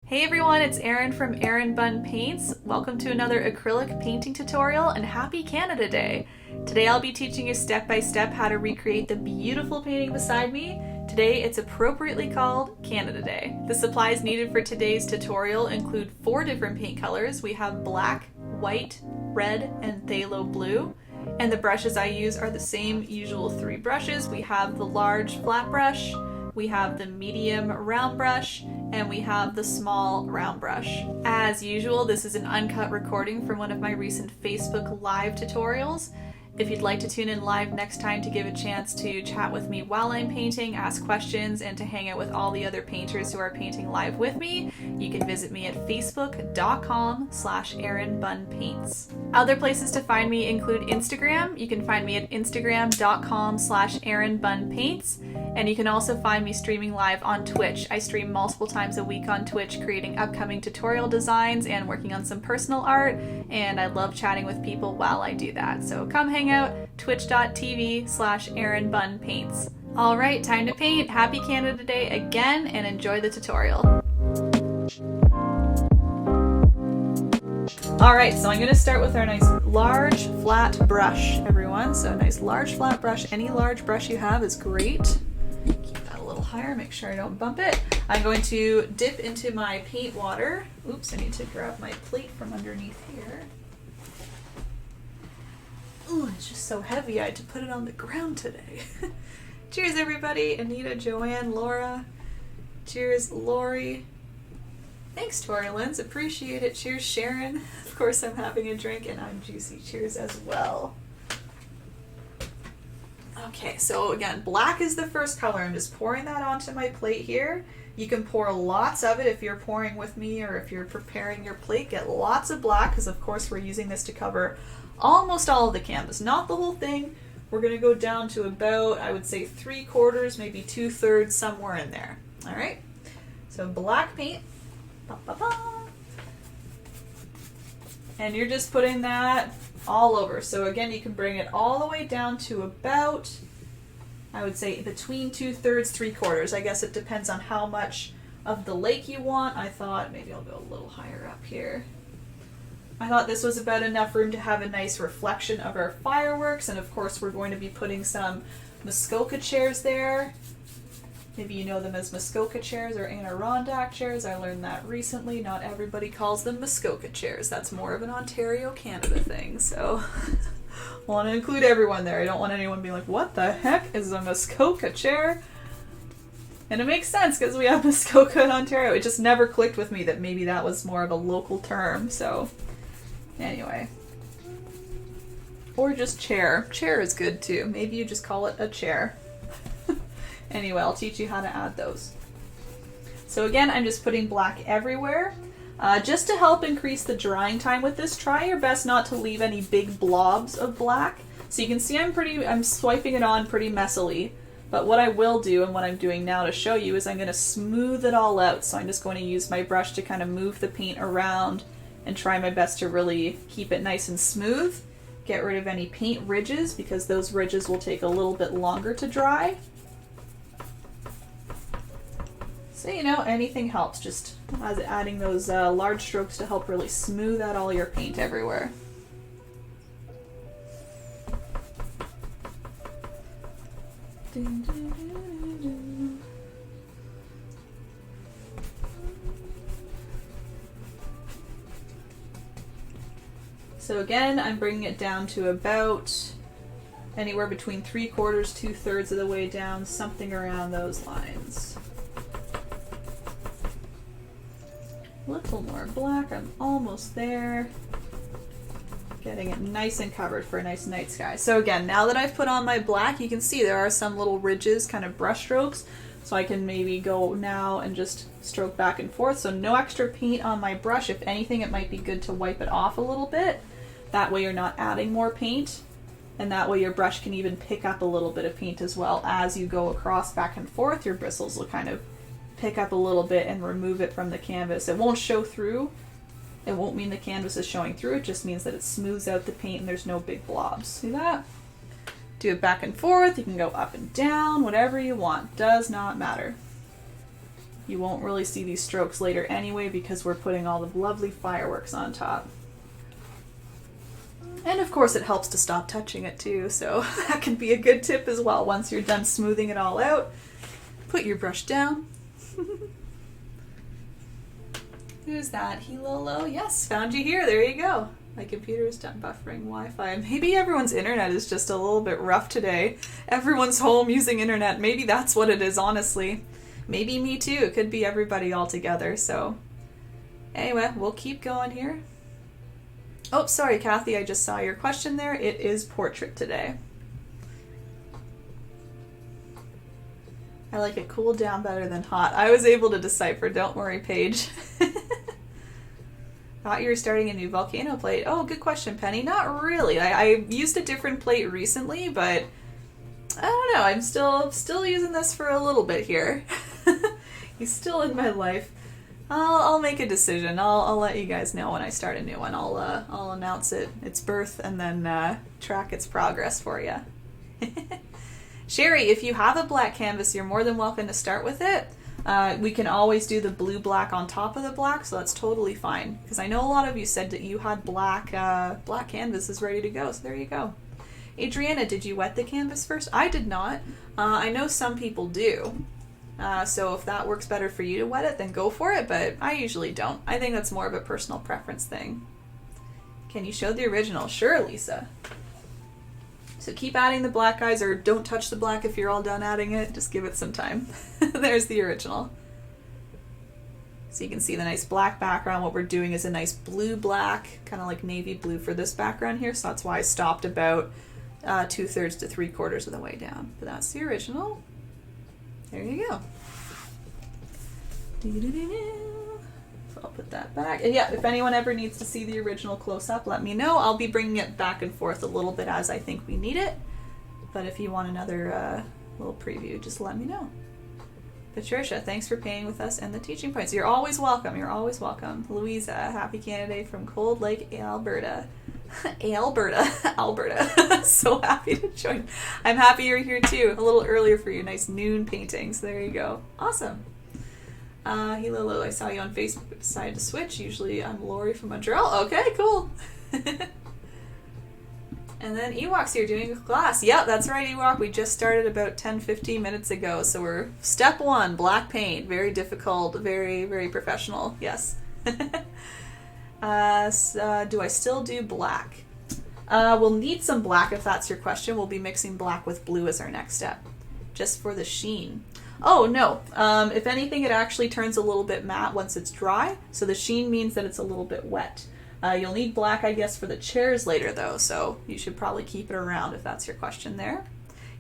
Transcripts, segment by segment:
Hey everyone, it's Erin from erinbunpaints. Welcome to another acrylic painting tutorial and happy Canada Day. Today I'll be teaching you step by step how to recreate the beautiful painting beside me. Today it's appropriately called Canada Day. The supplies needed for today's tutorial include 4 different paint colors. We have black, white, red, and phthalo blue. And the brushes I use are the same usual 3 brushes. We have the large flat brush, we have the medium round brush, and we have the small round brush. As usual, this is an uncut recording from one of my recent Facebook Live tutorials. If you'd like to tune in live next time to give a chance to chat with me while I'm painting, ask questions, and to hang out with all the other painters who are painting live with me, you can visit me at facebook.com/erinbunpaints. Other places to find me include Instagram. You can find me at instagram.com/erinbunpaints, and you can also find me streaming live on Twitch. I stream multiple times a week on Twitch, creating upcoming tutorial designs and working on some personal art, and I love chatting with people while I do that. So come hang out, twitch.tv/erinbunpaints. Alright, time to paint. Happy Canada Day again, and enjoy the tutorial. Alright, so I'm going to start with our nice large flat brush, everyone. So a nice large flat brush. Any large brush you have is great. Keep that a little higher, make sure I don't bump it. I'm going to dip into my paint water. Oops, I need to grab my plate from underneath here. Ooh, it's just so heavy I had to put it on the ground today. Cheers everybody, Anita, Joanne, Laura. Cheers, Lori. Thanks, Tori Lens, appreciate it. Cheers, Sharon. Of course I'm having a drink and I'm juicy. Cheers as well. Okay, so again, black is the first color. I'm just pouring that onto my plate here. You can pour lots of it if you're pouring with me or if you're preparing your plate. Get lots of black because of course we're using this to cover almost all of the canvas. Not the whole thing. We're going to go down to about, I would say 3/4, maybe 2/3, somewhere in there. All right, so black paint. Ba, ba, ba. And you're just putting that all over. So again, you can bring it all the way down to about, I would say between 2/3, 3/4. I guess it depends on how much of the lake you want. I thought maybe I'll go a little higher up here. I thought this was about enough room to have a nice reflection of our fireworks, and of course we're going to be putting some Muskoka chairs there. Maybe you know them as Muskoka chairs or Adirondack chairs. I learned that recently. Not everybody calls them Muskoka chairs. That's more of an Ontario, Canada thing, so I want to include everyone there. I don't want anyone being like, what the heck is a Muskoka chair? And it makes sense because we have Muskoka in Ontario. It just never clicked with me that maybe that was more of a local term, so anyway. Or just chair. Chair is good too. Maybe you just call it a chair. Anyway, I'll teach you how to add those. So again, I'm just putting black everywhere. Just to help increase the drying time with this, try your best not to leave any big blobs of black. So you can see I'm swiping it on pretty messily. But what I will do, and what I'm doing now to show you, is I'm going to smooth it all out. So I'm just going to use my brush to kind of move the paint around and try my best to really keep it nice and smooth. Get rid of any paint ridges because those ridges will take a little bit longer to dry. So you know, anything helps, just as adding those large strokes to help really smooth out all your paint everywhere. So again, I'm bringing it down to about anywhere between 3/4, 2/3 of the way down, something around those lines. A little more black, I'm almost there. Getting it nice and covered for a nice night sky. So again, now that I've put on my black, you can see there are some little ridges, kind of brush strokes. So I can maybe go now and just stroke back and forth. So no extra paint on my brush. If anything, it might be good to wipe it off a little bit. That way you're not adding more paint. And that way your brush can even pick up a little bit of paint as well. As you go across back and forth, your bristles will kind of pick up a little bit and remove it from the canvas. It won't show through. It won't mean the canvas is showing through. It just means that it smooths out the paint and there's no big blobs. See that? Do it back and forth. You can go up and down, whatever you want. Does not matter. You won't really see these strokes later anyway because we're putting all the lovely fireworks on top. And of course it helps to stop touching it too, so that can be a good tip as well. Once you're done smoothing it all out, put your brush down. Who's that? Helolo? Yes, found you here. There you go. My computer is done buffering Wi-Fi. Maybe everyone's internet is just a little bit rough today. Everyone's home using internet. Maybe that's what it is, honestly. Maybe me too. It could be everybody all together. So anyway, we'll keep going here. Oh, sorry, Kathy. I just saw your question there. It is portrait today. I like it cooled down better than hot. I was able to decipher. Don't worry, Paige. Thought you were starting a new volcano plate. Oh, good question, Penny. Not really. I used a different plate recently, but I don't know. I'm still using this for a little bit here. He's still in my life. I'll make a decision. I'll let you guys know when I start a new one. I'll announce its birth and then track its progress for you. Sherry, if you have a black canvas, you're more than welcome to start with it. We can always do the blue black on top of the black, so that's totally fine. Because I know a lot of you said that you had black canvases ready to go, so there you go. Adriana, did you wet the canvas first? I did not. I know some people do. So if that works better for you to wet it, then go for it, but I usually don't. I think that's more of a personal preference thing. Can you show the original? Sure, Lisa. So keep adding the black, guys, or don't touch the black if you're all done adding it. Just give it some time. There's the original. So you can see the nice black background. What we're doing is a nice blue-black, kind of like navy blue for this background here, so that's why I stopped about 2/3 to 3/4 of the way down. But that's the original. There you go. So I'll put that back. And yeah, if anyone ever needs to see the original close-up, let me know. I'll be bringing it back and forth a little bit as I think we need it. But if you want another little preview, just let me know. Patricia, thanks for paying with us and the teaching points. You're always welcome. You're always welcome. Louisa, happy Canada Day from Cold Lake, Alberta. Alberta. So happy to join. I'm happy you're here too. A little earlier for your nice noon paintings. There you go. Awesome. Hello, I saw you on Facebook but decided to switch. Usually I'm Lori from Montreal. Okay, cool. And then Ewok's here doing a class. Yeah, that's right, Ewok. We just started about 10-15 minutes ago. So we're step 1, black paint. Very difficult, very, very professional. Yes. Do I still do black? We'll need some black if that's your question. We'll be mixing black with blue as our next step. Just for the sheen. Oh, no. If anything, it actually turns a little bit matte once it's dry. So the sheen means that it's a little bit wet. You'll need black, I guess, for the chairs later, though. So you should probably keep it around if that's your question there.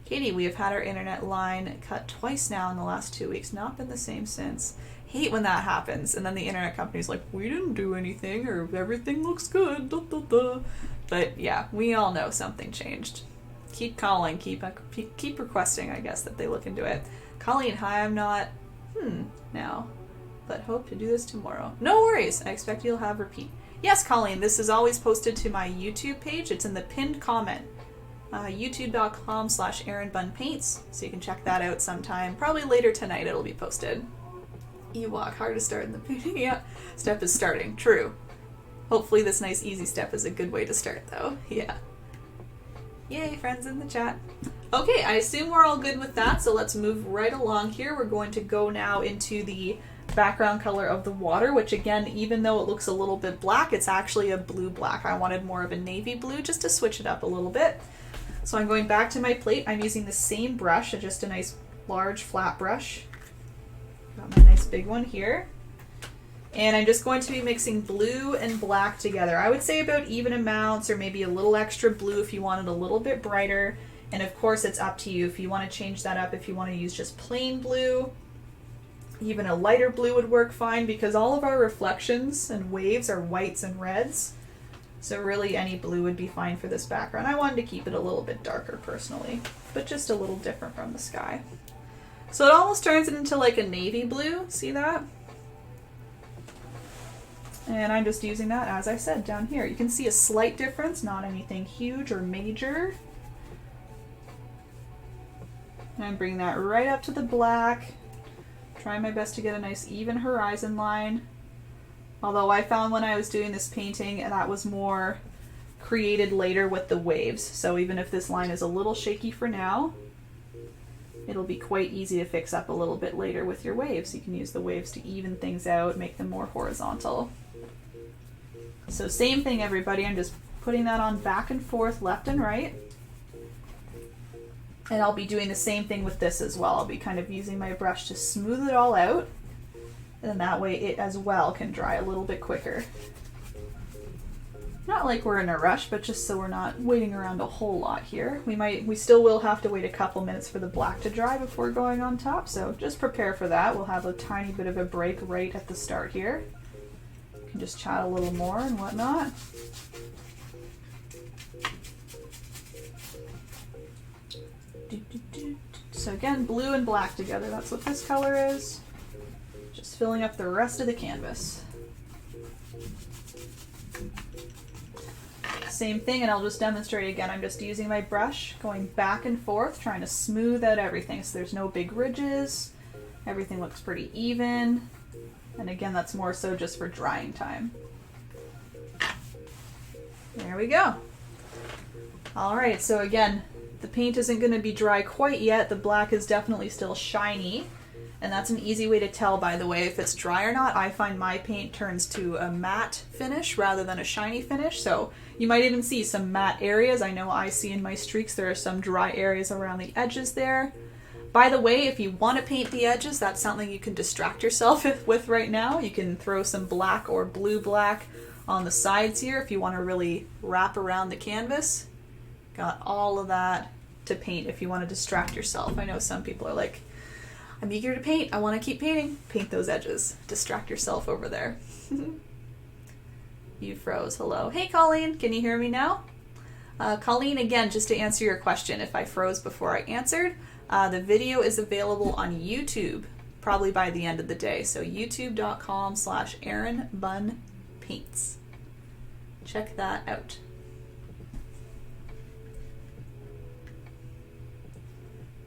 Katie, we have had our internet line cut twice now in the last 2 weeks. Not been the same since. Hate when that happens. And then the internet company's like, we didn't do anything, or everything looks good. Da, da, da. But yeah, we all know something changed. Keep calling, keep requesting, I guess, that they look into it. Colleen, hi, I'm not now, but hope to do this tomorrow. No worries. I expect you'll have repeat. Yes, Colleen, this is always posted to my YouTube page. It's in the pinned comment. youtube.com/erinbunpaints. So you can check that out sometime. Probably later tonight it'll be posted. Ewok, hard to start in the painting. Yeah, step is starting. True. Hopefully this nice easy step is a good way to start though. Yeah. Yay, friends in the chat. Okay, I assume we're all good with that, so let's move right along here. We're going to go now into the background color of the water, which again, even though it looks a little bit black, it's actually a blue-black. I wanted more of a navy blue just to switch it up a little bit. So I'm going back to my plate. I'm using the same brush, just a nice large flat brush. Got my nice big one here. And I'm just going to be mixing blue and black together. I would say about even amounts, or maybe a little extra blue if you want it a little bit brighter. And of course it's up to you if you want to change that up, if you want to use just plain blue. Even a lighter blue would work fine because all of our reflections and waves are whites and reds. So really any blue would be fine for this background. I wanted to keep it a little bit darker personally, but just a little different from the sky. So it almost turns it into like a navy blue, see that? And I'm just using that, as I said, down here. You can see a slight difference, not anything huge or major. And I'm bringing that right up to the black. Trying my best to get a nice even horizon line. Although I found when I was doing this painting that was more created later with the waves. So even if this line is a little shaky for now, it'll be quite easy to fix up a little bit later with your waves. You can use the waves to even things out, make them more horizontal. So same thing, everybody. I'm just putting that on back and forth, left and right. And I'll be doing the same thing with this as well. I'll be kind of using my brush to smooth it all out. And that way it as well can dry a little bit quicker. Not like we're in a rush, but just so we're not waiting around a whole lot here. We still will have to wait a couple minutes for the black to dry before going on top, so just prepare for that. We'll have a tiny bit of a break right at the start here. You can just chat a little more and whatnot. So again, blue and black together, that's what this color is. Just filling up the rest of the canvas. Same thing, and I'll just demonstrate again. I'm just using my brush, going back and forth, trying to smooth out everything so there's no big ridges. Everything looks pretty even. And again, that's more so just for drying time. There we go. All right, so again, the paint isn't going to be dry quite yet. The black is definitely still shiny. And that's an easy way to tell, by the way, if it's dry or not. I find my paint turns to a matte finish rather than a shiny finish. So you might even see some matte areas. I know I see in my streaks there are some dry areas around the edges there. By the way, if you want to paint the edges, that's something you can distract yourself with right now. You can throw some black or blue black on the sides here if you want to really wrap around the canvas. Got all of that to paint if you want to distract yourself. I know some people are like, I'm eager to paint. I want to keep painting. Paint those edges. Distract yourself over there. You froze. Hello. Hey, Colleen. Can you hear me now? Colleen, again, just to answer your question, if I froze before I answered, the video is available on YouTube probably by the end of the day. So youtube.com/erinbunpaints. Check that out.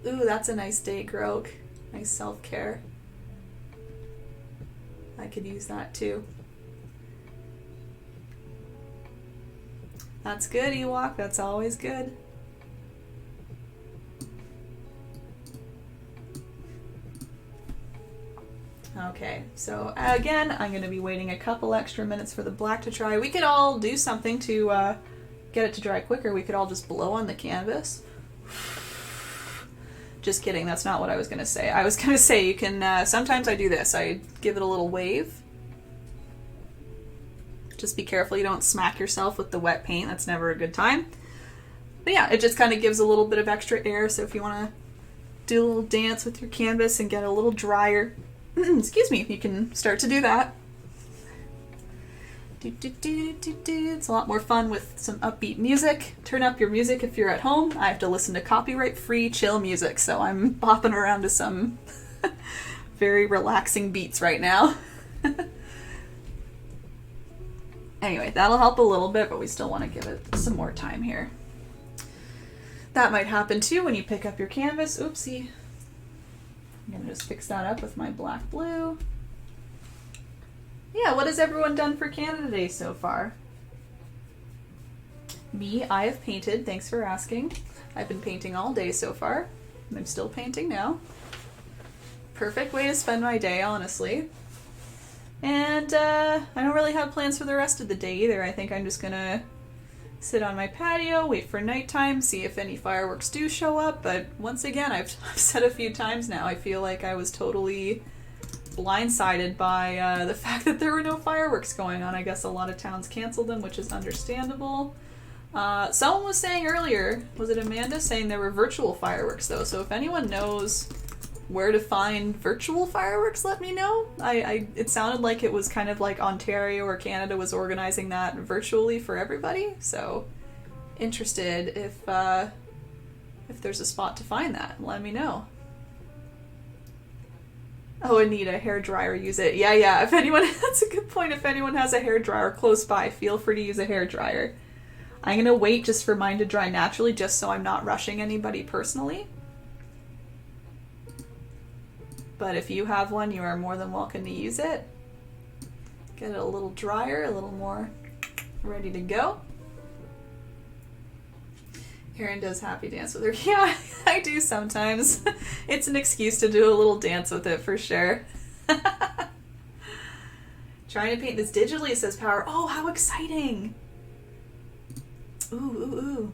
Ooh, that's a nice day, Grog. Nice self-care. I could use that too. That's good, Ewok. That's always good. Okay, so again, I'm going to be waiting a couple extra minutes for the black to dry. We could all do something to get it to dry quicker. We could all just blow on the canvas. Just kidding, that's not what I was going to say. I was going to say you can, sometimes I do this. I give it a little wave. Just be careful you don't smack yourself with the wet paint. That's never a good time. But yeah, it just kind of gives a little bit of extra air. So if you want to do a little dance with your canvas and get a little drier, excuse me, you can start to do that. It's a lot more fun with some upbeat music. Turn up your music if you're at home. I have to listen to copyright-free chill music, so I'm bopping around to some very relaxing beats right now. Anyway, that'll help a little bit, but we still want to give it some more time here. That might happen too when you pick up your canvas. Oopsie. I'm going to just fix that up with my black blue. Yeah, what has everyone done for Canada Day so far? Me, I have painted. Thanks for asking. I've been painting all day so far, and I'm still painting now. Perfect way to spend my day, honestly. And I don't really have plans for the rest of the day either. I think I'm just gonna sit on my patio, wait for nighttime, see if any fireworks do show up. But once again, I've said a few times now, I feel like I was totally blindsided by the fact that there were no fireworks going on. I guess a lot of towns canceled them, which is understandable. Someone was saying earlier, was it Amanda, saying there were virtual fireworks though, so if anyone knows where to find virtual fireworks, let me know. It sounded like it was kind of like Ontario or Canada was organizing that virtually for everybody, so interested if there's a spot to find that, let me know. Oh, Anita, hairdryer, use it. Yeah, if anyone, that's a good point. If anyone has a hairdryer close by, feel free to use a hairdryer. I'm going to wait just for mine to dry naturally, just so I'm not rushing anybody personally. but if you have one, you are more than welcome to use it. Get it a little drier, a little more ready to go. Erin does happy dance with her. Yeah, I do sometimes. It's an excuse to do a little dance with it for sure. Trying to paint this digitally, says Power. Oh, how exciting! Ooh, ooh, ooh.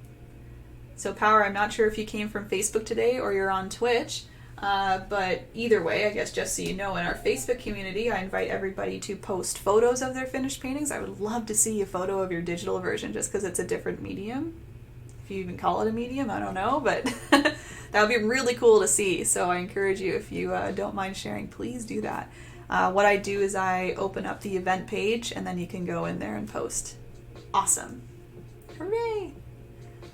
So Power, I'm not sure if you came from Facebook today or you're on Twitch, but either way, I guess just so you know, in our Facebook community, I invite everybody to post photos of their finished paintings. I would love to see a photo of your digital version just because it's a different medium. If you even call it a medium, I don't know, but that would be really cool to see. So I encourage you, if you don't mind sharing, please do that. What I do is I open up the event page and then you can go in there and post. Awesome. Hooray!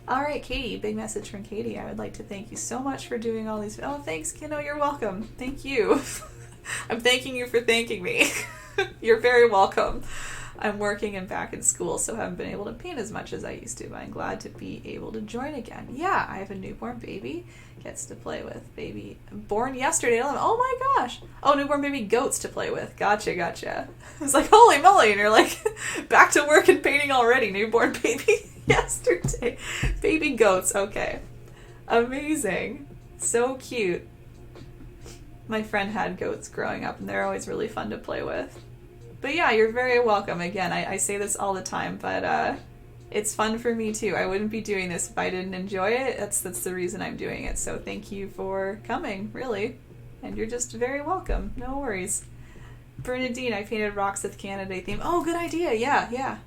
All right, Katie, big message from Katie. I would like to thank you so much for doing all these. Oh, thanks, Kino. You're welcome. Thank you. I'm thanking you for thanking me. You're very welcome. I'm working and back in school, so haven't been able to paint as much as I used to, but I'm glad to be able to join again. Yeah, I have a newborn baby. Gets to play with. Baby born yesterday. Oh my gosh. Oh, newborn baby goats to play with. Gotcha, gotcha. I was like, holy moly, and you're like, back to work and painting already. Newborn baby yesterday. Baby goats, okay. Amazing. So cute. My friend had goats growing up, and they're always really fun to play with. But yeah, you're very welcome. Again, I say this all the time, but it's fun for me too. I wouldn't be doing this if I didn't enjoy it. That's the reason I'm doing it. So thank you for coming, really. And you're just very welcome. No worries. Bernadine, I painted rocks with Canada theme. Oh, good idea. Yeah.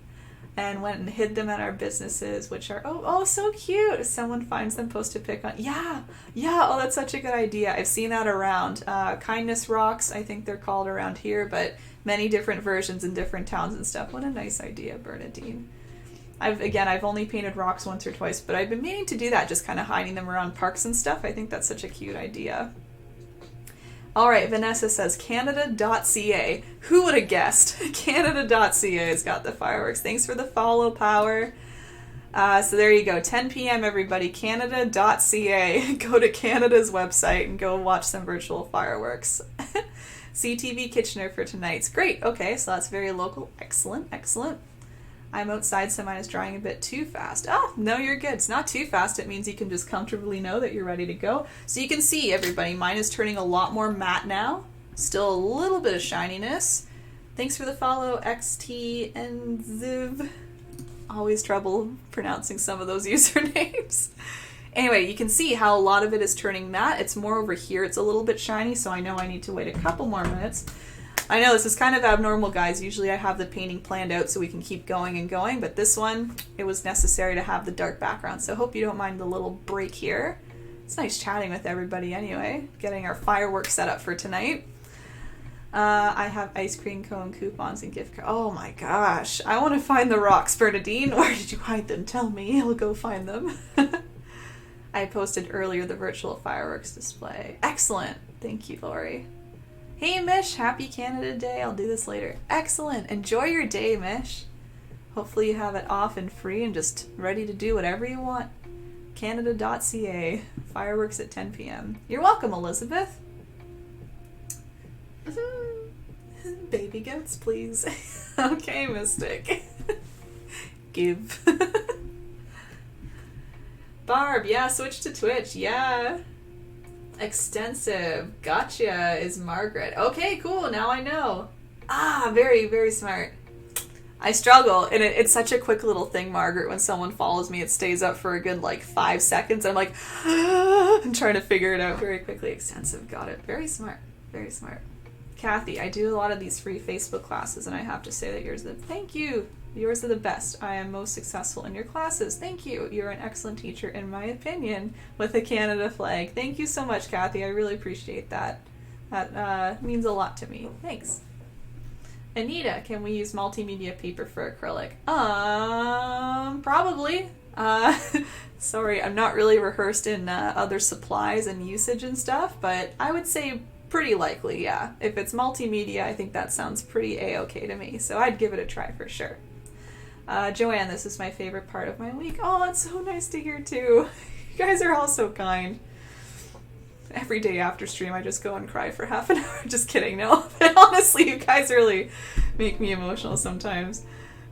And went and hid them at our businesses, which are, oh, so cute. If someone finds them, post a pic on. Yeah. Oh, that's such a good idea. I've seen that around. Kindness rocks, I think they're called around here, but many different versions in different towns and stuff. What a nice idea, Bernadine. I've only painted rocks once or twice, but I've been meaning to do that, just kind of hiding them around parks and stuff. I think that's such a cute idea. All right, Vanessa says Canada.ca. Who would have guessed? Canada.ca has got the fireworks. Thanks for the follow, Power. So there you go, 10 p.m. everybody, Canada.ca. Go to Canada's website and go watch some virtual fireworks. CTV Kitchener for tonight's. Great, okay, so that's very local. Excellent. I'm outside, so mine is drying a bit too fast. Oh, no, you're good. It's not too fast. It means you can just comfortably know that you're ready to go. So you can see, everybody, mine is turning a lot more matte now. Still a little bit of shininess. Thanks for the follow, XT and Ziv. Always trouble pronouncing some of those usernames. Anyway, you can see how a lot of it is turning matte. It's more over here. It's a little bit shiny, so I know I need to wait a couple more minutes. I know this is kind of abnormal, guys. Usually I have the painting planned out so we can keep going and going, but this one, it was necessary to have the dark background, so hope you don't mind the little break here. It's nice chatting with everybody anyway, getting our fireworks set up for tonight. I have ice cream cone coupons and gift cards. Oh my gosh. I want to find the rocks, Bernadine. Where did you hide them? Tell me. I'll go find them. I posted earlier the virtual fireworks display. Excellent. Thank you, Lori. Hey, Mish. Happy Canada Day. I'll do this later. Excellent. Enjoy your day, Mish. Hopefully you have it off and free and just ready to do whatever you want. Canada.ca. Fireworks at 10 p.m. You're welcome, Elizabeth. Baby goats, please. Okay, Mystic. Give. Barb, yeah, switch to Twitch, yeah. Extensive. Gotcha is Margaret. Okay, cool, now I know. Ah, very, very smart. I struggle, and it's such a quick little thing, Margaret. When someone follows me, it stays up for a good, 5 seconds. I'm like, I'm trying to figure it out very quickly. Extensive, got it. Very smart, very smart. Kathy, I do a lot of these free Facebook classes, and I have to say that yours are thank you. Yours are the best. I am most successful in your classes. Thank you. You're an excellent teacher, in my opinion, with a Canada flag. Thank you so much, Kathy. I really appreciate that. That means a lot to me. Thanks. Anita, can we use multimedia paper for acrylic? Probably. Sorry, I'm not really rehearsed in other supplies and usage and stuff, but I would say pretty likely, yeah. If it's multimedia, I think that sounds pretty a-okay to me, so I'd give it a try for sure. Joanne, this is my favorite part of my week. Oh, it's so nice to hear too. You guys are all so kind. every day after stream I just go and cry for half an hour. Just kidding, no. But honestly, you guys really make me emotional sometimes.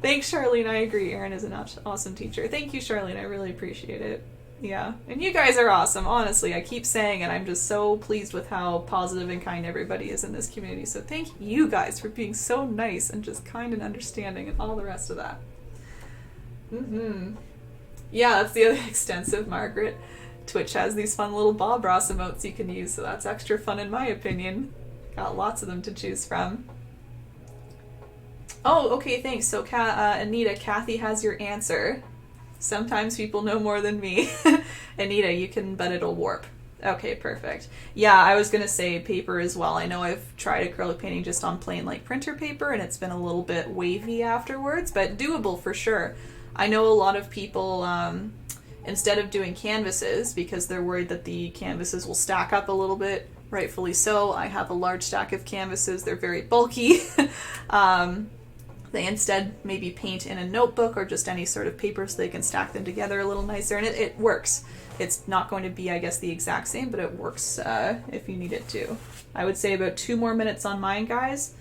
Thanks, Charlene. I agree. Erin is an awesome teacher. Thank you, Charlene. I really appreciate it. Yeah. And you guys are awesome. Honestly, I keep saying it. I'm just so pleased with how positive and kind everybody is in this community. So thank you guys for being so nice and just kind and understanding and all the rest of that. Yeah, that's the other extensive, Margaret. Twitch has these fun little Bob Ross emotes you can use, so that's extra fun in my opinion. Got lots of them to choose from. Oh, okay, thanks. So, Anita, Kathy has your answer. Sometimes people know more than me. Anita, you can, but it'll warp. Okay, perfect. Yeah, I was gonna say paper as well. I know I've tried acrylic painting just on plain like printer paper, and it's been a little bit wavy afterwards, but doable for sure. I know a lot of people, instead of doing canvases, because they're worried that the canvases will stack up a little bit, rightfully so. I have a large stack of canvases. They're very bulky. They instead maybe paint in a notebook or just any sort of paper so they can stack them together a little nicer, and it works. It's not going to be, I guess, the exact same, but it works if you need it to. I would say about 2 more minutes on mine, guys,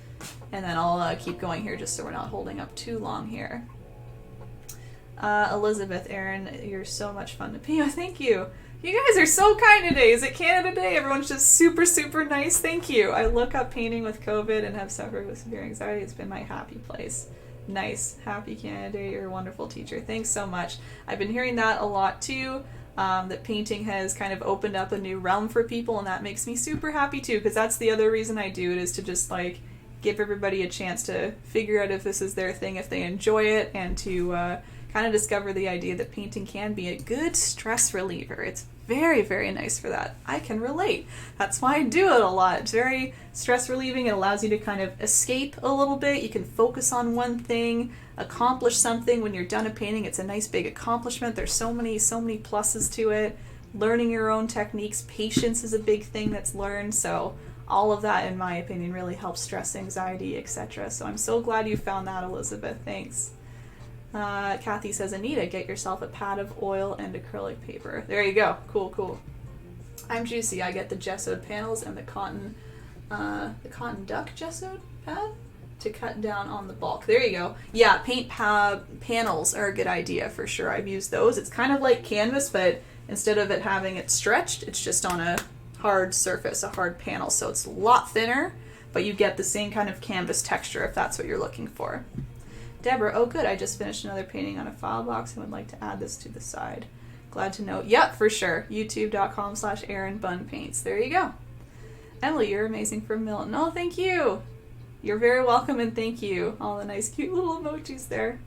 and then I'll keep going here just so we're not holding up too long here. Elizabeth, Erin, you're so much fun to paint. Thank you. You guys are so kind today. Is it Canada Day? Everyone's just super, super nice. Thank you. I look up painting with COVID and have suffered with severe anxiety. It's been my happy place. Nice. Happy Canada Day. You're a wonderful teacher. Thanks so much. I've been hearing that a lot too, that painting has kind of opened up a new realm for people, and that makes me super happy too, because that's the other reason I do it, is to just like give everybody a chance to figure out if this is their thing, if they enjoy it, and to kind of discover the idea that painting can be a good stress reliever. It's very, very nice for that. I can relate. That's why I do it a lot. It's very stress relieving. It allows you to kind of escape a little bit. You can focus on one thing, accomplish something. When you're done a painting, it's a nice big accomplishment. There's so many pluses to it. Learning your own techniques. Patience is a big thing that's learned. So all of that, in my opinion, really helps stress, anxiety, etc. So I'm so glad you found that, Elizabeth. Thanks. Kathy says, Anita, get yourself a pad of oil and acrylic paper. There you go. Cool, cool. I'm juicy. I get the gessoed panels and the cotton duck gessoed pad to cut down on the bulk. There you go. Yeah, paint panels are a good idea for sure. I've used those. It's kind of like canvas, but instead of it having it stretched, it's just on a hard surface, a hard panel. So it's a lot thinner, but you get the same kind of canvas texture if that's what you're looking for. Deborah, oh good, I just finished another painting on a file box and would like to add this to the side. Glad to know. Yep, for sure. youtube.com/erinbunpaints. There you go. Emily, you're amazing from Milton. Oh, thank you. You're very welcome, and thank you. All the nice, cute little emojis there.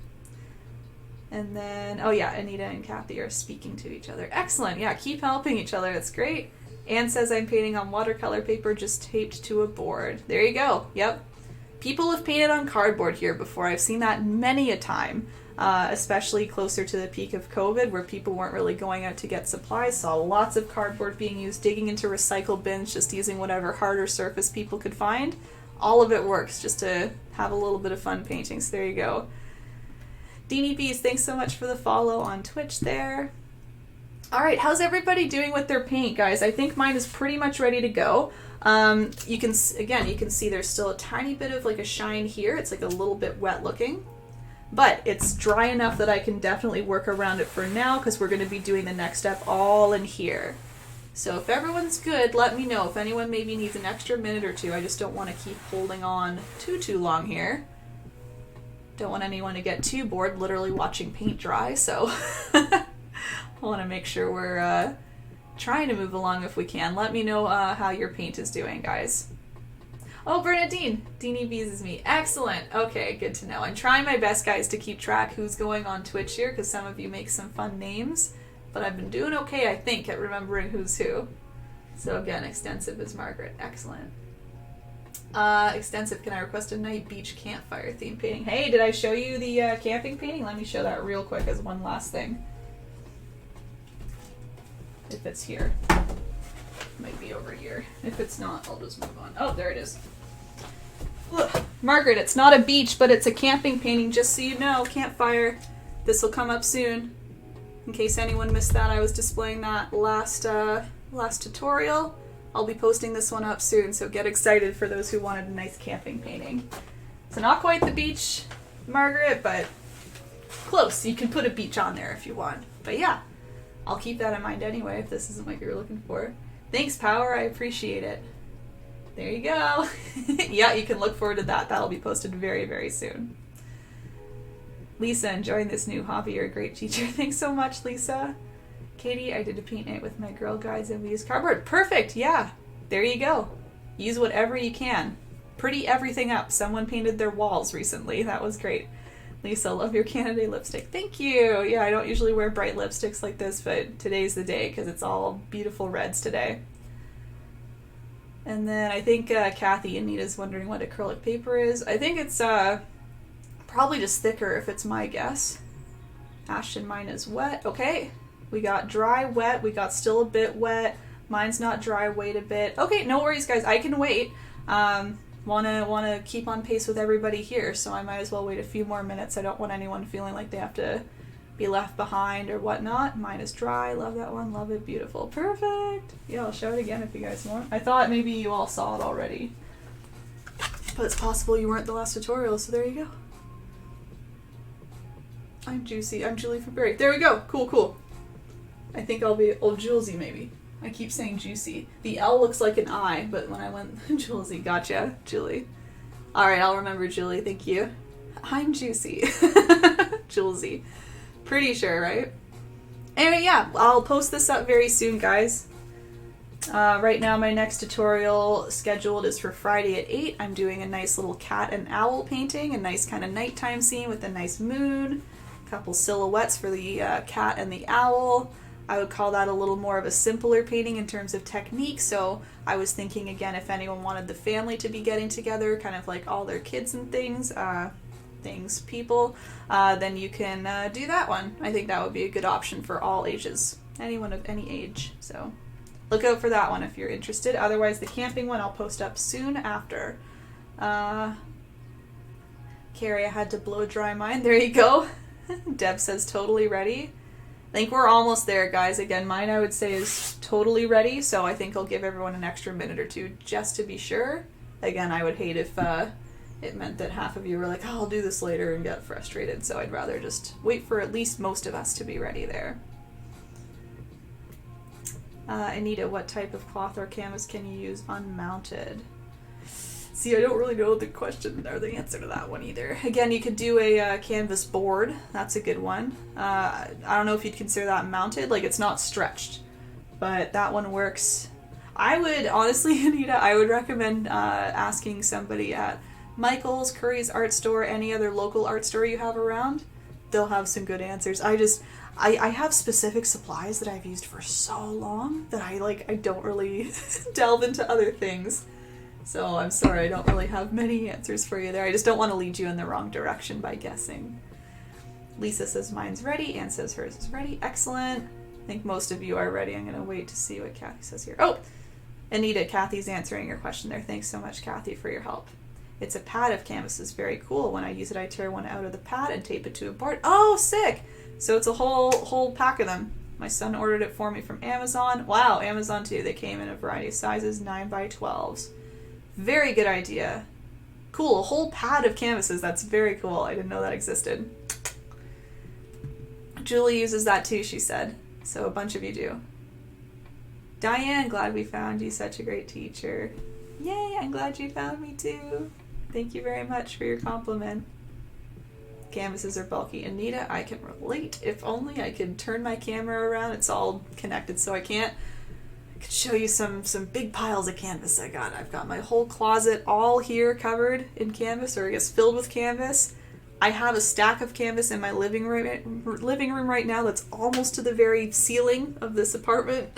And then, oh yeah, Anita and Kathy are speaking to each other. Excellent. Yeah, keep helping each other. That's great. Anne says, I'm painting on watercolor paper just taped to a board. There you go. Yep. People have painted on cardboard here before. I've seen that many a time, especially closer to the peak of COVID, where people weren't really going out to get supplies. Saw lots of cardboard being used, digging into recycle bins, just using whatever harder surface people could find. All of it works just to have a little bit of fun painting. So there you go. Deanie Bees, thanks so much for the follow on Twitch there. All right, how's everybody doing with their paint, guys? I think mine is pretty much ready to go. You can see there's still a tiny bit of like a shine here. It's like a little bit wet looking, but it's dry enough that I can definitely work around it for now, because we're going to be doing the next step all in here. So if everyone's good, let me know. If anyone maybe needs an extra minute or two, I just don't want to keep holding on too long here. Don't want anyone to get too bored literally watching paint dry, so I want to make sure we're trying to move along if we can. Let me know how your paint is doing, guys. Oh, Bernadine. Deanie Bees is me. Excellent. Okay, good to know. I'm trying my best, guys, to keep track who's going on Twitch here, because some of you make some fun names. But I've been doing okay, I think, at remembering who's who. So again, Extensive is Margaret. Excellent. Extensive, can I request a night beach campfire theme painting? Hey, did I show you the camping painting? Let me show that real quick as one last thing. If it's here. Might be over here. If it's not, I'll just move on. Oh, there it is. Ugh. Margaret, it's not a beach, but it's a camping painting, just so you know. Campfire. This will come up soon. In case anyone missed that, I was displaying that last tutorial. I'll be posting this one up soon, so get excited for those who wanted a nice camping painting. So not quite the beach, Margaret, but close. You can put a beach on there if you want. But yeah, I'll keep that in mind anyway if this isn't what you're looking for. Thanks, Power. I appreciate it. There you go. Yeah, you can look forward to that. That'll be posted very, very soon. Lisa, enjoying this new hobby. You're a great teacher. Thanks so much, Lisa. Katie, I did a paint night with my Girl Guides and we used cardboard. Perfect. Yeah, there you go. Use whatever you can. Pretty everything up. Someone painted their walls recently. That was great. Lisa, love your Canada lipstick. Thank you. Yeah, I don't usually wear bright lipsticks like this, but today's the day because it's all beautiful reds today. And then I think Kathy Anita's wondering what acrylic paper is. I think it's probably just thicker if it's my guess. Ashton, mine is wet. Okay, we got dry, wet. We got still a bit wet. Mine's not dry, wait a bit. Okay, no worries, guys. I can wait. Wanna keep on pace with everybody here, so I might as well wait a few more minutes. I don't want anyone feeling like they have to be left behind or whatnot. Mine is dry. Love that one. Love it. Beautiful. Perfect. Yeah, I'll show it again if you guys want. I thought maybe you all saw it already, but it's possible you weren't the last tutorial, so there you go. I'm Juicy. I'm Julie from Berry. There we go. Cool, cool. I think I'll be old Julesy maybe. I keep saying Juicy. The L looks like an I, but when I went Julesy, gotcha, Julie. All right, I'll remember Julie. Thank you. I'm Juicy. Julesy. Pretty sure, right? Anyway, yeah, I'll post this up very soon, guys. Right now, my next tutorial scheduled is for Friday at 8. I'm doing a nice little cat and owl painting, a nice kind of nighttime scene with a nice moon, a couple silhouettes for the cat and the owl. I would call that a little more of a simpler painting in terms of technique, so I was thinking, again, if anyone wanted the family to be getting together, kind of like all their kids and things, people, then you can do that one. I think that would be a good option for all ages, anyone of any age, so look out for that one if you're interested. Otherwise, the camping one I'll post up soon after. Carrie, I had to blow dry mine. There you go. Deb says totally ready. I think we're almost there, guys. Again, mine I would say is totally ready, so I think I'll give everyone an extra minute or two just to be sure. Again, I would hate if it meant that half of you were like, oh, I'll do this later and get frustrated, so I'd rather just wait for at least most of us to be ready there. Anita, what type of cloth or canvas can you use unmounted? See, I don't really know the question or the answer to that one either. Again, you could do a canvas board. That's a good one. I don't know if you'd consider that mounted. Like, it's not stretched, but that one works. I would, honestly, Anita, I would recommend asking somebody at Michael's, Curry's art store, any other local art store you have around. They'll have some good answers. I have specific supplies that I've used for so long that I don't really delve into other things. So I'm sorry, I don't really have many answers for you there. I just don't want to lead you in the wrong direction by guessing. Lisa says mine's ready. Anne says hers is ready. Excellent. I think most of you are ready. I'm going to wait to see what Kathy says here. Oh, Anita, Kathy's answering your question there. Thanks so much, Kathy, for your help. It's a pad of canvas. It's very cool. When I use it, I tear one out of the pad and tape it to a board. Oh, sick! So it's a whole pack of them. My son ordered it for me from Amazon. Wow, Amazon too. They came in a variety of sizes, 9x12s. Very good idea. Cool, a whole pad of canvases. That's very cool. I didn't know that existed. Julie uses that too, she said. So a bunch of you do. Diane, glad we found you. Such a great teacher. Yay, I'm glad you found me too. Thank you very much for your compliment. Canvases are bulky. Anita, I can relate. If only I could turn my camera around. It's all connected, so I can't. I could show you some big piles of canvas I got. I've got my whole closet all here covered in canvas, or I guess filled with canvas. I have a stack of canvas in my living room right now that's almost to the very ceiling of this apartment,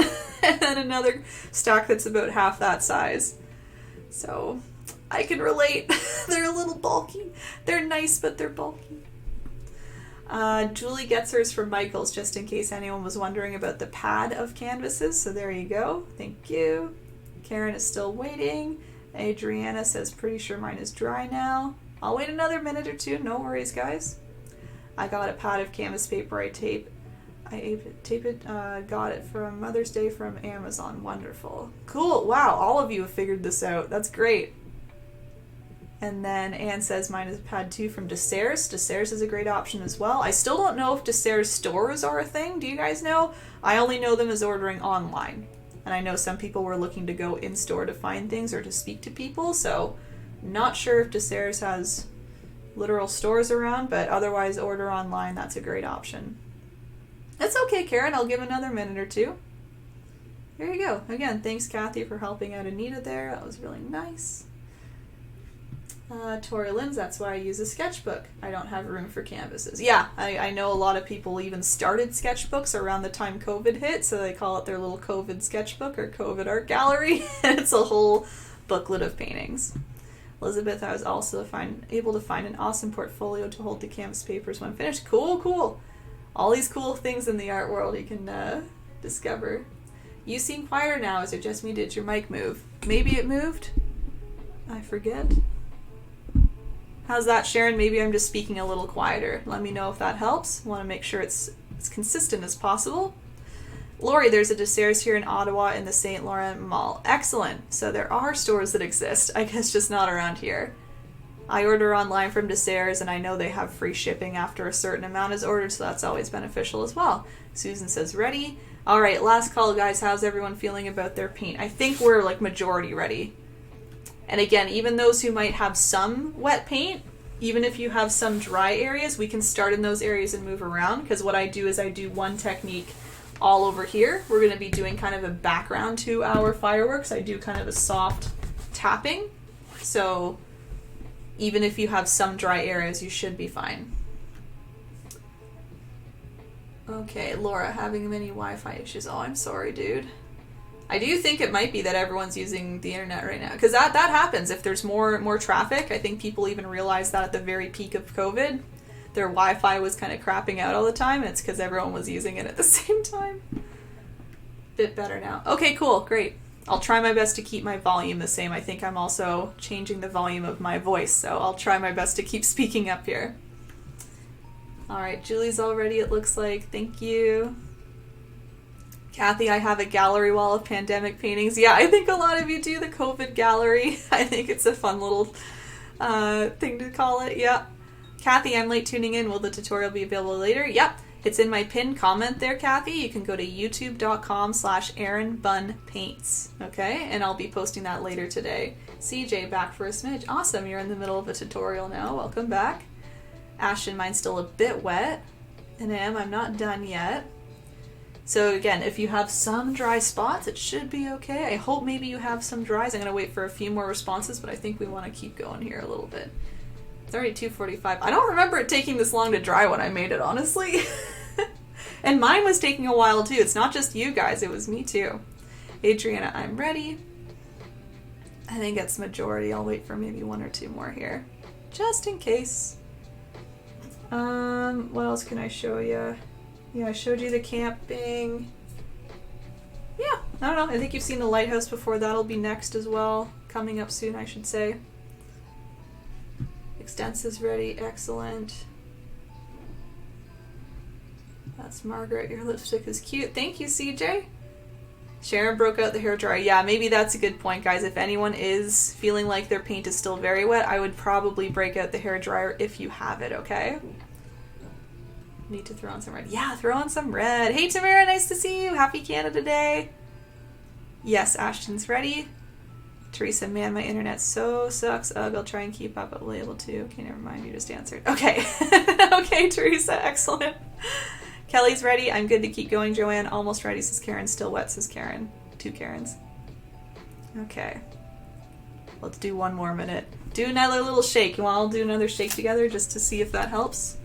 and then another stack that's about half that size. So I can relate. They're a little bulky. They're nice, but they're bulky. Julie gets hers from Michael's, just in case anyone was wondering about the pad of canvases. So there you go. Thank you. Karen is still waiting. Adriana says, pretty sure mine is dry now. I'll wait another minute or two. No worries, guys. I got a pad of canvas paper I tape got it from Mother's Day from Amazon. Wonderful. Cool. Wow, all of you have figured this out. That's great. And then Anne says mine is pad 2 from Desserts. Desserts is a great option as well. I still don't know if Desserts stores are a thing. Do you guys know? I only know them as ordering online. And I know some people were looking to go in-store to find things or to speak to people, so not sure if Desserts has literal stores around, but otherwise order online. That's a great option. That's okay, Karen. I'll give another minute or two. There you go. Again, thanks, Kathy, for helping out Anita there. That was really nice. Tori Lynn's, that's why I use a sketchbook. I don't have room for canvases. Yeah, I know a lot of people even started sketchbooks around the time COVID hit, so they call it their little COVID sketchbook or COVID art gallery, and it's a whole booklet of paintings. Elizabeth, I was also able to find an awesome portfolio to hold the canvas papers when finished. Cool, cool. All these cool things in the art world you can discover. You seem quieter now. Is it just me? Did your mic move? Maybe it moved? I forget. How's that, Sharon? Maybe I'm just speaking a little quieter. Let me know if that helps. I want to make sure it's as consistent as possible. Lori, there's a Desserts here in Ottawa in the St. Laurent Mall. Excellent. So there are stores that exist. I guess just not around here. I order online from Desserts, and I know they have free shipping after a certain amount is ordered, so that's always beneficial as well. Susan says ready. All right, last call, guys. How's everyone feeling about their paint? I think we're like majority ready. And again, even those who might have some wet paint, even if you have some dry areas, we can start in those areas and move around, because what I do is I do one technique all over here. We're going to be doing kind of a background to our fireworks. I do kind of a soft tapping. So even if you have some dry areas, you should be fine. Okay, Laura, having many Wi-Fi issues. Oh, I'm sorry, dude. I do think it might be that everyone's using the internet right now, because that happens. If there's more traffic, I think people even realized that at the very peak of COVID, their Wi-Fi was kind of crapping out all the time, and it's because everyone was using it at the same time. Bit better now. Okay, cool, great. I'll try my best to keep my volume the same. I think I'm also changing the volume of my voice, so I'll try my best to keep speaking up here. All right, Julie's all ready, it looks like. Thank you. Kathy, I have a gallery wall of pandemic paintings. Yeah, I think a lot of you do the COVID gallery. I think it's a fun little thing to call it. Yeah. Kathy, I'm late tuning in. Will the tutorial be available later? Yep. It's in my pinned comment there, Kathy. You can go to youtube.com/erinbunpaints. Okay? And I'll be posting that later today. CJ, back for a smidge. Awesome. You're in the middle of a tutorial now. Welcome back. Ashton, mine's still a bit wet. And I'm not done yet. So again, if you have some dry spots, it should be okay. I hope maybe you have some dries. I'm going to wait for a few more responses, but I think we want to keep going here a little bit. It's already 2:45. I don't remember it taking this long to dry when I made it, honestly. And mine was taking a while too. It's not just you guys, it was me too. Adriana, I'm ready. I think it's majority. I'll wait for maybe one or two more here, just in case. What else can I show you? Yeah, I showed you the camping. Yeah, I don't know. I think you've seen the lighthouse before. That'll be next as well. Coming up soon, I should say. Extensive's ready. Excellent. That's Margaret. Your lipstick is cute. Thank you, CJ. Sharon broke out the hairdryer. Yeah, maybe that's a good point, guys. If anyone is feeling like their paint is still very wet, I would probably break out the hairdryer if you have it, okay? Need to throw on some red. Yeah, throw on some red. Hey, Tamara, nice to see you. Happy Canada Day. Yes, Ashton's ready. Teresa, man, my internet so sucks. Ugh, I'll try and keep up, but will able to. Okay, never mind. You just answered. Okay. Okay, Teresa, excellent. Kelly's ready. I'm good to keep going. Joanne, almost ready, says Karen. Still wet, says Karen. 2 Karens. Okay. Let's do one more minute. Do another little shake. You want to do another shake together just to see if that helps?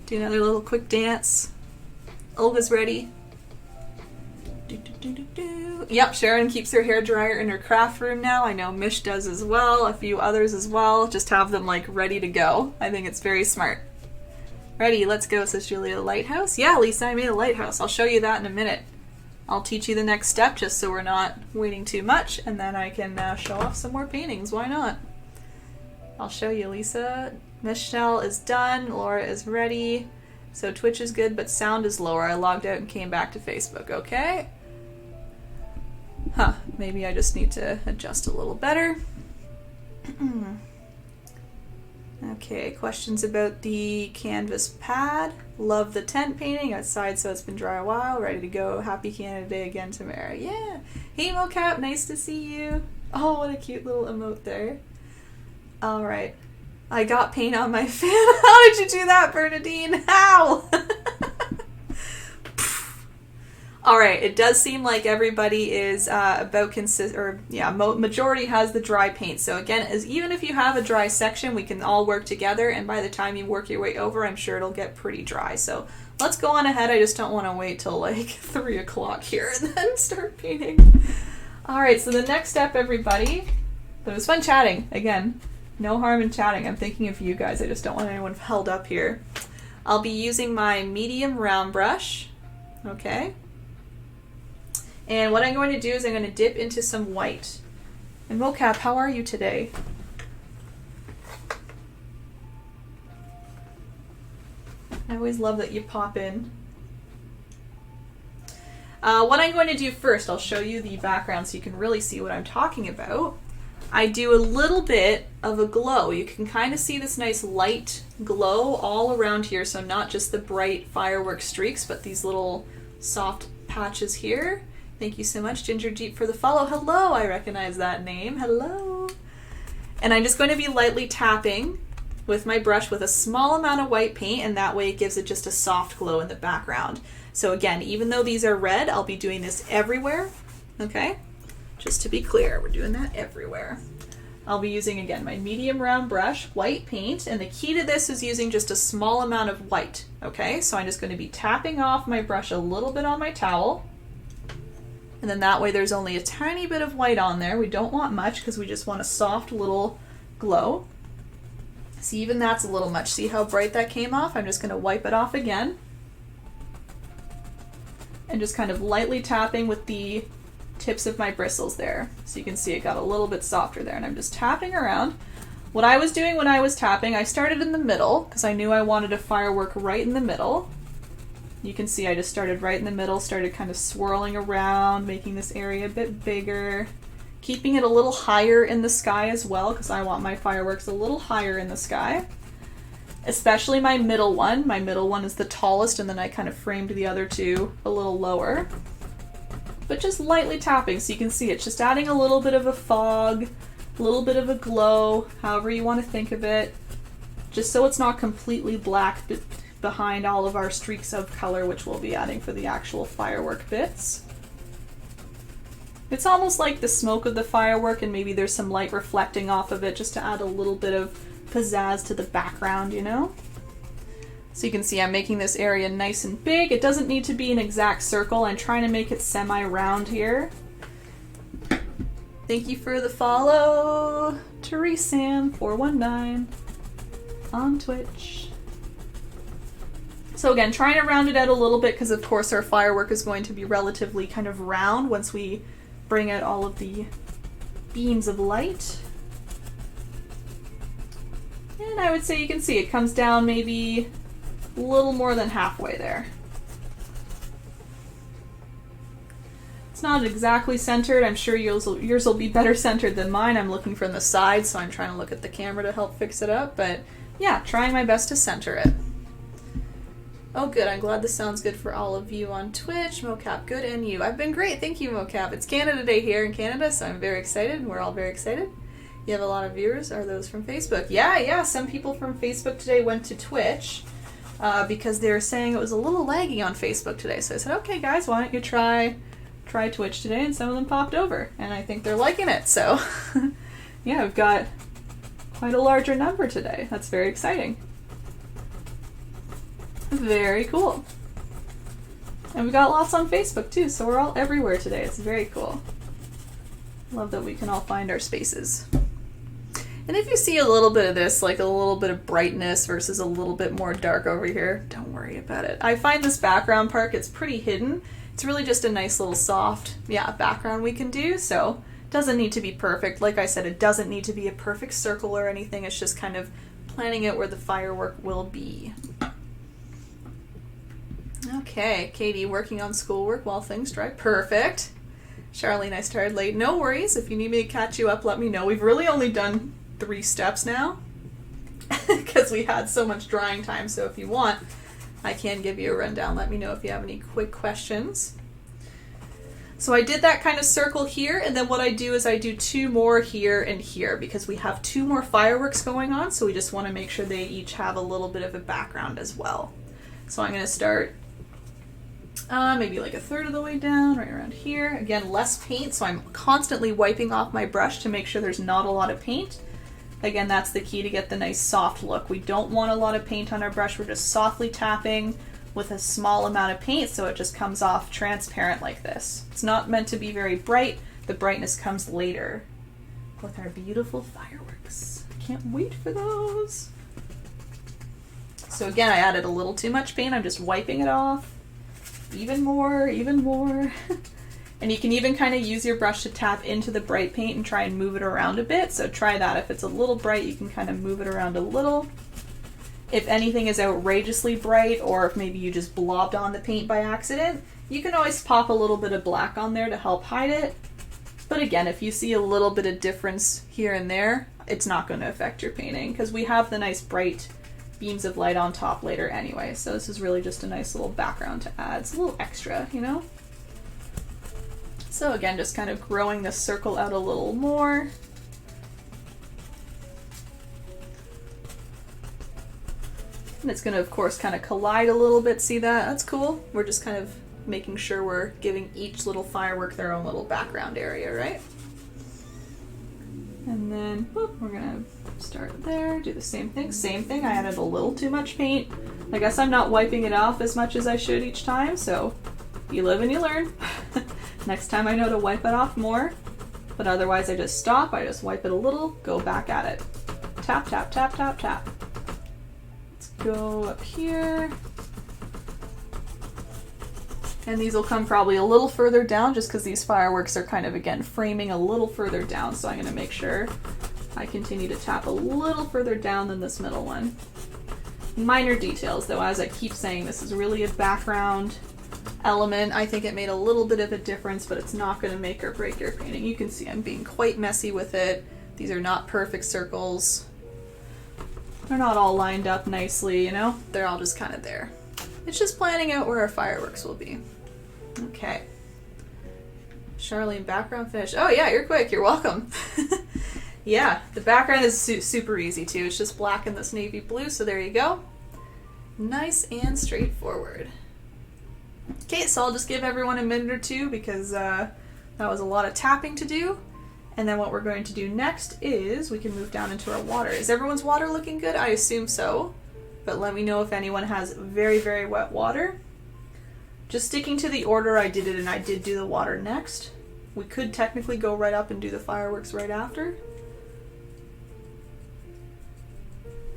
Do another little quick dance. Olga's ready. Yep, Sharon keeps her hairdryer in her craft room now. I know Mish does as well. A few others as well. Just have them like ready to go. I think it's very smart. Ready, let's go, says Julia. Lighthouse? Yeah, Lisa, I made a lighthouse. I'll show you that in a minute. I'll teach you the next step just so we're not waiting too much, and then I can show off some more paintings. Why not? I'll show you, Lisa. Michelle is done. Laura is ready. So Twitch is good, but sound is lower. I logged out and came back to Facebook, okay? Huh, maybe I just need to adjust a little better. Okay, questions about the canvas pad. Love the tent painting outside, so it's been dry a while. Ready to go. Happy Canada Day again, Tamara. Yeah. Hey, Mocap, nice to see you. Oh, what a cute little emote there. All right. I got paint on my fan. How did you do that, Bernadine? How? All right, it does seem like everybody is majority has the dry paint. So again, even if you have a dry section, we can all work together, and by the time you work your way over, I'm sure it'll get pretty dry. So let's go on ahead. I just don't want to wait till like 3 o'clock here and then start painting. All right, so the next step, everybody, but it was fun chatting. Again, no harm in chatting. I'm thinking of you guys. I just don't want anyone held up here. I'll be using my medium round brush, okay? And what I'm going to do is I'm going to dip into some white. And Mocap, how are you today? I always love that you pop in. What I'm going to do first, I'll show you the background so you can really see what I'm talking about. I do a little bit of a glow. You can kind of see this nice light glow all around here, so not just the bright fireworks streaks, but these little soft patches here. Thank you so much, Ginger Jeep, for the follow. Hello, I recognize that name. Hello. And I'm just going to be lightly tapping with my brush with a small amount of white paint, and that way it gives it just a soft glow in the background. So again, even though these are red, I'll be doing this everywhere, okay? Just to be clear, we're doing that everywhere. I'll be using, again, my medium round brush, white paint, and the key to this is using just a small amount of white, okay? So I'm just going to be tapping off my brush a little bit on my towel, and then that way there's only a tiny bit of white on there. We don't want much because we just want a soft little glow. See, even that's a little much. See how bright that came off? I'm just going to wipe it off again. And just kind of lightly tapping with the tips of my bristles there. So you can see it got a little bit softer there, and I'm just tapping around. What I was doing when I was tapping, I started in the middle because I knew I wanted a firework right in the middle. You can see I just started right in the middle, started kind of swirling around, making this area a bit bigger, keeping it a little higher in the sky as well, because I want my fireworks a little higher in the sky. Especially my middle one. My middle one is the tallest, and then I kind of framed the other two a little lower. But just lightly tapping, so you can see it's just adding a little bit of a fog, a little bit of a glow, however you want to think of it, just so it's not completely black behind all of our streaks of color, which we'll be adding for the actual firework bits. It's almost like the smoke of the firework, and maybe there's some light reflecting off of it just to add a little bit of pizzazz to the background, you know? So you can see I'm making this area nice and big. It doesn't need to be an exact circle. I'm trying to make it semi-round here. Thank you for the follow, Teresam419 on Twitch. So again, trying to round it out a little bit because of course our firework is going to be relatively kind of round once we bring out all of the beams of light. And I would say you can see it comes down maybe a little more than halfway there. It's not exactly centered. I'm sure yours will be better centered than mine. I'm looking from the side, so I'm trying to look at the camera to help fix it up. But yeah, trying my best to center it. Oh good, I'm glad this sounds good for all of you on Twitch. Mocap, good, and you. I've been great, thank you Mocap. It's Canada Day here in Canada, so I'm very excited, and we're all very excited. You have a lot of viewers, are those from Facebook? Yeah, some people from Facebook today went to Twitch because they were saying it was a little laggy on Facebook today. So I said, okay guys, why don't you try Twitch today, and some of them popped over, and I think they're liking it, so yeah, we've got quite a larger number today. That's very exciting. Very cool. And we got lots on Facebook too, so we're all everywhere today. It's very cool. Love that we can all find our spaces. And if you see a little bit of this, like a little bit of brightness versus a little bit more dark over here, don't worry about it. I find this background part gets pretty hidden. It's really just a nice little soft, background we can do, so it doesn't need to be perfect. Like I said, it doesn't need to be a perfect circle or anything. It's just kind of planning out where the firework will be. Okay, Katie working on schoolwork while things dry. Perfect. Charlene, I started late. No worries. If you need me to catch you up, let me know. We've really only done 3 steps now because we had so much drying time. So if you want, I can give you a rundown. Let me know if you have any quick questions. So I did that kind of circle here, and then what I do is I do 2 more here and here because we have 2 more fireworks going on, so we just want to make sure they each have a little bit of a background as well. So I'm going to start maybe like a third of the way down, right around here. Again, less paint, so I'm constantly wiping off my brush to make sure there's not a lot of paint. Again, that's the key to get the nice soft look. We don't want a lot of paint on our brush, we're just softly tapping with a small amount of paint so it just comes off transparent like this. It's not meant to be very bright, the brightness comes later with our beautiful fireworks. I can't wait for those. So again, I added a little too much paint, I'm just wiping it off. Even more, even more. And you can even kind of use your brush to tap into the bright paint and try and move it around a bit. So try that. If it's a little bright, you can kind of move it around a little. If anything is outrageously bright, or if maybe you just blobbed on the paint by accident, you can always pop a little bit of black on there to help hide it. But again, if you see a little bit of difference here and there, it's not going to affect your painting because we have the nice bright beams of light on top later anyway. So this is really just a nice little background to add. It's a little extra, you know? So again, just kind of growing this circle out a little more. And it's going to, of course, kind of collide a little bit. See that? That's cool. We're just kind of making sure we're giving each little firework their own little background area, right? And then whoop, we're going to start there, do the same thing. Same thing, I added a little too much paint. I guess I'm not wiping it off as much as I should each time, so you live and you learn. Next time I know to wipe it off more, but otherwise I just stop, I just wipe it a little, go back at it. Tap, tap, tap, tap, tap. Go up here, and these will come probably a little further down just because these fireworks are kind of, again, framing a little further down, so I'm going to make sure I continue to tap a little further down than this middle one. Minor details though, as I keep saying, this is really a background element. I think it made a little bit of a difference, but it's not going to make or break your painting. You can see I'm being quite messy with it. These are not perfect circles. They're not all lined up nicely, you know? They're all just kind of there. It's just planning out where our fireworks will be. Okay. Charlene, background finish. Oh yeah, you're quick. You're welcome. Yeah, the background is super easy too. It's just black and this navy blue, so there you go. Nice and straightforward. Okay, so I'll just give everyone a minute or two because that was a lot of tapping to do. And then what we're going to do next is we can move down into our water. Is everyone's water looking good? I assume so. But let me know if anyone has very, very wet water. Just sticking to the order I did it, and I did do the water next. We could technically go right up and do the fireworks right after.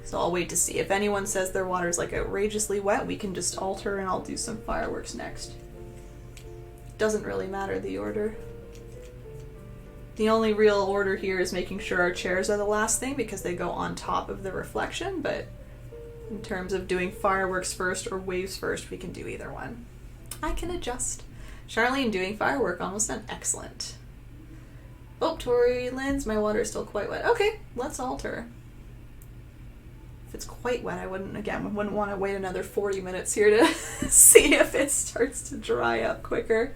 So I'll wait to see. If anyone says their water is like outrageously wet, we can just alter and I'll do some fireworks next. Doesn't really matter the order. The only real order here is making sure our chairs are the last thing because they go on top of the reflection, but in terms of doing fireworks first or waves first, we can do either one. I can adjust. Charlene doing firework, almost done. Excellent. Oh, Tori Lynn's, my water is still quite wet. Okay, let's alter. If it's quite wet, I wouldn't want to wait another 40 minutes here to see if it starts to dry up quicker.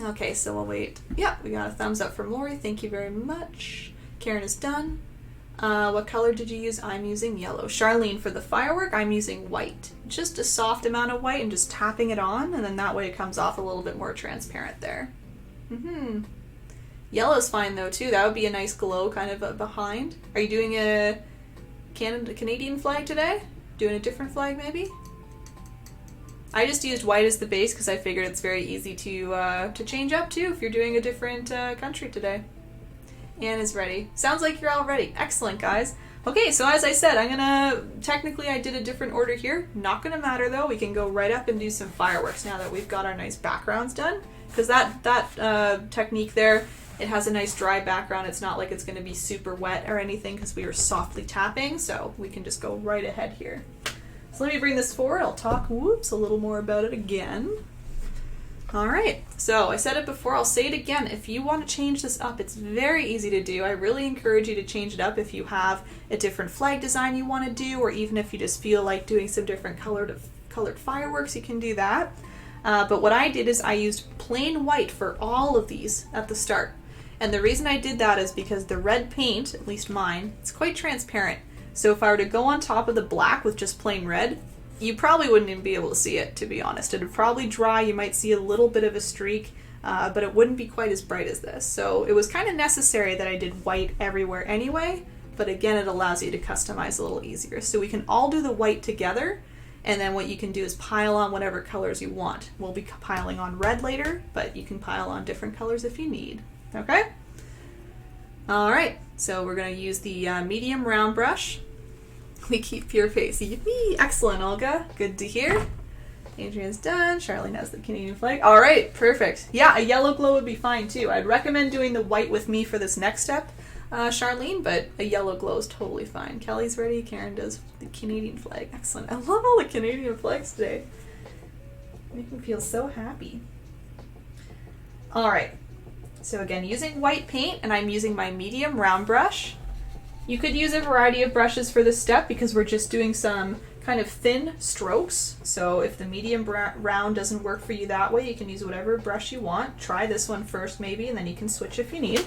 Okay, so we'll wait. Yeah, we got a thumbs up from Lori. Thank you very much. Karen is done. What color did you use? I'm using yellow. Charlene, for the firework, I'm using white. Just a soft amount of white and just tapping it on, and then that way it comes off a little bit more transparent there. Yellow's fine though too. That would be a nice glow kind of behind. Are you doing a Canadian flag today? Doing a different flag maybe? I just used white as the base because I figured it's very easy to change up too if you're doing a different country today. Anne is ready. Sounds like you're all ready. Excellent, guys. Okay, so as I said, technically I did a different order here. Not gonna matter though. We can go right up and do some fireworks now that we've got our nice backgrounds done. Because that technique there, it has a nice dry background. It's not like it's gonna be super wet or anything because we were softly tapping, so we can just go right ahead here. So let me bring this forward. I'll talk, whoops, a little more about it again. All right, so I said it before, I'll say it again. If you want to change this up, it's very easy to do. I really encourage you to change it up if you have a different flag design you want to do, or even if you just feel like doing some different colored fireworks, you can do that. But what I did is I used plain white for all of these at the start. And the reason I did that is because the red paint, at least mine, it's quite transparent. So if I were to go on top of the black with just plain red, you probably wouldn't even be able to see it, to be honest. It would probably dry, you might see a little bit of a streak, but it wouldn't be quite as bright as this. So it was kind of necessary that I did white everywhere anyway, but again, it allows you to customize a little easier. So we can all do the white together, and then what you can do is pile on whatever colors you want. We'll be piling on red later, but you can pile on different colors if you need. Okay? All right, so we're going to use the medium round brush. We keep your face. Yippee! Excellent, Olga. Good to hear. Adrian's done. Charlene has the Canadian flag. All right, perfect. Yeah, a yellow glow would be fine too. I'd recommend doing the white with me for this next step, Charlene, but a yellow glow is totally fine. Kelly's ready. Karen does the Canadian flag. Excellent. I love all the Canadian flags today. Make me feel so happy. All right. So again, using white paint, and I'm using my medium round brush. You could use a variety of brushes for this step because we're just doing some kind of thin strokes. So if the medium round doesn't work for you that way, you can use whatever brush you want. Try this one first maybe, and then you can switch if you need.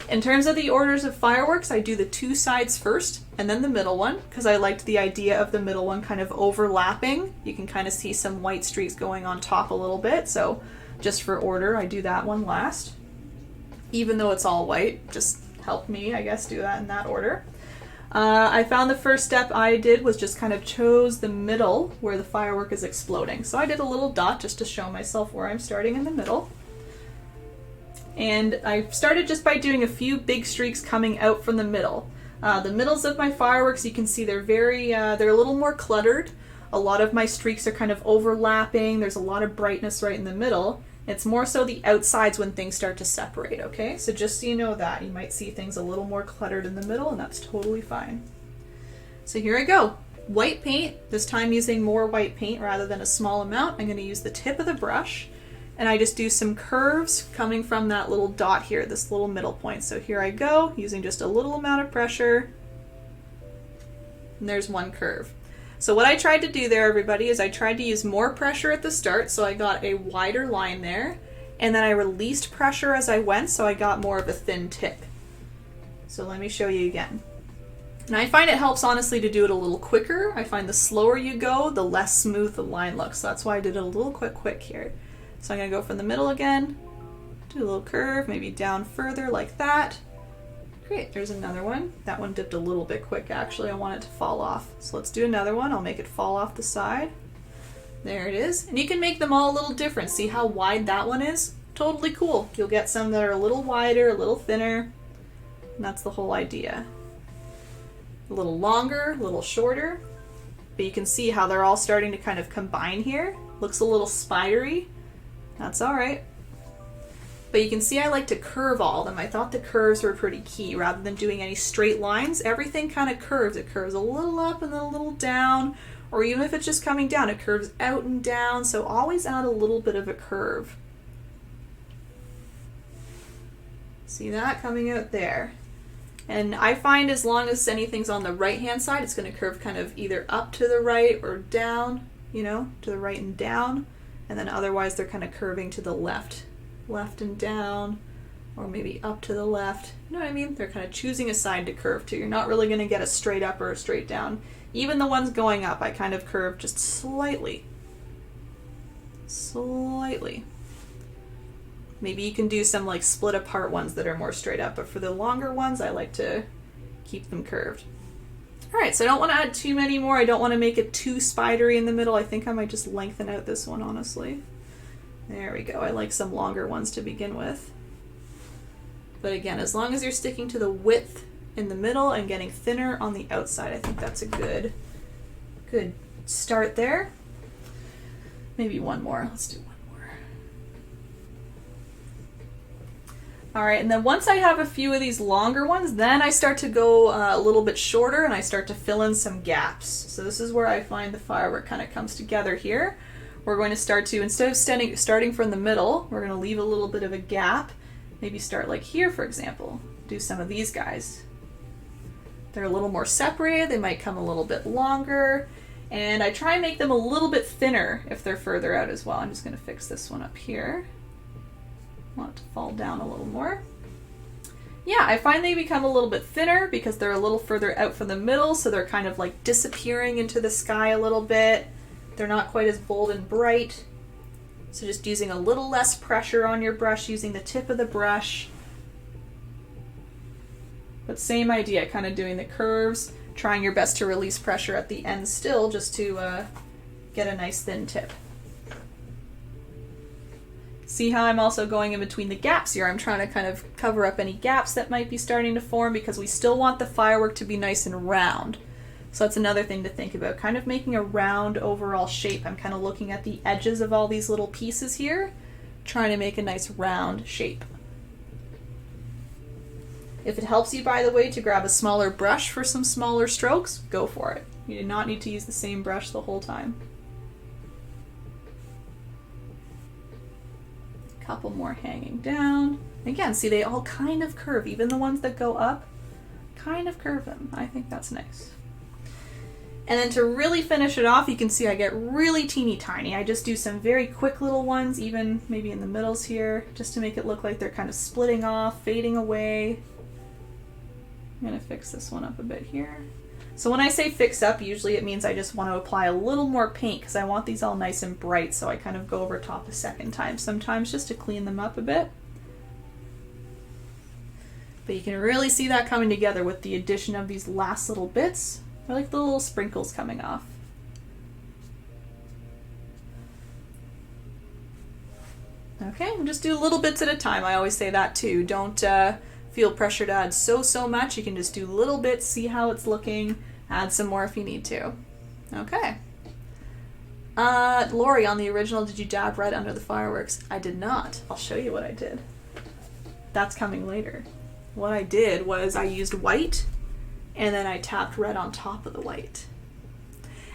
In terms of the orders of fireworks, I do the two sides first and then the middle one because I liked the idea of the middle one kind of overlapping. You can kind of see some white streaks going on top a little bit. So just for order, I do that one last. Even though it's all white, just helped me, I guess, do that in that order. I found the first step I did was just kind of chose the middle where the firework is exploding. So I did a little dot just to show myself where I'm starting in the middle. And I started just by doing a few big streaks coming out from the middle. The middles of my fireworks, you can see they're they're a little more cluttered. A lot of my streaks are kind of overlapping. There's a lot of brightness right in the middle. It's more so the outsides when things start to separate, okay? So just so you know that, you might see things a little more cluttered in the middle, and that's totally fine. So here I go. White paint, this time using more white paint rather than a small amount. I'm going to use the tip of the brush, and I just do some curves coming from that little dot here, this little middle point. So here I go, using just a little amount of pressure, and there's one curve. So what I tried to do there, everybody, is I tried to use more pressure at the start, so I got a wider line there, and then I released pressure as I went, so I got more of a thin tip. So let me show you again. And I find it helps, honestly, to do it a little quicker. I find the slower you go, the less smooth the line looks. So that's why I did it a little quick here. So I'm going to go from the middle again, do a little curve, maybe down further like that. Great, there's another one. That one dipped a little bit quick, actually. I want it to fall off. So let's do another one. I'll make it fall off the side. There it is. And you can make them all a little different. See how wide that one is? Totally cool. You'll get some that are a little wider, a little thinner. And that's the whole idea. A little longer, a little shorter. But you can see how they're all starting to kind of combine here. Looks a little spidery. That's all right. But you can see I like to curve all of them. I thought the curves were pretty key. Rather than doing any straight lines, everything kind of curves. It curves a little up and then a little down, or even if it's just coming down, it curves out and down. So always add a little bit of a curve. See that coming out there? And I find as long as anything's on the right-hand side, it's going to curve kind of either up to the right or down, you know, to the right and down. And then otherwise they're kind of curving to the left and down, or maybe up to the left. You know what I mean? They're kind of choosing a side to curve to. You're not really going to get a straight up or a straight down. Even the ones going up, I kind of curve just slightly. Maybe you can do some like split apart ones that are more straight up, but for the longer ones, I like to keep them curved. All right, so I don't want to add too many more. I don't want to make it too spidery in the middle. I think I might just lengthen out this one, honestly. There we go. I like some longer ones to begin with. But again, as long as you're sticking to the width in the middle and getting thinner on the outside, I think that's a good start there. Maybe one more. Let's do one more. All right, and then once I have a few of these longer ones, then I start to go a little bit shorter and I start to fill in some gaps. So this is where I find the firework kind of comes together here. We're going to start to, instead of starting from the middle, we're going to leave a little bit of a gap. Maybe start like here, for example. Do some of these guys. They're a little more separated, they might come a little bit longer, and I try and make them a little bit thinner if they're further out as well. I'm just going to fix this one up here. I want it to fall down a little more. Yeah, I find they become a little bit thinner because they're a little further out from the middle, so they're kind of like disappearing into the sky a little bit. They're not quite as bold and bright. So just using a little less pressure on your brush, using the tip of the brush. But same idea, kind of doing the curves, trying your best to release pressure at the end still, just to get a nice thin tip. See how I'm also going in between the gaps here? I'm trying to kind of cover up any gaps that might be starting to form because we still want the firework to be nice and round. So that's another thing to think about, kind of making a round overall shape. I'm kind of looking at the edges of all these little pieces here, trying to make a nice round shape. If it helps you, by the way, to grab a smaller brush for some smaller strokes, go for it. You do not need to use the same brush the whole time. A couple more hanging down. Again, see, they all kind of curve. Even the ones that go up kind of curve them. I think that's nice. And then to really finish it off, you can see I get really teeny tiny. I just do some very quick little ones, even maybe in the middles here, just to make it look like they're kind of splitting off, fading away. I'm going to fix this one up a bit here. So when I say fix up, usually it means I just want to apply a little more paint because I want these all nice and bright, so I kind of go over top a second time sometimes just to clean them up a bit. But you can really see that coming together with the addition of these last little bits. I like the little sprinkles coming off. Okay, and just do little bits at a time. I always say that too. Don't feel pressure to add so much. You can just do little bits, see how it's looking, add some more if you need to. Okay. Lori, on the original, did you dab red under the fireworks? I did not. I'll show you what I did. That's coming later. What I did was I used white and then I tapped red on top of the white.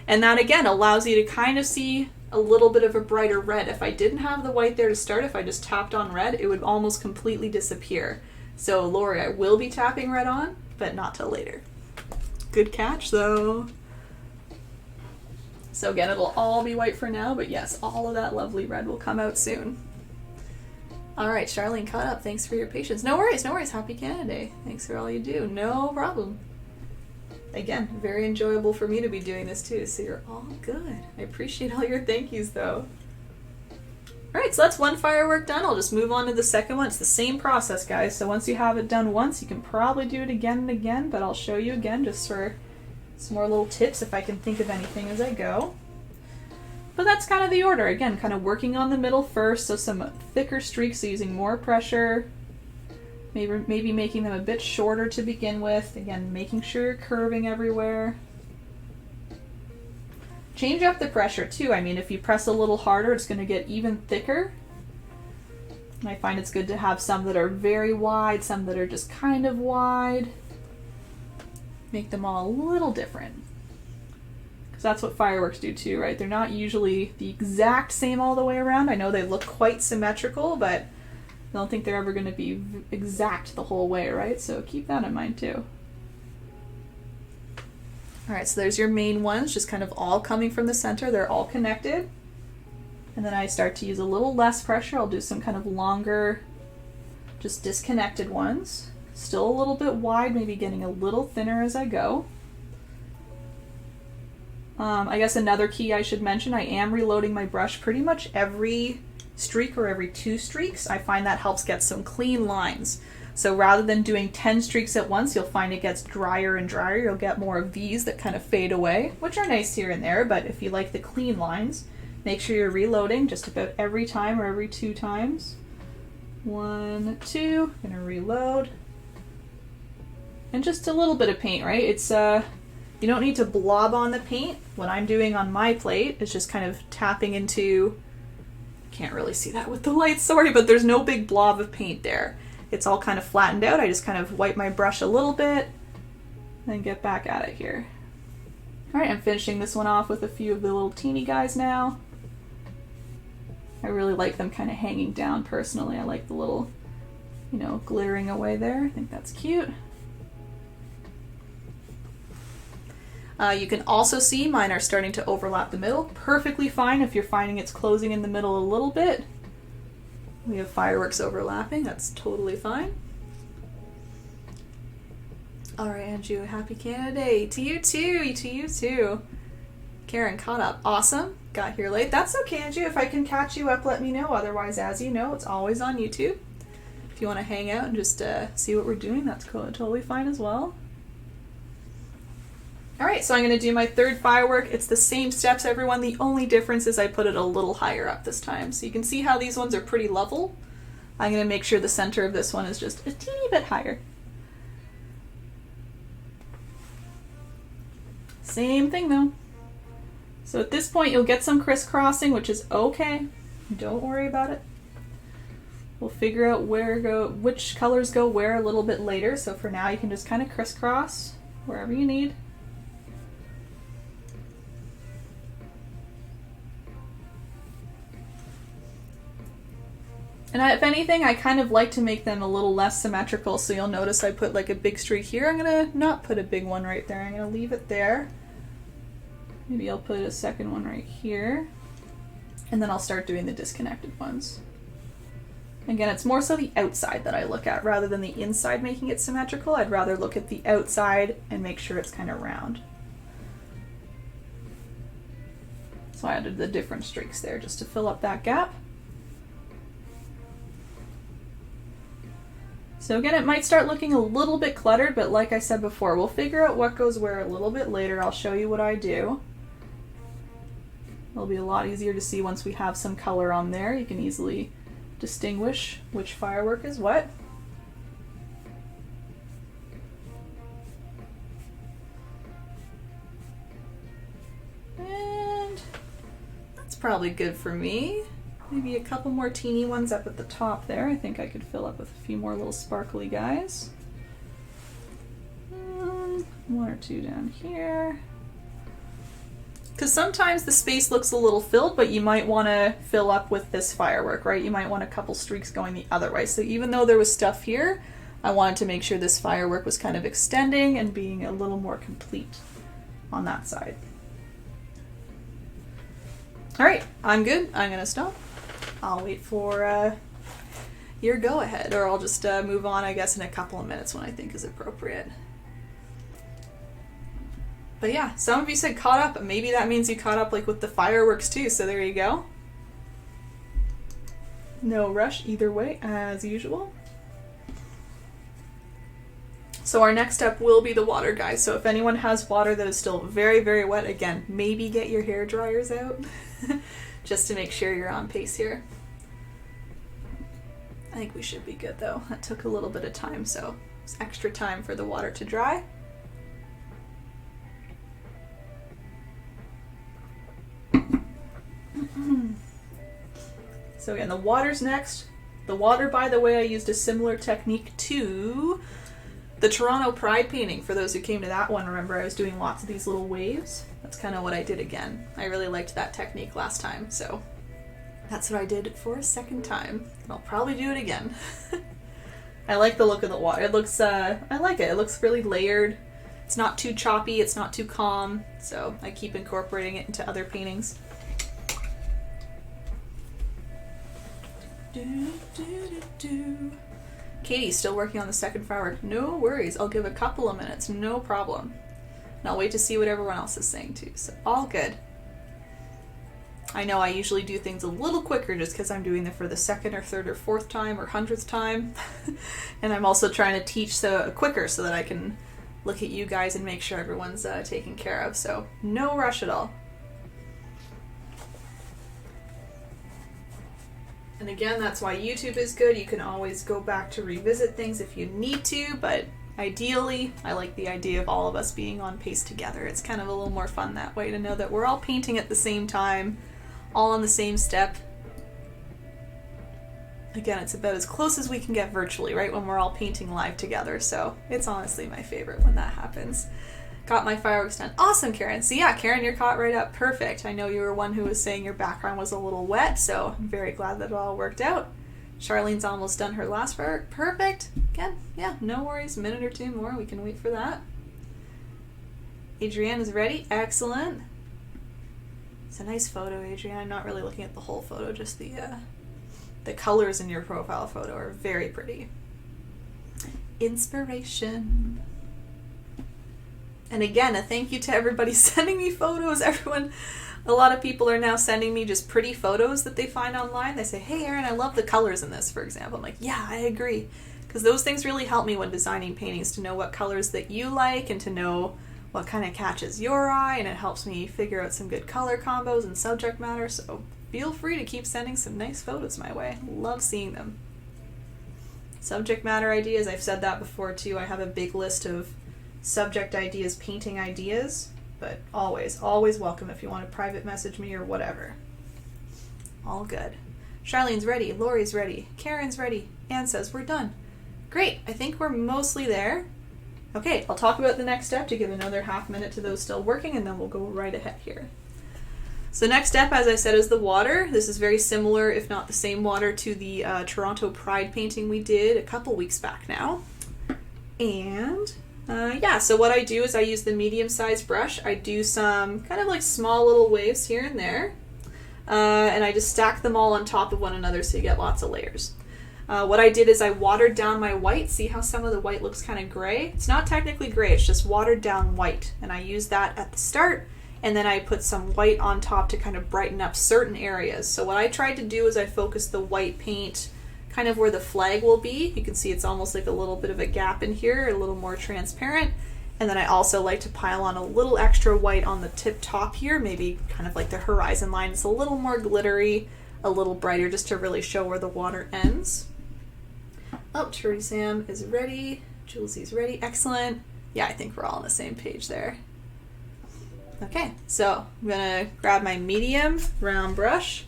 And that again allows you to kind of see a little bit of a brighter red. If I didn't have the white there to start, if I just tapped on red, it would almost completely disappear. So Lori, I will be tapping red on, but not till later. Good catch though. So again, it'll all be white for now, but yes, all of that lovely red will come out soon. All right, Charlene caught up. Thanks for your patience. No worries, no worries. Happy Canada Day. Thanks for all you do. No problem. Again, very enjoyable for me to be doing this too, so you're all good. I appreciate all your thank yous though. All right, so that's one firework done. I'll just move on to the second one. It's the same process, guys. So once you have it done once, you can probably do it again and again, but I'll show you again just for some more little tips if I can think of anything as I go. But that's kind of the order. Again, kind of working on the middle first, so some thicker streaks, so using more pressure. Maybe making them a bit shorter to begin with. Again, making sure you're curving everywhere. Change up the pressure too. I mean, if you press a little harder, it's going to get even thicker. And I find it's good to have some that are very wide, some that are just kind of wide. Make them all a little different. Because that's what fireworks do too, right? They're not usually the exact same all the way around. I know they look quite symmetrical, but I don't think they're ever going to be exact the whole way, right? So keep that in mind too. All right, so there's your main ones, just kind of all coming from the center. They're all connected. And then I start to use a little less pressure. I'll do some kind of longer, just disconnected ones. Still a little bit wide, maybe getting a little thinner as I go. I guess another key I should mention, I am reloading my brush pretty much every streak or every 2 streaks. I find that helps get some clean lines. So rather than doing 10 streaks at once, you'll find it gets drier and drier. You'll get more of these that kind of fade away, which are nice here and there, but if you like the clean lines, make sure you're reloading just about every time or every 2 times. 1, 2, gonna reload. And just a little bit of paint, right? It's you don't need to blob on the paint. What I'm doing on my plate is just kind of tapping into, can't really see that with the light, sorry, but there's no big blob of paint there. it's all kind of flattened out, I just kind of wipe my brush a little bit, then get back at it here. All right, I'm finishing this one off with a few of the little teeny guys now. I really like them kind of hanging down personally. I like the little, you know, glittering away there. I think that's cute. You can also see mine are starting to overlap the middle. Perfectly fine if you're finding it's closing in the middle a little bit. We have fireworks overlapping, that's totally fine. All right, Andrew, happy Canada Day. To you too, to you too. Karen caught up, awesome. Got here late, that's okay, Andrew. If I can catch you up, let me know. Otherwise, as you know, it's always on YouTube. If you wanna hang out and just see what we're doing, that's cool, totally fine as well. All right, so I'm gonna do my third firework. It's the same steps, everyone. The only difference is I put it a little higher up this time. So you can see how these ones are pretty level. I'm gonna make sure the center of this one is just a teeny bit higher. Same thing though. So at this point, you'll get some crisscrossing, which is okay. Don't worry about it. We'll figure out which colors go where a little bit later. So for now, you can just kind of crisscross wherever you need. And if anything, I kind of like to make them a little less symmetrical, so you'll notice I put like a big streak here. I'm gonna not put a big one right there. I'm gonna leave it there. Maybe I'll put a second one right here. And then I'll start doing the disconnected ones. Again, it's more so the outside that I look at rather than the inside making it symmetrical. I'd rather look at the outside and make sure it's kind of round. So I added the different streaks there just to fill up that gap. So again, it might start looking a little bit cluttered, but like I said before, we'll figure out what goes where a little bit later. I'll show you what I do. It'll be a lot easier to see once we have some color on there. You can easily distinguish which firework is what. And that's probably good for me. Maybe a couple more teeny ones up at the top there. I think I could fill up with a few more little sparkly guys. One or two down here. Because sometimes the space looks a little filled, but you might want to fill up with this firework, right? You might want a couple streaks going the other way. So even though there was stuff here, I wanted to make sure this firework was kind of extending and being a little more complete on that side. All right, I'm good. I'm gonna stop. I'll wait for your go-ahead, or I'll just move on, I guess, in a couple of minutes when I think is appropriate. But yeah, some of you said caught up, but maybe that means you caught up like with the fireworks too, so there you go. No rush either way, as usual. So our next step will be the water, guys. So if anyone has water that is still very, very wet, again, maybe get your hair dryers out just to make sure you're on pace here. I think we should be good though. That took a little bit of time, so it's extra time for the water to dry. So again, the water's next. The water, by the way, I used a similar technique to the Toronto Pride painting. For those who came to that one, remember I was doing lots of these little waves. That's kind of what I did again. I really liked that technique last time, so that's what I did for a second time. I'll probably do it again. I like the look of the water. It looks, I like it. It looks really layered. It's not too choppy, it's not too calm, so I keep incorporating it into other paintings. Katie's still working on the second firework. No worries, I'll give a couple of minutes, no problem. And I'll wait to see what everyone else is saying too, so all good. I know I usually do things a little quicker just because I'm doing it for the second or third or fourth time or 100th time. And I'm also trying to teach quicker so that I can look at you guys and make sure everyone's taken care of, so no rush at all. And again, that's why YouTube is good. You can always go back to revisit things if you need to, but ideally, I like the idea of all of us being on pace together. It's kind of a little more fun that way to know that we're all painting at the same time, all on the same step. Again, it's about as close as we can get virtually, right, when we're all painting live together, so it's honestly my favorite when that happens. Got my fireworks done. Awesome, Karen. So yeah, Karen, you're caught right up. Perfect. I know you were one who was saying your background was a little wet, so I'm very glad that it all worked out. Charlene's almost done her last firework. Perfect. Again, yeah, no worries. A minute or two more. We can wait for that. Adrienne is ready. Excellent. It's a nice photo, Adrienne. I'm not really looking at the whole photo, just the colors in your profile photo are very pretty. Inspiration. And again, a thank you to everybody sending me photos. Everyone, a lot of people are now sending me just pretty photos that they find online. They say, hey Erin, I love the colors in this, for example. I'm like, yeah, I agree. Because those things really help me when designing paintings, to know what colors that you like and to know what kind of catches your eye, and it helps me figure out some good color combos and subject matter. So feel free to keep sending some nice photos my way. Love seeing them. Subject matter ideas, I've said that before too. I have a big list of subject ideas, painting ideas, but always welcome if you want to private message me or whatever. All good. Charlene's ready, Lori's ready, Karen's ready, Anne says we're done. Great, I think we're mostly there. Okay, I'll talk about the next step to give another half minute to those still working, and then we'll go right ahead here. So the next step, as I said, is the water. This is very similar, if not the same water, to the Toronto Pride painting we did a couple weeks back now. And yeah, so what I do is I use the medium-sized brush. I do some kind of like small little waves here and there, and I just stack them all on top of one another so you get lots of layers. What I did is I watered down my white. See how some of the white looks kind of gray? It's not technically gray, it's just watered down white. And I used that at the start, and then I put some white on top to kind of brighten up certain areas. So what I tried to do is I focused the white paint kind of where the flag will be. You can see it's almost like a little bit of a gap in here, a little more transparent. And then I also like to pile on a little extra white on the tip top here, maybe kind of like the horizon line. It's a little more glittery, a little brighter, just to really show where the water ends. Oh, Trudy Sam is ready. Julesie's ready. Excellent. Yeah, I think we're all on the same page there. Okay, so I'm gonna grab my medium round brush.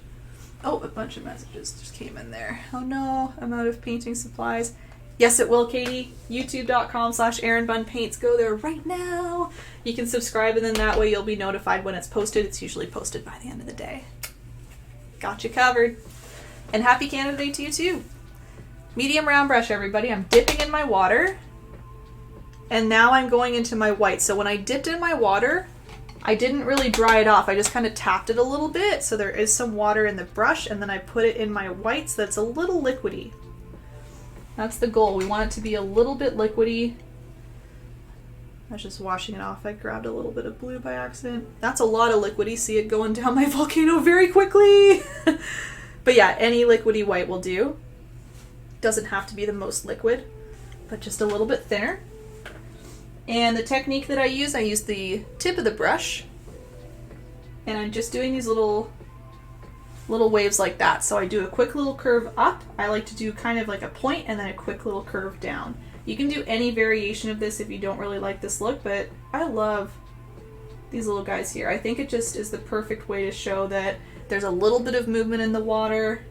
Oh, a bunch of messages just came in there. Oh no, I'm out of painting supplies. Yes, it will, Katie. YouTube.com/erinbunpaints. Go there right now. You can subscribe, and then that way you'll be notified when it's posted. It's usually posted by the end of the day. Got you covered. And happy Canada Day to you too. Medium round brush, everybody. I'm dipping in my water. And now I'm going into my white. So when I dipped in my water, I didn't really dry it off. I just kind of tapped it a little bit, so there is some water in the brush, and then I put it in my white so that's a little liquidy. That's the goal. We want it to be a little bit liquidy. I was just washing it off. I grabbed a little bit of blue by accident. That's a lot of liquidy. See it going down my volcano very quickly. But yeah, any liquidy white will do. Doesn't have to be the most liquid, but just a little bit thinner. And the technique that I use the tip of the brush, and I'm just doing these little waves like that. So I do a quick little curve up. I like to do kind of like a point and then a quick little curve down. You can do any variation of this if you don't really like this look, but I love these little guys here. I think it just is the perfect way to show that there's a little bit of movement in the water.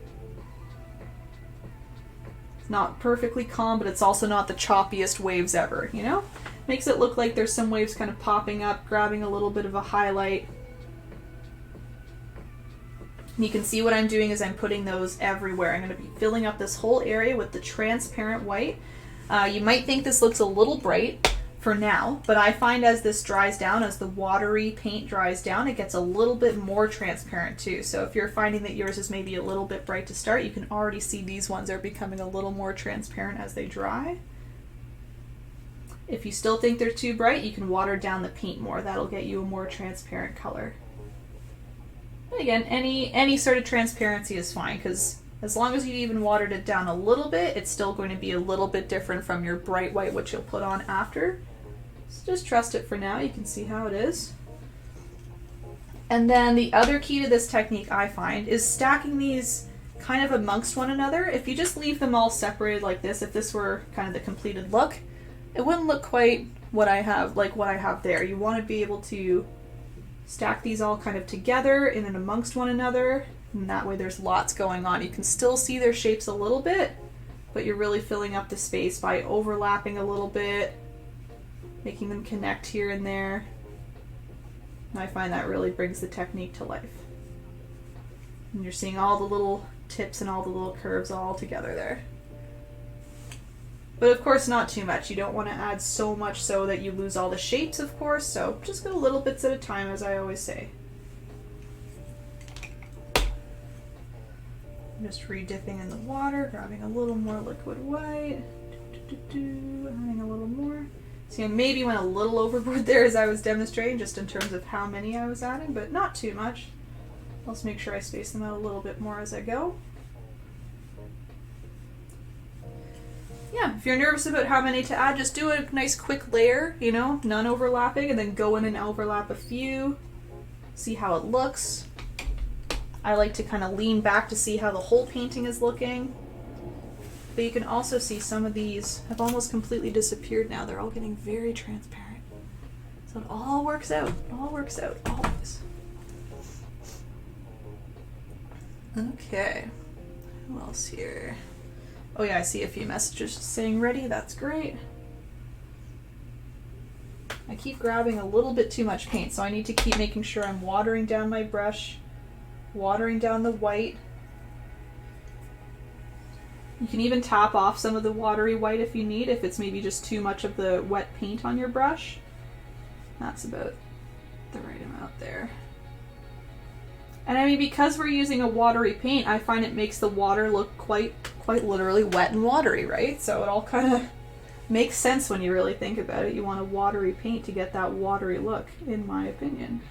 It's not perfectly calm, but it's also not the choppiest waves ever, you know? Makes it look like there's some waves kind of popping up, grabbing a little bit of a highlight. And you can see what I'm doing is I'm putting those everywhere. I'm going to be filling up this whole area with the transparent white. You might think this looks a little bright for now, but I find as this dries down, as the watery paint dries down, it gets a little bit more transparent too. So if you're finding that yours is maybe a little bit bright to start, you can already see these ones are becoming a little more transparent as they dry. If you still think they're too bright, you can water down the paint more. That'll get you a more transparent color. And again, any sort of transparency is fine, because as long as you even watered it down a little bit, it's still going to be a little bit different from your bright white, which you'll put on after. So just trust it for now. You can see how it is. And then the other key to this technique I find is stacking these kind of amongst one another. If you just leave them all separated like this, if this were kind of the completed look, it wouldn't look quite what I have, like what I have there. You want to be able to Stack these all kind of together in and amongst one another, and that way there's lots going on. You can still see their shapes a little bit, but you're really filling up the space by overlapping a little bit, making them connect here and there. And I find that really brings the technique to life. And you're seeing all the little tips and all the little curves all together there. But of course not too much. You don't want to add so much so that you lose all the shapes, of course, so just go little bits at a time, as I always say. Just re-dipping in the water, grabbing a little more liquid white, adding a little more. See, I maybe went a little overboard there as I was demonstrating, just in terms of how many I was adding, but not too much. Let's make sure I space them out a little bit more as I go. Yeah, if you're nervous about how many to add, just do a nice quick layer, you know, none overlapping, and then go in and overlap a few. See how it looks. I like to kind of lean back to see how the whole painting is looking. But you can also see some of these have almost completely disappeared now. They're all getting very transparent. So it all works out. It all works out, always. Okay, who else here? Oh yeah, I see a few messages saying ready, that's great. I keep grabbing a little bit too much paint, so I need to keep making sure I'm watering down my brush, watering down the white. You can even top off some of the watery white if you need, if it's maybe just too much of the wet paint on your brush. That's about the right amount there. And I mean, because we're using a watery paint, I find it makes the water look quite literally wet and watery, right? So it all kind of makes sense when you really think about it. You want a watery paint to get that watery look, in my opinion.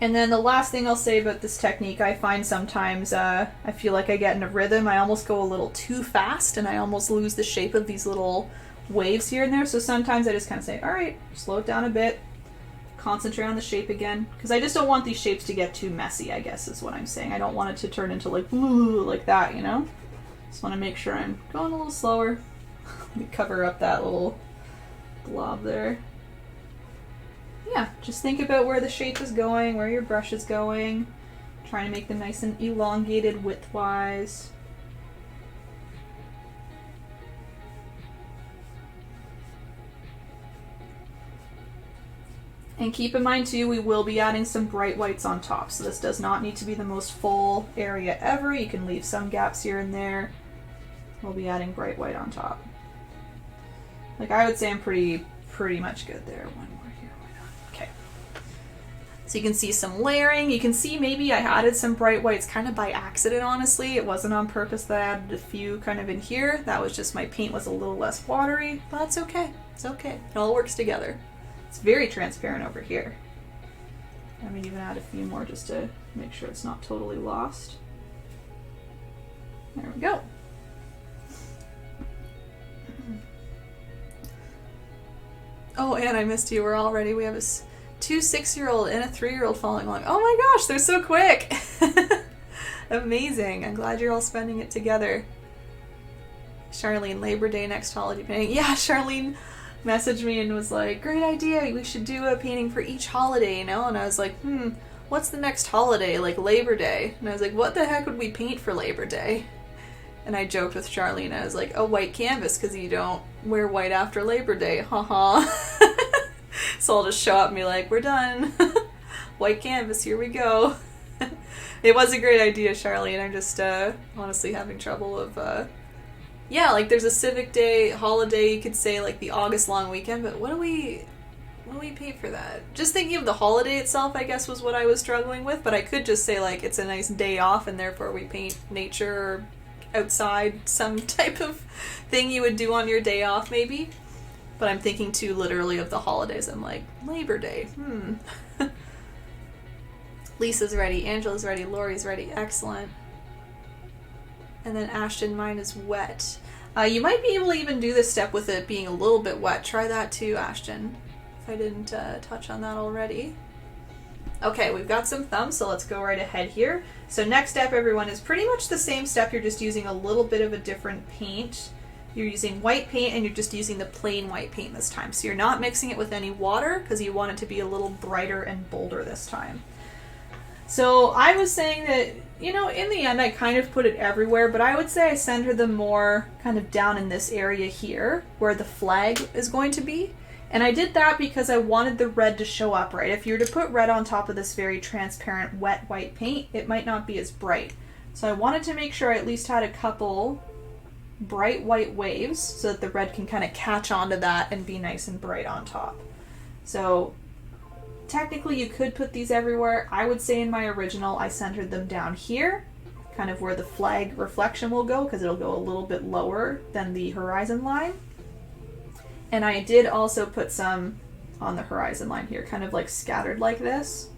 And then the last thing I'll say about this technique, I find sometimes I feel like I get in a rhythm. I almost go a little too fast and I almost lose the shape of these little waves here and there. So sometimes I just kind of say, all right, slow it down a bit, concentrate on the shape again, because I just don't want these shapes to get too messy, I guess is what I'm saying. I don't want it to turn into like, ooh, like that, you know? Just want to make sure I'm going a little slower. Let me cover up that little blob there. Yeah, just think about where the shape is going, where your brush is going, trying to make them nice and elongated width-wise. And keep in mind too, we will be adding some bright whites on top, so this does not need to be the most full area ever. You can leave some gaps here and there. We'll be adding bright white on top. Like, I would say I'm pretty much good there. One more here, why not? Okay. So you can see some layering. You can see maybe I added some bright whites kind of by accident, honestly. It wasn't on purpose that I added a few kind of in here. That was just my paint was a little less watery, but that's okay. It's okay. It all works together. It's very transparent over here. I'm gonna even add a few more just to make sure it's not totally lost. There we go. Oh, and I missed you. We have a 2 6-year-old and a 3-year-old following along. Oh my gosh, they're so quick. Amazing. I'm glad you're all spending it together. Charlene, Labor Day next holiday painting. Yeah, Charlene messaged me and was like, great idea, we should do a painting for each holiday, you know? And I was like, what's the next holiday, like Labor Day? And I was like, what the heck would we paint for Labor Day? And I joked with Charlene, I was like, a white canvas, because you don't wear white after Labor Day, haha. So I'll just show up and be like, we're done. White canvas, here we go. It was a great idea, Charlene. I'm just honestly having trouble of yeah, like there's a civic day holiday, you could say like the August long weekend, but what do we paint for that? Just thinking of the holiday itself, I guess, was what I was struggling with, but I could just say like it's a nice day off and therefore we paint nature or outside, some type of thing you would do on your day off maybe. But I'm thinking too literally of the holidays. I'm like, Labor Day, Lisa's ready, Angela's ready, Lori's ready, excellent. And then Ashton, mine is wet. You might be able to even do this step with it being a little bit wet. Try that too, Ashton, if I didn't touch on that already. Okay, we've got some thumbs, so let's go right ahead here. So next step, everyone, is pretty much the same step. You're just using a little bit of a different paint. You're using white paint and you're just using the plain white paint this time. So you're not mixing it with any water because you want it to be a little brighter and bolder this time. So I was saying that, you know, in the end I kind of put it everywhere, but I would say I centered them more kind of down in this area here where the flag is going to be. And I did that because I wanted the red to show up right. If you were to put red on top of this very transparent wet white paint, it might not be as bright. So I wanted to make sure I at least had a couple bright white waves so that the red can kind of catch onto that and be nice and bright on top. So technically you could put these everywhere. I would say in my original I centered them down here, kind of where the flag reflection will go because it'll go a little bit lower than the horizon line. And I did also put some on the horizon line here, kind of like scattered like this,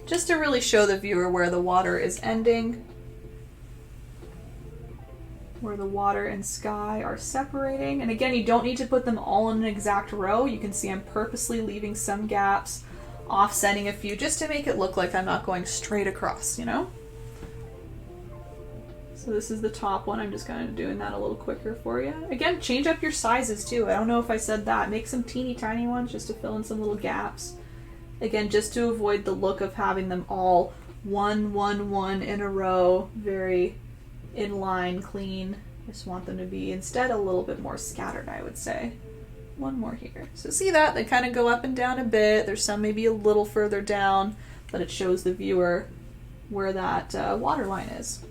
just to really show the viewer where the water is ending, where the water and sky are separating. And again, you don't need to put them all in an exact row. You can see I'm purposely leaving some gaps, offsetting a few, just to make it look like I'm not going straight across, you know? So this is the top one. I'm just kind of doing that a little quicker for you. Again, change up your sizes too. I don't know if I said that. Make some teeny tiny ones just to fill in some little gaps. Again, just to avoid the look of having them all one in a row, very in line, clean. Just want them to be instead a little bit more scattered, I would say. One more here. So see that? They kind of go up and down a bit. There's some maybe a little further down, but it shows the viewer where that water line is.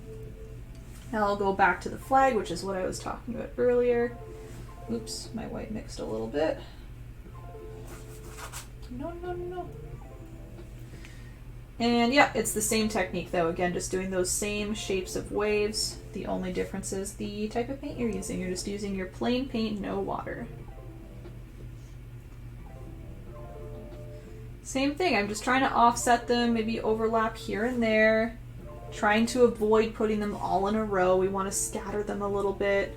Now I'll go back to the flag, which is what I was talking about earlier. Oops, my white mixed a little bit. No. And yeah, it's the same technique though. Again, just doing those same shapes of waves. The only difference is the type of paint you're using. You're just using your plain paint, no water. Same thing, I'm just trying to offset them, maybe overlap here and there. Trying to avoid putting them all in a row. We want to scatter them a little bit.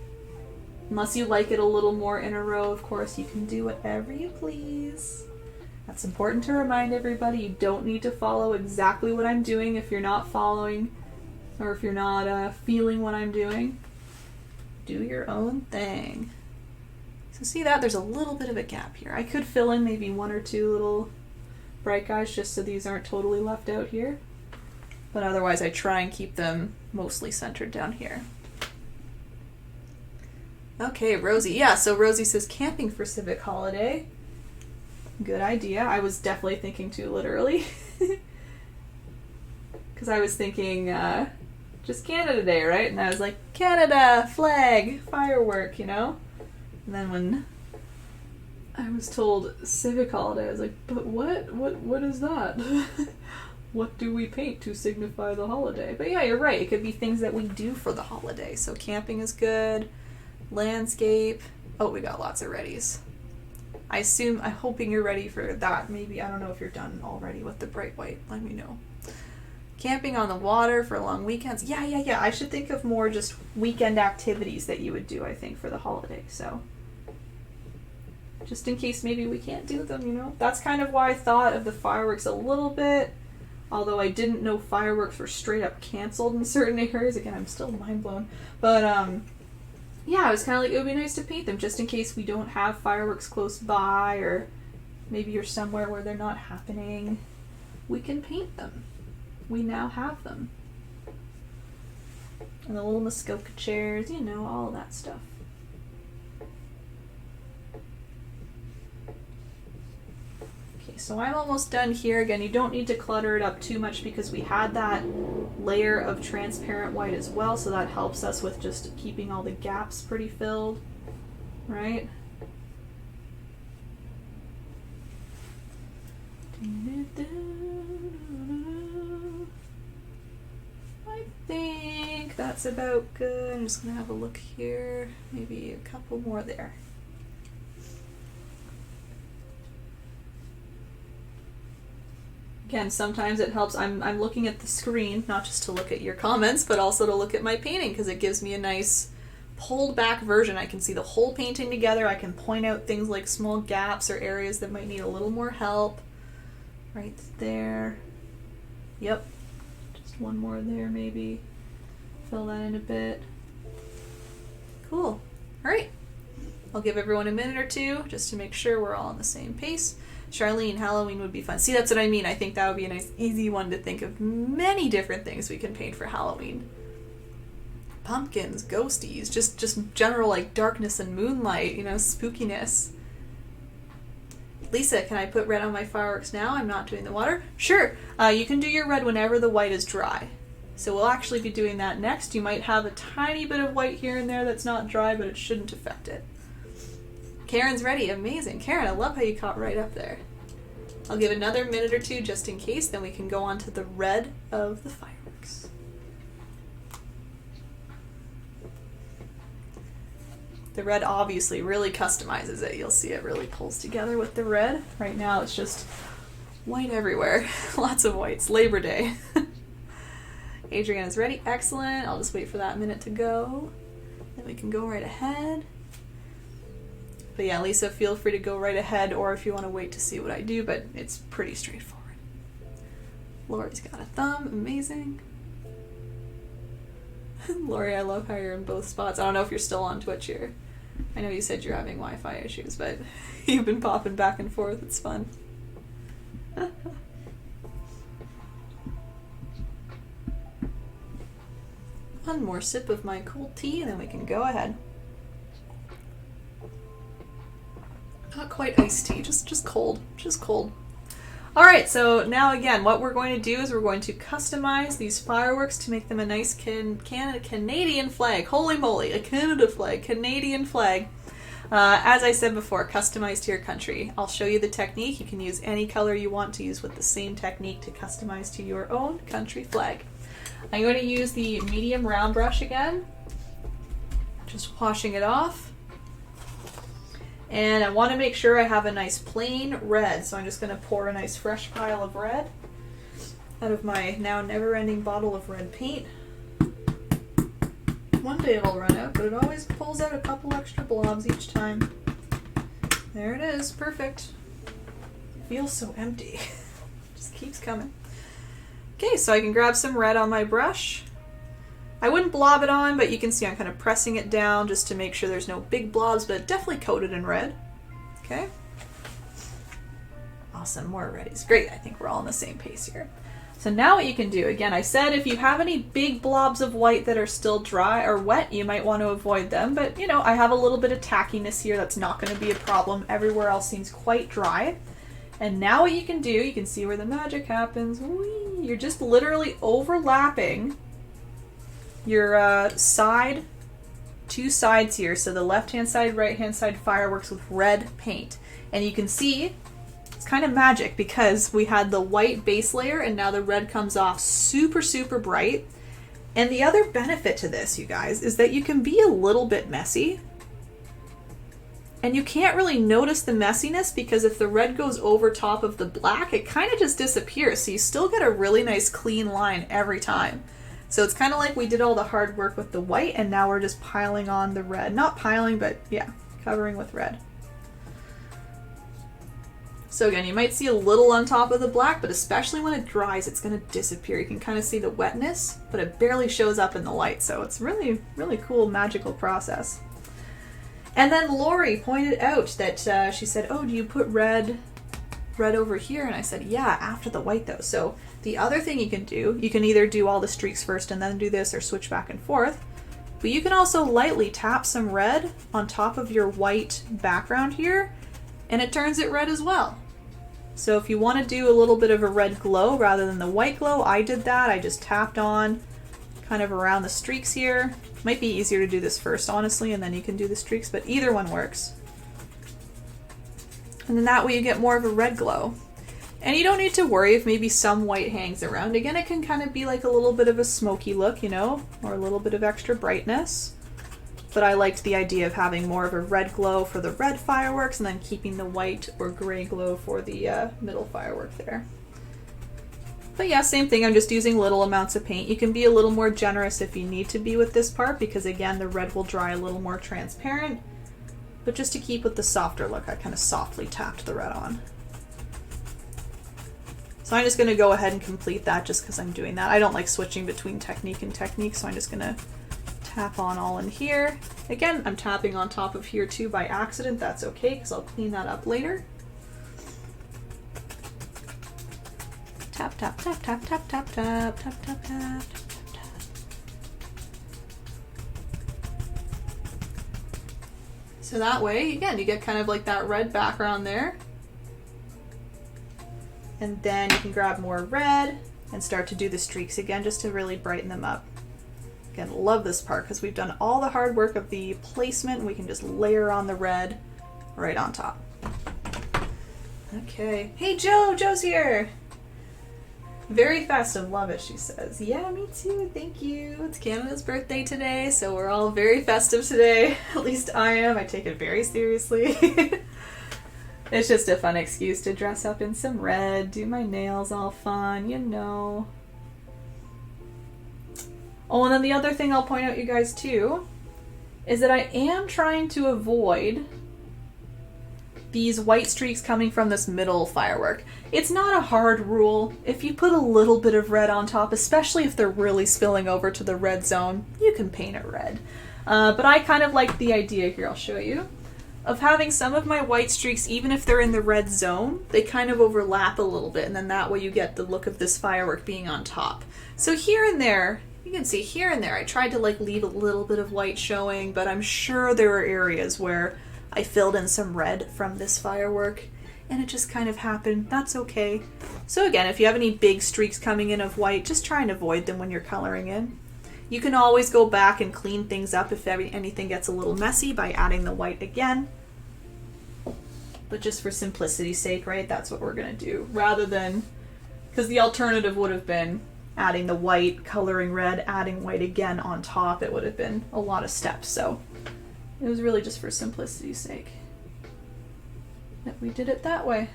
Unless you like it a little more in a row, of course, you can do whatever you please. That's important to remind everybody. You don't need to follow exactly what I'm doing if you're not following or if you're not feeling what I'm doing. Do your own thing. So see that? There's a little bit of a gap here. I could fill in maybe one or two little bright guys just so these aren't totally left out here. But otherwise I try and keep them mostly centered down here. Okay, Rosie. Yeah, so Rosie says camping for civic holiday. Good idea. I was definitely thinking too literally. Because I was thinking just Canada Day, right? And I was like, Canada, flag, firework, you know? And then when I was told civic holiday, I was like, but what is that? What do we paint to signify the hoping but yeah, you're right. It could be things that we do for the holiday. So camping is good. Landscape. Oh, we got lots of readies. I'm hoping you're ready for that. Maybe, I don't know if you're done already with the bright white. Let me know. Camping on the water for long weekends. Yeah. I should think of more just weekend activities that you would do, I think, for the holiday. So just in case maybe we can't do them, you know. That's kind of why I thought of the fireworks a little bit. Although I didn't know fireworks were straight up canceled in certain areas. Again, I'm still mind blown. But yeah, I was kind of like, it would be nice to paint them just in case we don't have fireworks close by, or maybe you're somewhere where they're not happening. We can paint them. We now have them. And the little Muskoka chairs, you know, all that stuff. So I'm almost done here. Again, you don't need to clutter it up too much because we had that layer of transparent white as well, so that helps us with just keeping all the gaps pretty filled, right? I think that's about good. I'm just gonna have a look here. Maybe a couple more there. Again, sometimes it helps. I'm looking at the screen, not just to look at your comments, but also to look at my painting, because it gives me a nice pulled back version. I can see the whole painting together. I can point out things like small gaps or areas that might need a little more help. Right there. Yep. Just one more there maybe. Fill that in a bit. Cool. All right. I'll give everyone a minute or two just to make sure we're all on the same pace. Charlene, Halloween would be fun. See, that's what I mean. I think that would be a nice, easy one to think of many different things we can paint for Halloween. Pumpkins, ghosties, just general like darkness and moonlight, you know, spookiness. Lisa, can I put red on my fireworks now? I'm not doing the water. Sure, you can do your red whenever the white is dry. So we'll actually be doing that next. You might have a tiny bit of white here and there that's not dry, but it shouldn't affect it. Karen's ready. Amazing. Karen, I love how you caught right up there. I'll give another minute or two just in case, then we can go on to the red of the fireworks. The red obviously really customizes it. You'll see it really pulls together with the red. Right now it's just white everywhere. Lots of whites. Labor Day. Adrienne is ready. Excellent. I'll just wait for that minute to go. Then we can go right ahead. But yeah, Lisa, feel free to go right ahead, or if you want to wait to see what I do, but it's pretty straightforward. Lori's got a thumb. Amazing. Lori, I love how you're in both spots. I don't know if you're still on Twitch here. I know you said you're having Wi-Fi issues, but you've been popping back and forth. It's fun. One more sip of my cold tea, and then we can go ahead. Not quite iced tea, just cold, just cold. All right, so now again, what we're going to do is we're going to customize these fireworks to make them a nice Canadian flag. Holy moly, a Canada flag, Canadian flag. As I said before, customized to your country. I'll show you the technique. You can use any color you want to use with the same technique to customize to your own country flag. I'm going to use the medium round brush again, just washing it off. And I want to make sure I have a nice plain red, so I'm just going to pour a nice fresh pile of red out of my now never-ending bottle of red paint. One day it'll run out, but it always pulls out a couple extra blobs each time. There it is, perfect. It feels so empty. Just keeps coming. Okay, so I can grab some red on my brush. I wouldn't blob it on, but you can see I'm kind of pressing it down just to make sure there's no big blobs, but definitely coated in red. Okay. Awesome, more reddies. Great, I think we're all on the same pace here. So now what you can do, again, I said if you have any big blobs of white that are still dry or wet, you might want to avoid them, but you know, I have a little bit of tackiness here. That's not going to be a problem. Everywhere else seems quite dry. And now what you can do, you can see where the magic happens. Whee! You're just literally overlapping your two sides here, so the left-hand side, right-hand side fireworks with red paint. And you can see it's kind of magic because we had the white base layer and now the red comes off super, super bright. And the other benefit to this, you guys, is that you can be a little bit messy. And you can't really notice the messiness because if the red goes over top of the black, it kind of just disappears. So you still get a really nice clean line every time. So it's kind of like we did all the hard work with the white and now we're just piling on the red. Not piling, but yeah, covering with red. So again, you might see a little on top of the black, but especially when it dries, it's going to disappear. You can kind of see the wetness, but it barely shows up in the light. So it's really, really cool, magical process. And then Lori pointed out that she said, oh, do you put red over here? And I said, yeah, after the white though. So the other thing you can do, you can either do all the streaks first and then do this or switch back and forth, but you can also lightly tap some red on top of your white background here and it turns it red as well. So if you want to do a little bit of a red glow rather than the white glow, I did that. I just tapped on kind of around the streaks here. Might be easier to do this first, honestly, and then you can do the streaks, but either one works. And then that way you get more of a red glow. And you don't need to worry if maybe some white hangs around. Again, it can kind of be like a little bit of a smoky look, you know, or a little bit of extra brightness. But I liked the idea of having more of a red glow for the red fireworks and then keeping the white or gray glow for the middle firework there. But yeah, same thing, I'm just using little amounts of paint. You can be a little more generous if you need to be with this part because again, the red will dry a little more transparent. But just to keep with the softer look, I kind of softly tapped the red on. So I'm just going to go ahead and complete that just because I'm doing that. I don't like switching between technique and technique, so I'm just going to Tap on all in here. Again, I'm tapping on top of here too by accident. That's okay, because I'll clean that up later. Tap, tap, tap, tap, tap, tap, tap, tap, tap, tap. So that way, again, you get kind of like that red background there. And then you can grab more red and start to do the streaks again just to really brighten them up. Again, love this part because we've done all the hard work of the placement. We can just layer on the red right on top. Okay. Hey, Joe! Joe's here! Very festive, love it, she says. Yeah, me too, thank you. It's Canada's birthday today, so we're all very festive today. At least I am. I take it very seriously. It's just a fun excuse to dress up in some red, do my nails all fun, you know. Oh, and then the other thing I'll point out, you guys, too, is that I am trying to avoid these white streaks coming from this middle firework. It's not a hard rule. If you put a little bit of red on top, especially if they're really spilling over to the red zone, you can paint it red. But I kind of like the idea here, I'll show you, of having some of my white streaks, even if they're in the red zone, they kind of overlap a little bit, and then that way you get the look of this firework being on top. So here and there, you can see here and there, I tried to like leave a little bit of white showing, but I'm sure there are areas where I filled in some red from this firework and it just kind of happened. That's okay. So again, if you have any big streaks coming in of white, just try and avoid them when you're coloring in. You can always go back and clean things up if anything gets a little messy by adding the white again. But just for simplicity's sake, right, that's what we're gonna do. Rather than, because the alternative would have been adding the white, coloring red, adding white again on top. It would have been a lot of steps, so it was really just for simplicity's sake that we did it that way.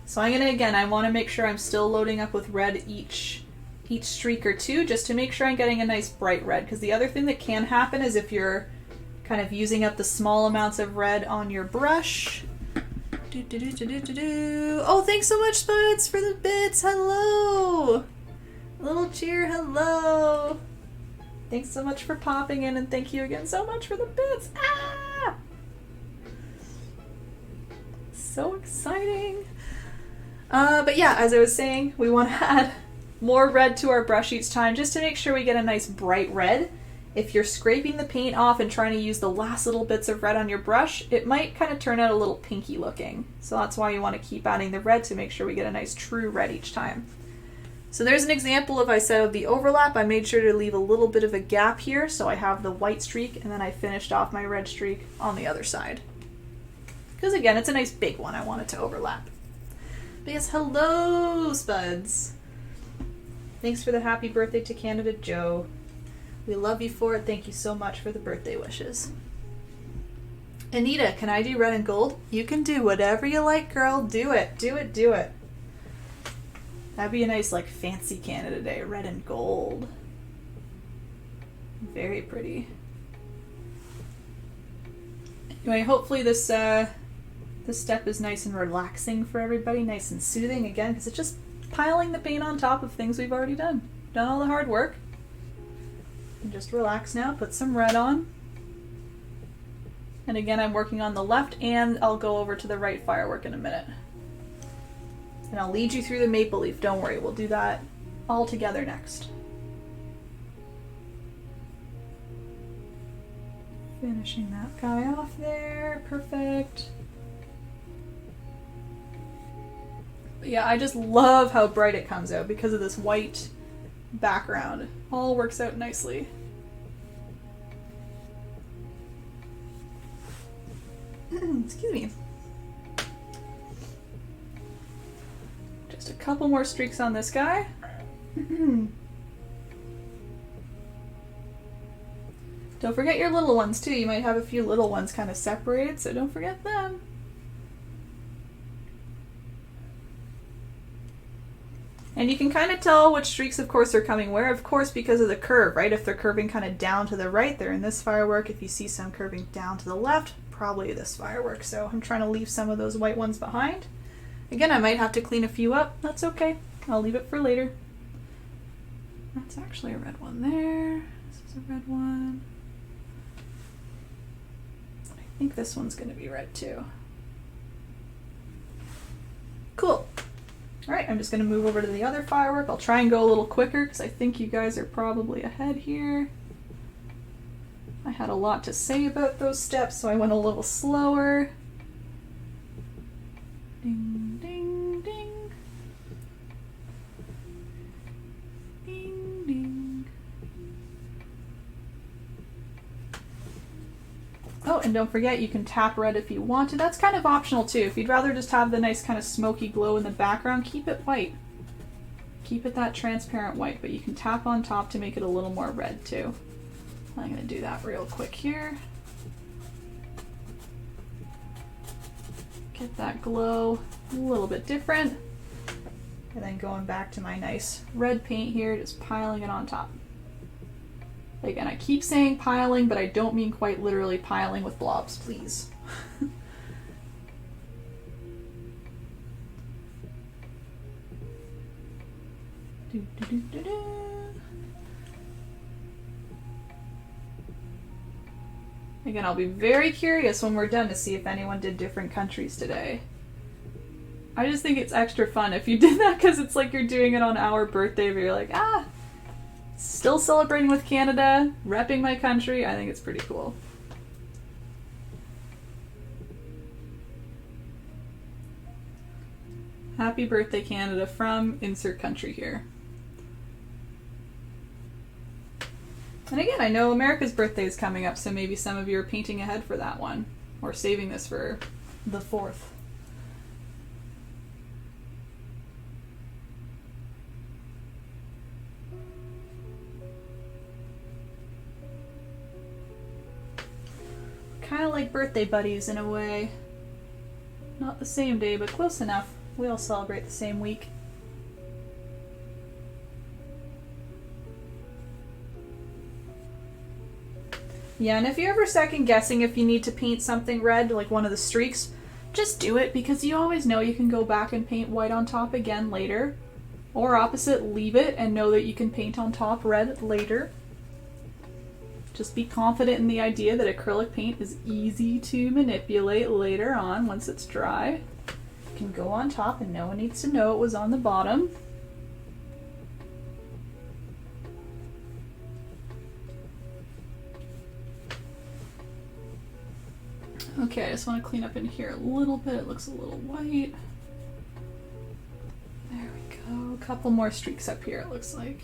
So I'm gonna, again, I wanna make sure I'm still loading up with red each streak or two, just to make sure I'm getting a nice bright red, because the other thing that can happen is if you're kind of using up the small amounts of red on your brush. Oh, thanks so much, Spuds, for the bits. Hello! A little cheer, hello! Thanks so much for popping in, and thank you again so much for the bits. Ah! So exciting! But yeah, as I was saying, we want to add more red to our brush each time, just to make sure we get a nice bright red. If you're scraping the paint off and trying to use the last little bits of red on your brush, it might kind of turn out a little pinky looking. So that's why you want to keep adding the red to make sure we get a nice true red each time. So there's an example of, I said, of the overlap. I made sure to leave a little bit of a gap here, so I have the white streak, and then I finished off my red streak on the other side. Because again, it's a nice big one. I want it to overlap. But yes, hello, Spuds. Thanks for the happy birthday to Canada, Joe. We love you for it. Thank you so much for the birthday wishes. Anita, can I do red and gold? You can do whatever you like, girl. Do it. Do it. Do it. That'd be a nice, like, fancy Canada Day. Red and gold. Very pretty. Anyway, hopefully this step is nice and relaxing for everybody. Nice and soothing, again, because it's just piling the paint on top of things we've already done. Done all the hard work. And just relax now, put some red on. And again, I'm working on the left, and I'll go over to the right firework in a minute. And I'll lead you through the maple leaf, don't worry, we'll do that all together next. Finishing that guy off there, perfect. But yeah, I just love how bright it comes out because of this white background. All works out nicely. Excuse me. Just a couple more streaks on this guy. Don't forget your little ones too. You might have a few little ones kind of separated, so don't forget them. And you can kind of tell which streaks, of course, are coming where, of course, because of the curve, right? If they're curving kind of down to the right, they're in this firework. If you see some curving down to the left, probably this firework. So I'm trying to leave some of those white ones behind. Again, I might have to clean a few up. That's okay. I'll leave it for later. That's actually a red one there. This is a red one. I think this one's going to be red too. Cool. All right, I'm just going to move over to the other firework. I'll try and go a little quicker because I think you guys are probably ahead here. I had a lot to say about those steps, so I went a little slower. Ding, ding, ding. Ding, ding. Oh, and don't forget, you can tap red if you want to. That's kind of optional too. If you'd rather just have the nice kind of smoky glow in the background, keep it white. Keep it that transparent white, but you can tap on top to make it a little more red too. I'm going to do that real quick here. Get that glow a little bit different. And then going back to my nice red paint here, just piling it on top. Again, I keep saying piling, but I don't mean quite literally piling with blobs, please. Do, do, do, do, do. Again, I'll be very curious when we're done to see if anyone did different countries today. I just think it's extra fun if you did that because it's like you're doing it on our birthday, but you're like, ah, still celebrating with Canada, repping my country. I think it's pretty cool. Happy birthday, Canada, from insert country here. And again, I know America's birthday is coming up, so maybe some of you are painting ahead for that one, or saving this for the 4th. Kind of like birthday buddies in a way. Not the same day, but close enough. We all celebrate the same week. Yeah, and if you're ever second guessing if you need to paint something red, like one of the streaks, just do it because you always know you can go back and paint white on top again later. Or opposite, leave it and know that you can paint on top red later. Just be confident in the idea that acrylic paint is easy to manipulate later on once it's dry. You can go on top and no one needs to know it was on the bottom. Okay, I just want to clean up in here a little bit. It looks a little white. There we go. A couple more streaks up here, it looks like.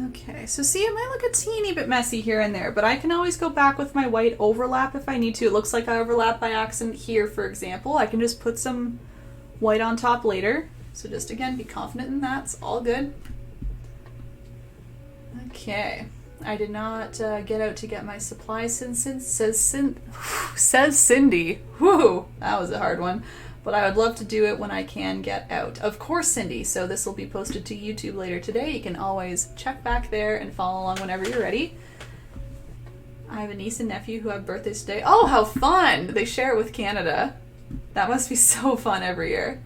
Okay, so see, it might look a teeny bit messy here and there, but I can always go back with my white overlap if I need to. It looks like I overlapped by accident here, for example. I can just put some white on top later. So just, again, be confident in that. It's all good. Okay. I did not get out to get my supplies says Cindy. Whew, that was a hard one. But I would love to do it when I can get out. Of course, Cindy. So this will be posted to YouTube later today. You can always check back there and follow along whenever you're ready. I have a niece and nephew who have birthdays today. Oh, how fun! They share it with Canada. That must be so fun every year.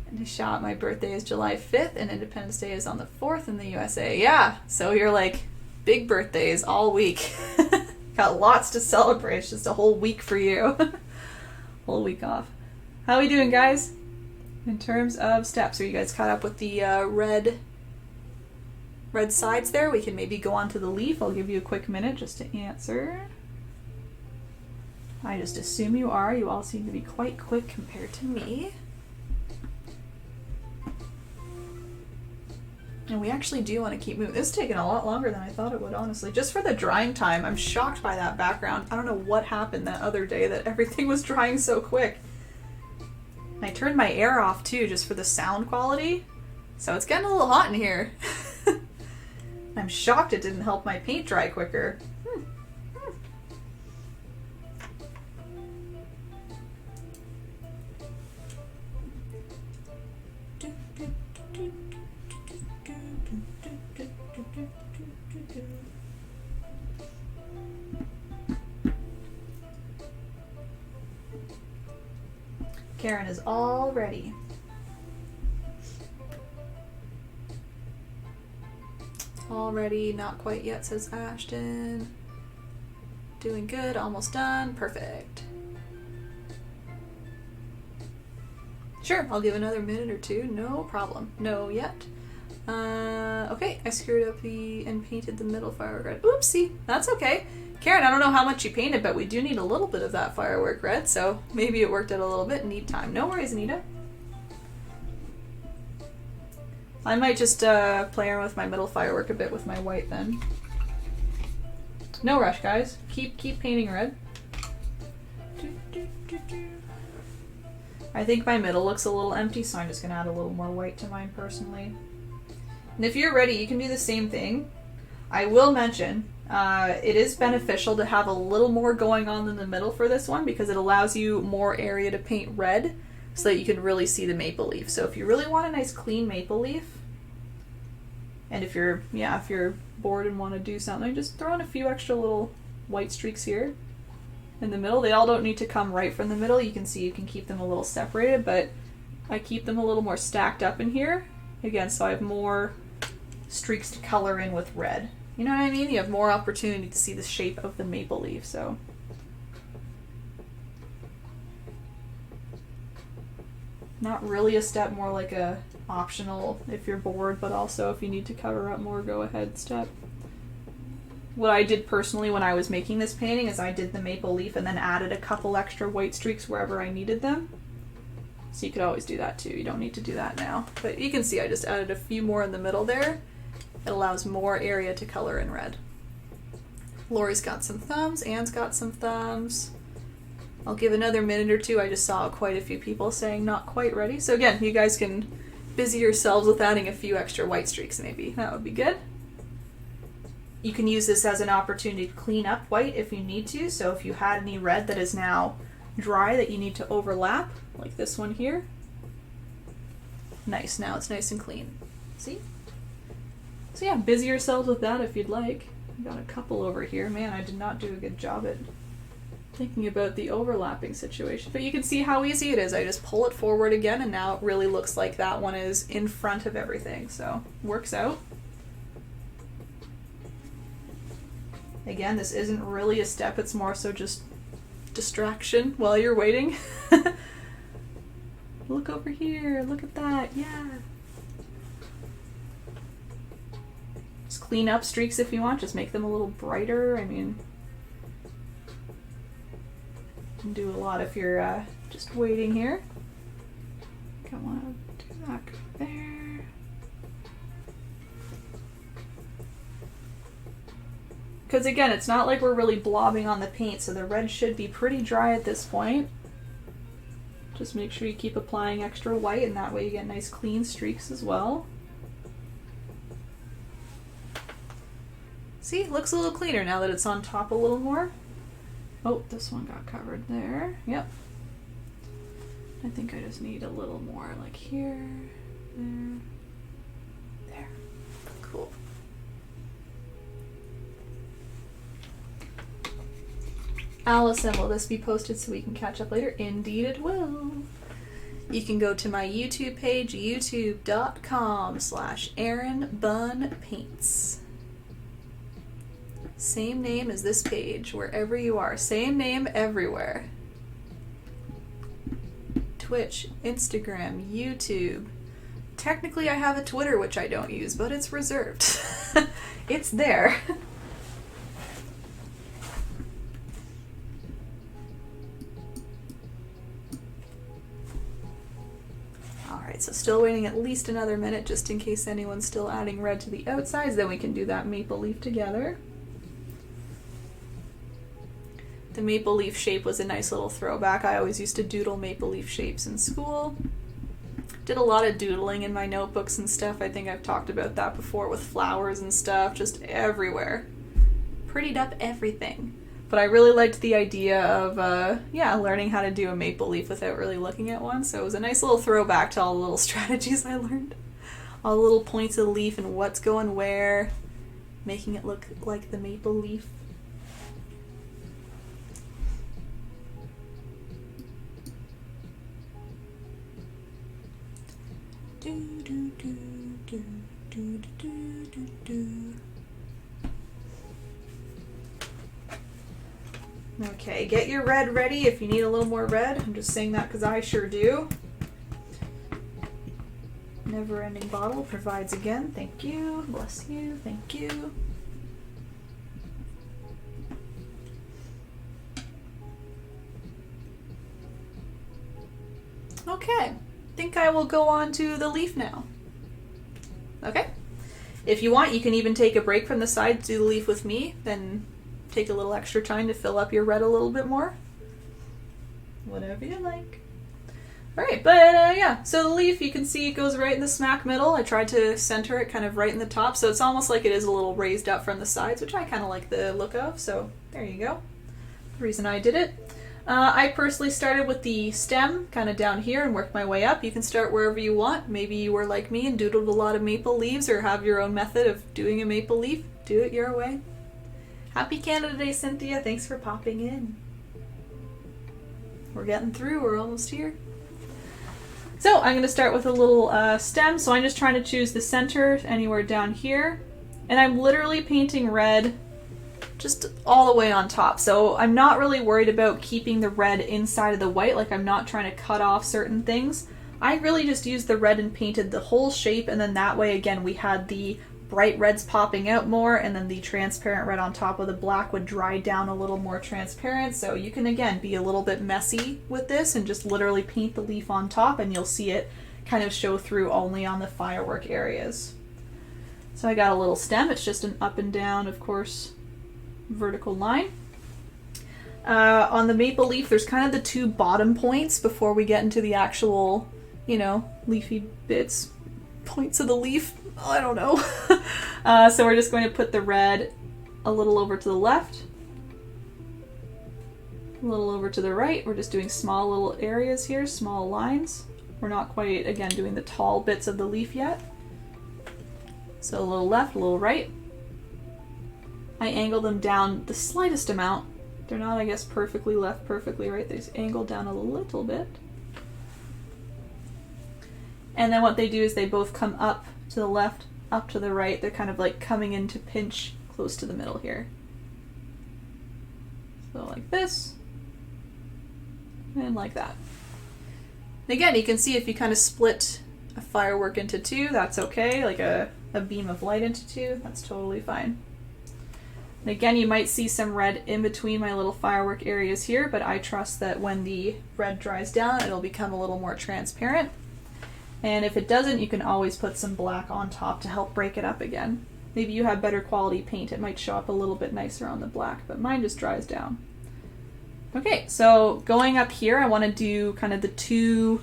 And to shout out, my birthday is July 5th and Independence Day is on the 4th in the USA. Yeah, so you're like big birthdays all week. Got lots to celebrate. It's just a whole week for you. Whole week off. How are we doing, guys? In terms of steps, are you guys caught up with the red sides there? We can maybe go on to the leaf. I'll give you a quick minute just to answer. I just assume you are. You all seem to be quite quick compared to me. And we actually do want to keep moving. This is taking a lot longer than I thought it would, honestly. Just for the drying time, I'm shocked by that background. I don't know what happened that other day that everything was drying so quick. I turned my air off too, just for the sound quality. So it's getting a little hot in here. I'm shocked it didn't help my paint dry quicker. Karen is all ready. All ready, not quite yet, says Ashton. Doing good, almost done, perfect. Sure, I'll give another minute or two, no problem. No yet. Okay, I screwed up and painted the middle firework red. Oopsie, that's okay. Karen, I don't know how much you painted, but we do need a little bit of that firework red, so maybe it worked out a little bit. Need time. No worries, Anita. I might just play around with my middle firework a bit with my white then. No rush, guys. Keep painting red. I think my middle looks a little empty, so I'm just going to add a little more white to mine personally. And if you're ready, you can do the same thing. I will mention, it is beneficial to have a little more going on in the middle for this one because it allows you more area to paint red so that you can really see the maple leaf. So if you really want a nice clean maple leaf, and if you're bored and want to do something, just throw in a few extra little white streaks here in the middle. They all don't need to come right from the middle. You can see you can keep them a little separated, but I keep them a little more stacked up in here. Again, so I have more streaks to color in with red. You know what I mean? You have more opportunity to see the shape of the maple leaf, so. Not really a step, more like a optional if you're bored, but also if you need to cover up more, go ahead step. What I did personally when I was making this painting is I did the maple leaf and then added a couple extra white streaks wherever I needed them. So you could always do that too. You don't need to do that now. But you can see I just added a few more in the middle there. It allows more area to color in red. Lori's got some thumbs, Anne's got some thumbs. I'll give another minute or two. I just saw quite a few people saying not quite ready. So again, you guys can busy yourselves with adding a few extra white streaks maybe. That would be good. You can use this as an opportunity to clean up white if you need to. So if you had any red that is now dry that you need to overlap, like this one here. Nice, now it's nice and clean. See? So yeah, busy yourselves with that if you'd like. I've got a couple over here. Man, I did not do a good job at thinking about the overlapping situation. But you can see how easy it is. I just pull it forward again and now it really looks like that one is in front of everything. So, works out. Again, this isn't really a step, it's more so just distraction while you're waiting. Look over here, look at that, yeah. Just clean up streaks if you want, just make them a little brighter. I mean, you can do a lot if you're just waiting here. Don't want to do that there. Because again, it's not like we're really blobbing on the paint, so the red should be pretty dry at this point. Just make sure you keep applying extra white, and that way you get nice clean streaks as well. See, it looks a little cleaner now that it's on top a little more. Oh, this one got covered there. Yep. I think I just need a little more, like here, there, there. Cool. Allison, will this be posted so we can catch up later? Indeed it will. You can go to my YouTube page, youtube.com/erinbunpaints. Same name as this page, wherever you are. Same name everywhere. Twitch, Instagram, YouTube. Technically I have a Twitter, which I don't use, but it's reserved. It's there. Alright, so still waiting at least another minute just in case anyone's still adding red to the outsides, then we can do that maple leaf together. The maple leaf shape was a nice little throwback. I always used to doodle maple leaf shapes in school. Did a lot of doodling in my notebooks and stuff. I think I've talked about that before with flowers and stuff, just everywhere. Prettied up everything. But I really liked the idea of, learning how to do a maple leaf without really looking at one. So it was a nice little throwback to all the little strategies I learned. All the little points of the leaf and what's going where, making it look like the maple leaf. Okay, get your red ready if you need a little more red. I'm just saying that because I sure do. Never ending bottle provides again. Thank you. Bless you. Thank you. Okay, I think I will go on to the leaf now. Okay. If you want, you can even take a break from the side, do the leaf with me, then take a little extra time to fill up your red a little bit more. Whatever you like. Alright, but yeah, so the leaf, you can see it goes right in the smack middle. I tried to center it kind of right in the top, so it's almost like it is a little raised up from the sides, which I kind of like the look of, so there you go. The reason I did it. I personally started with the stem kind of down here and worked my way up. You can start wherever you want. Maybe you were like me and doodled a lot of maple leaves or have your own method of doing a maple leaf. Do it your way. Happy Canada Day, Cynthia. Thanks for popping in. We're getting through. We're almost here. So I'm going to start with a little stem. So I'm just trying to choose the center anywhere down here. And I'm literally painting red just all the way on top. So I'm not really worried about keeping the red inside of the white, like I'm not trying to cut off certain things. I really just used the red and painted the whole shape, and then that way again we had the bright reds popping out more, and then the transparent red on top of the black would dry down a little more transparent. So you can again be a little bit messy with this and just literally paint the leaf on top and you'll see it kind of show through only on the firework areas. So I got a little stem. It's just an up and down, of course, vertical line. On the maple leaf, there's kind of the two bottom points before we get into the actual, you know, leafy bits, points of the leaf. Oh, I don't know. So we're just going to put the red a little over to the left, a little over to the right. We're just doing small little areas here, small lines. We're not quite, again, doing the tall bits of the leaf yet. So a little left, a little right. I angle them down the slightest amount. They're not, I guess, perfectly left, perfectly right. They just angle down a little bit. And then what they do is they both come up to the left, up to the right. They're kind of like coming in to pinch close to the middle here. So like this, and like that. And again, you can see if you kind of split a firework into two, that's okay. Like a beam of light into two, that's totally fine. And again, you might see some red in between my little firework areas here, but I trust that when the red dries down, it'll become a little more transparent. And if it doesn't, you can always put some black on top to help break it up again. Maybe you have better quality paint. It might show up a little bit nicer on the black, but mine just dries down. Okay, so going up here, I want to do kind of the two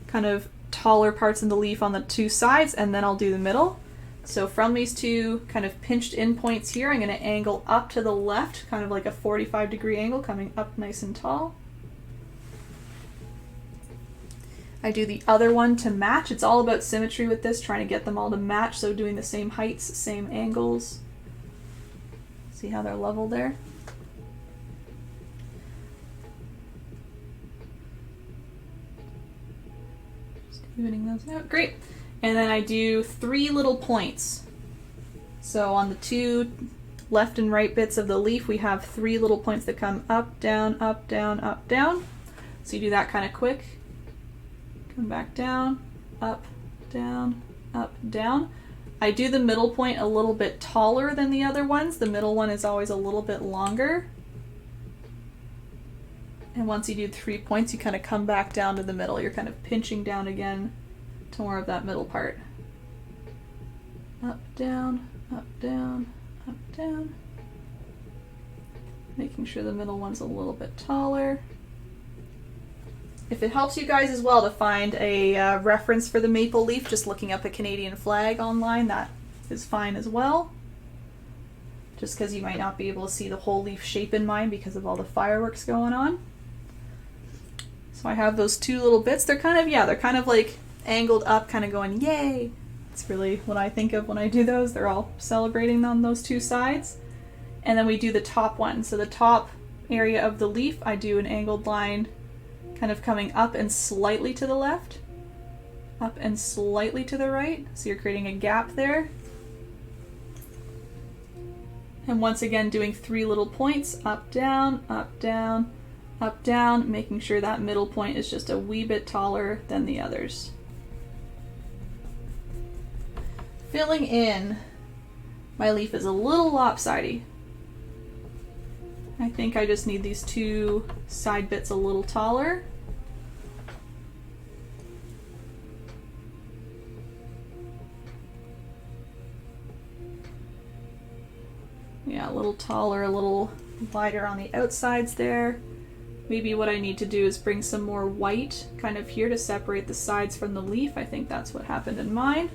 kind of taller parts of the leaf on the two sides, and then I'll do the middle. So from these two kind of pinched in points here, I'm going to angle up to the left, kind of like a 45-degree angle, coming up nice and tall. I do the other one to match. It's all about symmetry with this, trying to get them all to match, so doing the same heights, same angles. See how they're level there? Just evening those out. Great. And then I do 3 little points. So on the two left and right bits of the leaf, we have 3 little points that come up, down, up, down, up, down. So you do that kind of quick. Come back down, up, down, up, down. I do the middle point a little bit taller than the other ones. The middle one is always a little bit longer. And once you do 3 points, you kind of come back down to the middle. You're kind of pinching down again to more of that middle part. Up, down, up, down, up, down. Making sure the middle one's a little bit taller. If it helps you guys as well to find a reference for the maple leaf, just looking up a Canadian flag online, that is fine as well. Just because you might not be able to see the whole leaf shape in mine because of all the fireworks going on. So I have those 2 little bits. They're kind of, yeah, they're kind of like angled up, kind of going, yay! It's really what I think of when I do those. They're all celebrating on those 2 sides. And then we do the top one. So the top area of the leaf, I do an angled line kind of coming up and slightly to the left. up and slightly to the right. So you're creating a gap there. And once again, doing 3 little points, up, down, up, down, up, down, making sure that middle point is just a wee bit taller than the others. Filling in, my leaf is a little lopsided. I think I just need these 2 side bits a little taller. Yeah, a little taller, a little wider on the outsides there. Maybe what I need to do is bring some more white kind of here to separate the sides from the leaf. I think that's what happened in mine.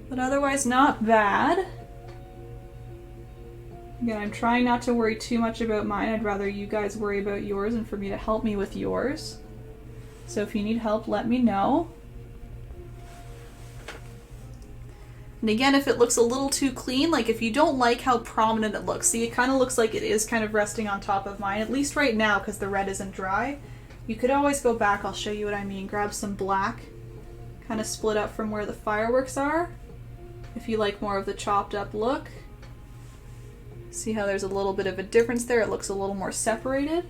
But otherwise not bad. Again, I'm trying not to worry too much about mine. I'd rather you guys worry about yours and for me to help me with yours. So if you need help, let me know. And again, if it looks a little too clean, like if you don't like how prominent it looks, see, it kind of looks like it is kind of resting on top of mine, at least right now because the red isn't dry. You could always go back, I'll show you what I mean, grab some black, kind of split up from where the fireworks are, if you like more of the chopped up look. See how there's a little bit of a difference there, it looks a little more separated.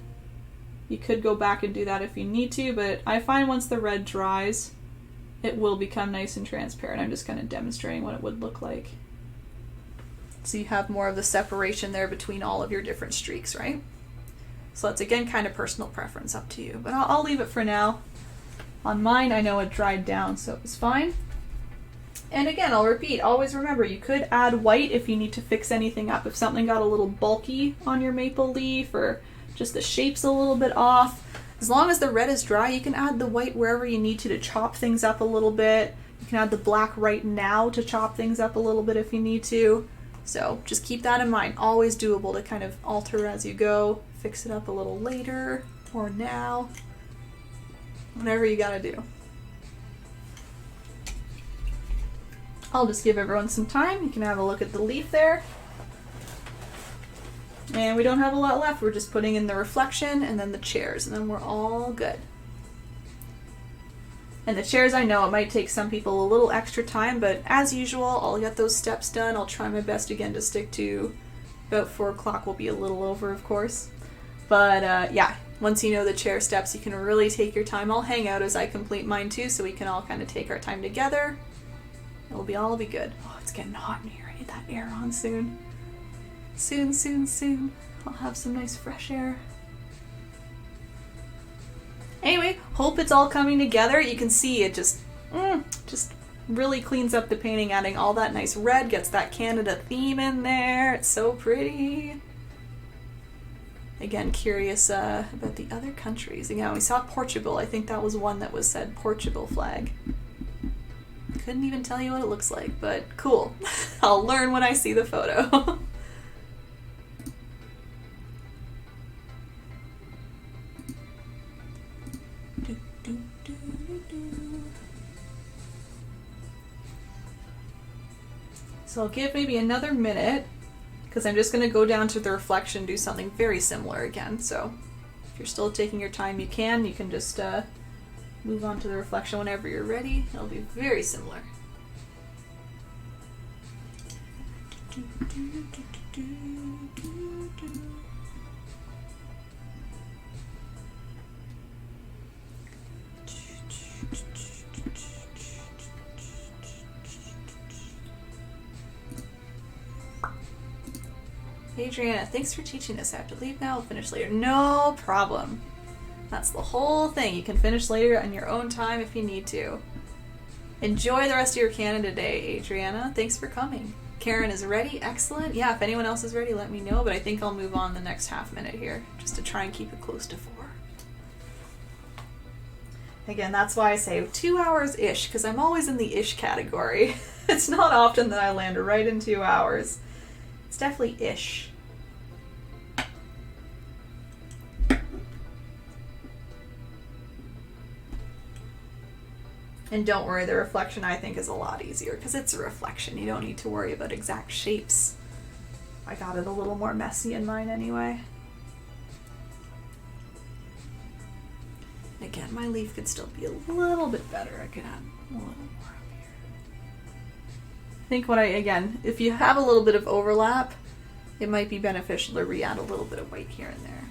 You could go back and do that if you need to, but I find once the red dries, it will become nice and transparent. I'm just kind of demonstrating what it would look like. So you have more of the separation there between all of your different streaks, right? So that's again kind of personal preference, up to you. But I'll leave it for now. On mine, I know it dried down, so it was fine. And again, I'll repeat, always remember, you could add white if you need to fix anything up. If something got a little bulky on your maple leaf or just the shape's a little bit off, as long as the red is dry, you can add the white wherever you need to chop things up a little bit. You can add the black right now to chop things up a little bit if you need to. So just keep that in mind. Always doable to kind of alter as you go, fix it up a little later or now, whatever you gotta do. I'll just give everyone some time. You can have a look at the leaf there. And we don't have a lot left. We're just putting in the reflection and then the chairs, and then we're all good. And the chairs, I know it might take some people a little extra time, but as usual, I'll get those steps done. I'll try my best again to stick to about 4 o'clock. We'll be a little over, of course. But yeah, once you know the chair steps, you can really take your time. I'll hang out as I complete mine too, so we can all kind of take our time together. It'll all be good. Oh, it's getting hot in here. I need that air on soon. Soon, soon, soon. I'll have some nice fresh air. Anyway, hope it's all coming together. You can see it just really cleans up the painting, adding all that nice red, gets that Canada theme in there. It's so pretty. Again, curious about the other countries. Again, we saw Portugal. I think that was one that was said Portugal flag. Couldn't even tell you what it looks like, but cool. I'll learn when I see the photo. So I'll give maybe another minute, because I'm just going to go down to the reflection, do something very similar again. So if you're still taking your time, you can just move on to the reflection whenever you're ready. It'll be very similar. Adriana, thanks for teaching us. I have to leave now. I'll finish later. No problem. That's the whole thing. You can finish later on your own time if you need to. Enjoy the rest of your Canada Day, Adriana. Thanks for coming. Karen is ready. Excellent. Yeah, if anyone else is ready, let me know, but I think I'll move on the next half minute here, just to try and keep it close to 4. Again, that's why I say 2 hours-ish, because I'm always in the ish category. It's not often that I land right in 2 hours. It's definitely ish. And don't worry, the reflection I think is a lot easier because it's a reflection. You don't need to worry about exact shapes. I got it a little more messy in mine anyway. Again, my leaf could still be a little bit better. I could add A little more up here. I think again, if you have a little bit of overlap, it might be beneficial to re-add a little bit of white here and there.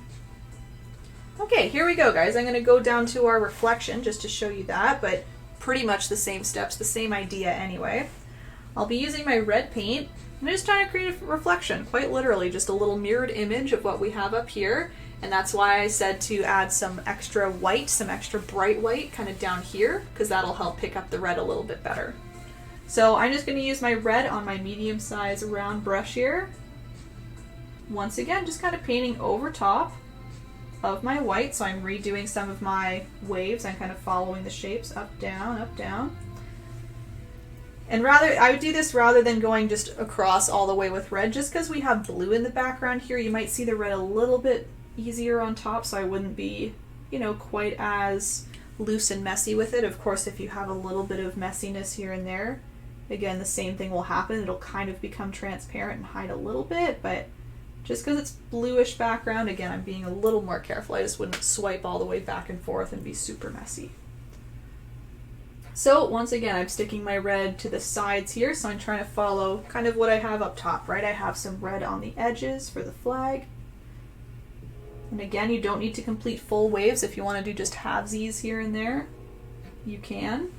Okay, here we go, guys. I'm going to go down to our reflection just to show you that, but pretty much the same steps, the same idea anyway. I'll be using my red paint. I'm just trying to create a reflection, quite literally, just a little mirrored image of what we have up here. And that's why I said to add some extra white, some extra bright white kind of down here, because that'll help pick up the red a little bit better. So I'm just going to use my red on my medium size round brush here. Once again, just kind of painting over top of my white. So I'm redoing some of my waves. I'm kind of following the shapes up, down, up, down. And I would do this rather than going just across all the way with red, just because we have blue in the background here. You might see the red a little bit easier on top, so I wouldn't be, you know, quite as loose and messy with it. Of course, if you have a little bit of messiness here and there, again, the same thing will happen. It'll kind of become transparent and hide a little bit, but just because it's bluish background, again, I'm being a little more careful. I just wouldn't swipe all the way back and forth and be super messy. So once again, I'm sticking my red to the sides here, so I'm trying to follow kind of what I have up top, right? I have some red on the edges for the flag. And again, you don't need to complete full waves. If you want to do just halvesies here and there, you can.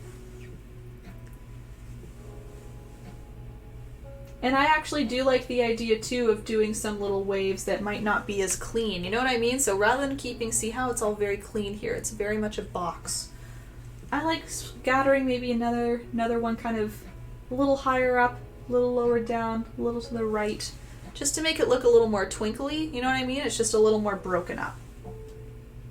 And I actually do like the idea too of doing some little waves that might not be as clean, you know what I mean? So rather than see how it's all very clean here, it's very much a box. I like scattering maybe another one kind of a little higher up, a little lower down, a little to the right, just to make it look a little more twinkly, you know what I mean? It's just a little more broken up.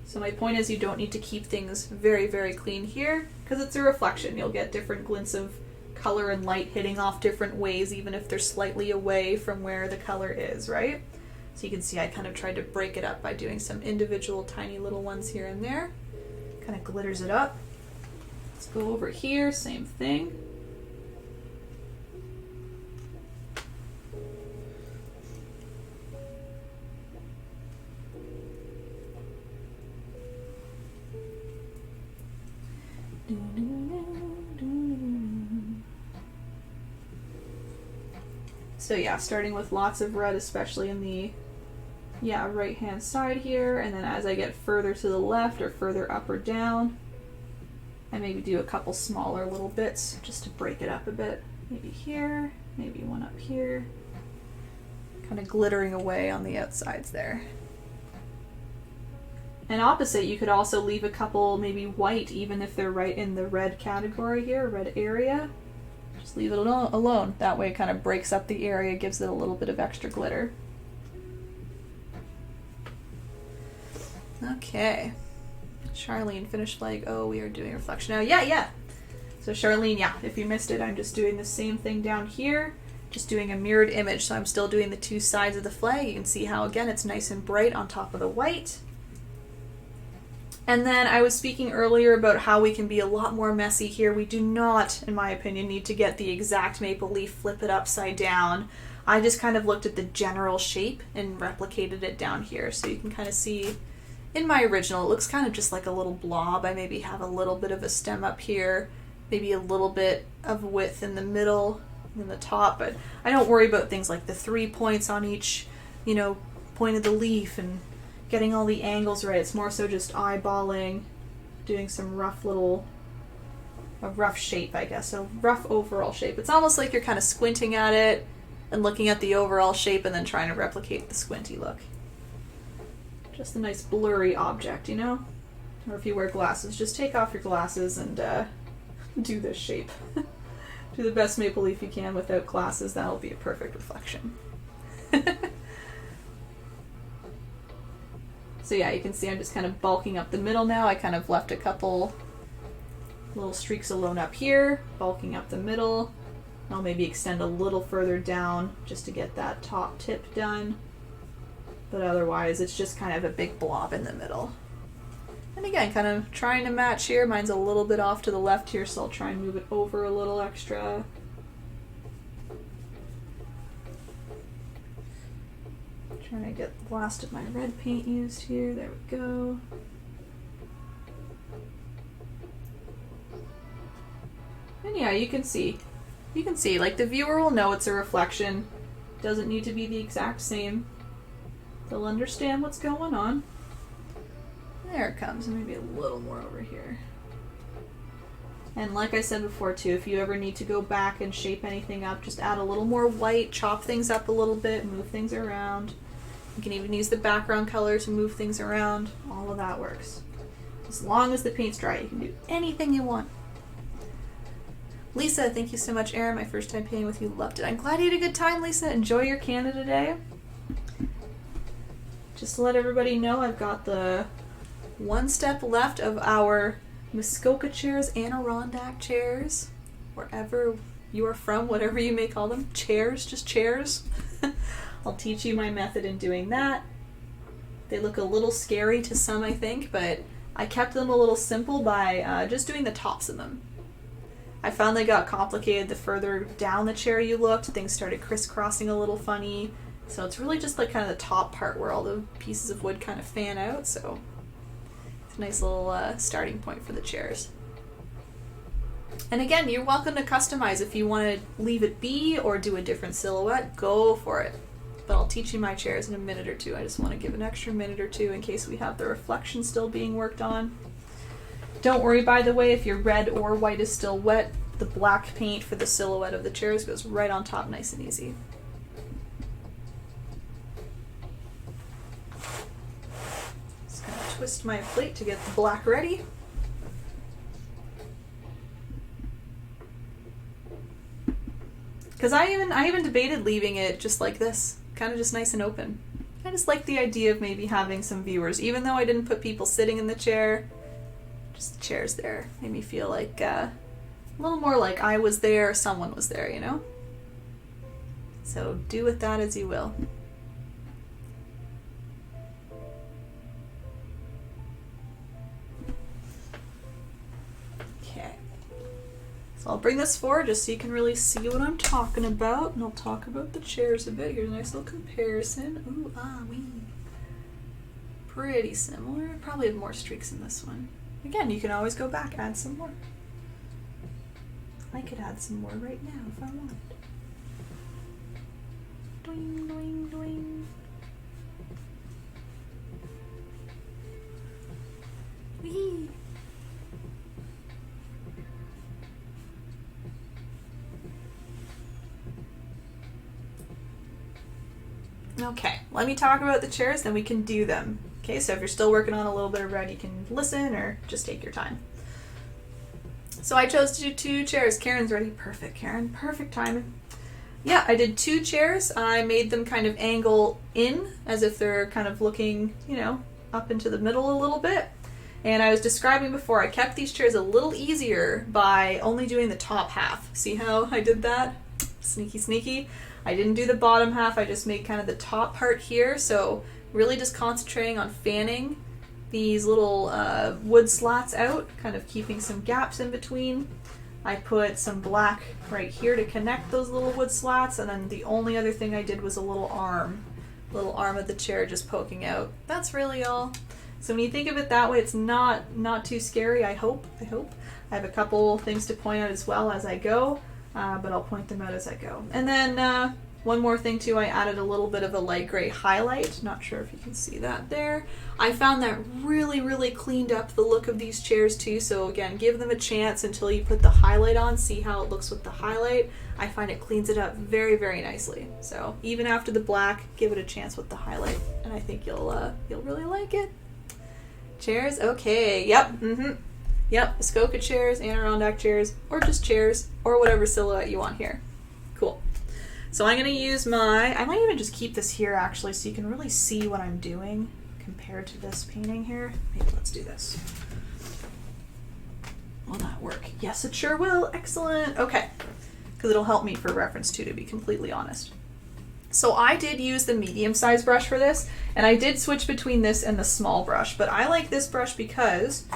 So my point is you don't need to keep things very, very clean here because it's a reflection. You'll get different glints of color and light hitting off different ways, even if they're slightly away from where the color is, right? So you can see I kind of tried to break it up by doing some individual tiny little ones here and there. Kind of glitters it up. Let's go over here, same thing. So yeah, starting with lots of red, especially in the right hand side here, and then as I get further to the left or further up or down, I maybe do a couple smaller little bits just to break it up a bit. Maybe here, maybe one up here. Kind of glittering away on the outsides there. And opposite, you could also leave a couple maybe white, even if they're right in the red category here, red area. Just leave it alone. That way it kind of breaks up the area, gives it a little bit of extra glitter. Okay. Charlene, finished flag. Oh, we are doing reflection now. Yeah. So Charlene, yeah, if you missed it, I'm just doing the same thing down here, just doing a mirrored image. So I'm still doing the two sides of the flag. You can see how, again, it's nice and bright on top of the white. And then I was speaking earlier about how we can be a lot more messy here. We do not, in my opinion, need to get the exact maple leaf, flip it upside down. I just kind of looked at the general shape and replicated it down here. So you can kind of see in my original, it looks kind of just like a little blob. I maybe have a little bit of a stem up here, maybe a little bit of width in the middle and the top, but I don't worry about things like the 3 points on each, point of the leaf and getting all the angles right. It's more so just eyeballing, doing some rough shape, I guess, a rough overall shape. It's almost like you're kind of squinting at it and looking at the overall shape and then trying to replicate the squinty look. Just a nice blurry object, Or if you wear glasses, just take off your glasses and do this shape. Do the best maple leaf you can without glasses. That'll be a perfect reflection. So yeah, you can see I'm just kind of bulking up the middle now. I kind of left a couple little streaks alone up here, bulking up the middle. I'll maybe extend a little further down just to get that top tip done. But otherwise, it's just kind of a big blob in the middle. And again, kind of trying to match here. Mine's a little bit off to the left here, so I'll try and move it over a little extra. Trying to get the last of my red paint used here. There we go. yeah, you can see. You can see, like the viewer will know it's a reflection. Doesn't need to be the exact same. They'll understand what's going on. There it comes, maybe a little more over here. And like I said before too, if you ever need to go back and shape anything up, just add a little more white, chop things up a little bit, move things around. You can even use the background color to move things around. All of that works. As long as the paint's dry, you can do anything you want. Lisa, thank you so much, Erin. My first time painting with you, loved it. I'm glad you had a good time, Lisa. Enjoy your Canada Day. Just to let everybody know, I've got the one step left of our Muskoka chairs, Adirondack chairs, wherever you are from, whatever you may call them. Chairs, just chairs. I'll teach you my method in doing that. They look a little scary to some, I think, but I kept them a little simple by just doing the tops of them. I found they got complicated the further down the chair you looked. Things started crisscrossing a little funny. So it's really just like kind of the top part where all the pieces of wood kind of fan out. So it's a nice little starting point for the chairs. And again, you're welcome to customize. If you want to leave it be or do a different silhouette, go for it. But I'll teach you my chairs in a minute or two. I just want to give an extra minute or two in case we have the reflection still being worked on. Don't worry, by the way, if your red or white is still wet, the black paint for the silhouette of the chairs goes right on top, nice and easy. Just gonna twist my plate to get the black ready. Because I even debated leaving it just like this, kind of just nice and open. I just like the idea of maybe having some viewers, even though I didn't put people sitting in the chair. Just the chairs there made me feel like a little more like I was there, someone was there, you know? So do with that as you will. Okay. So I'll bring this forward just so you can really see what I'm talking about, and I'll talk about the chairs a bit. Here's a nice little comparison. Ooh, ah, wee. Pretty similar. Probably have more streaks in this one. Again, you can always go back, add some more. I could add some more right now if I wanted. Doing, doing, doing. Whee! Okay, let me talk about the chairs, then we can do them. Okay, so if you're still working on a little bit of red, you can listen or just take your time. So I chose to do 2 chairs. Karen's ready. Perfect, Karen. Perfect timing. Yeah, I did 2 chairs. I made them kind of angle in as if they're kind of looking, you know, up into the middle a little bit. And I was describing before, I kept these chairs a little easier by only doing the top half. See how I did that? Sneaky, sneaky. I didn't do the bottom half. I just made kind of the top part here. So really just concentrating on fanning these little wood slats out, kind of keeping some gaps in between. I put some black right here to connect those little wood slats, and then the only other thing I did was a little arm of the chair just poking out. That's really all. So when you think of it that way, it's not too scary, I hope. I have a couple things to point out as well as I go, but I'll point them out as I go. And then one more thing too, I added a little bit of a light gray highlight. Not sure if you can see that there. I found that really, really cleaned up the look of these chairs too. So again, give them a chance until you put the highlight on. See how it looks with the highlight. I find it cleans it up very, very nicely. So even after the black, give it a chance with the highlight, and I think you'll really like it. Chairs, okay. Yep. Yep. Muskoka chairs, Adirondack chairs, or just chairs, or whatever silhouette you want here. Cool. So I'm going to use I might even just keep this here actually so you can really see what I'm doing compared to this painting here. Maybe let's do this. Will that work? Yes, it sure will. Excellent. Okay. Because it'll help me for reference too, to be completely honest. So I did use the medium-sized brush for this, and I did switch between this and the small brush, but I like this brush because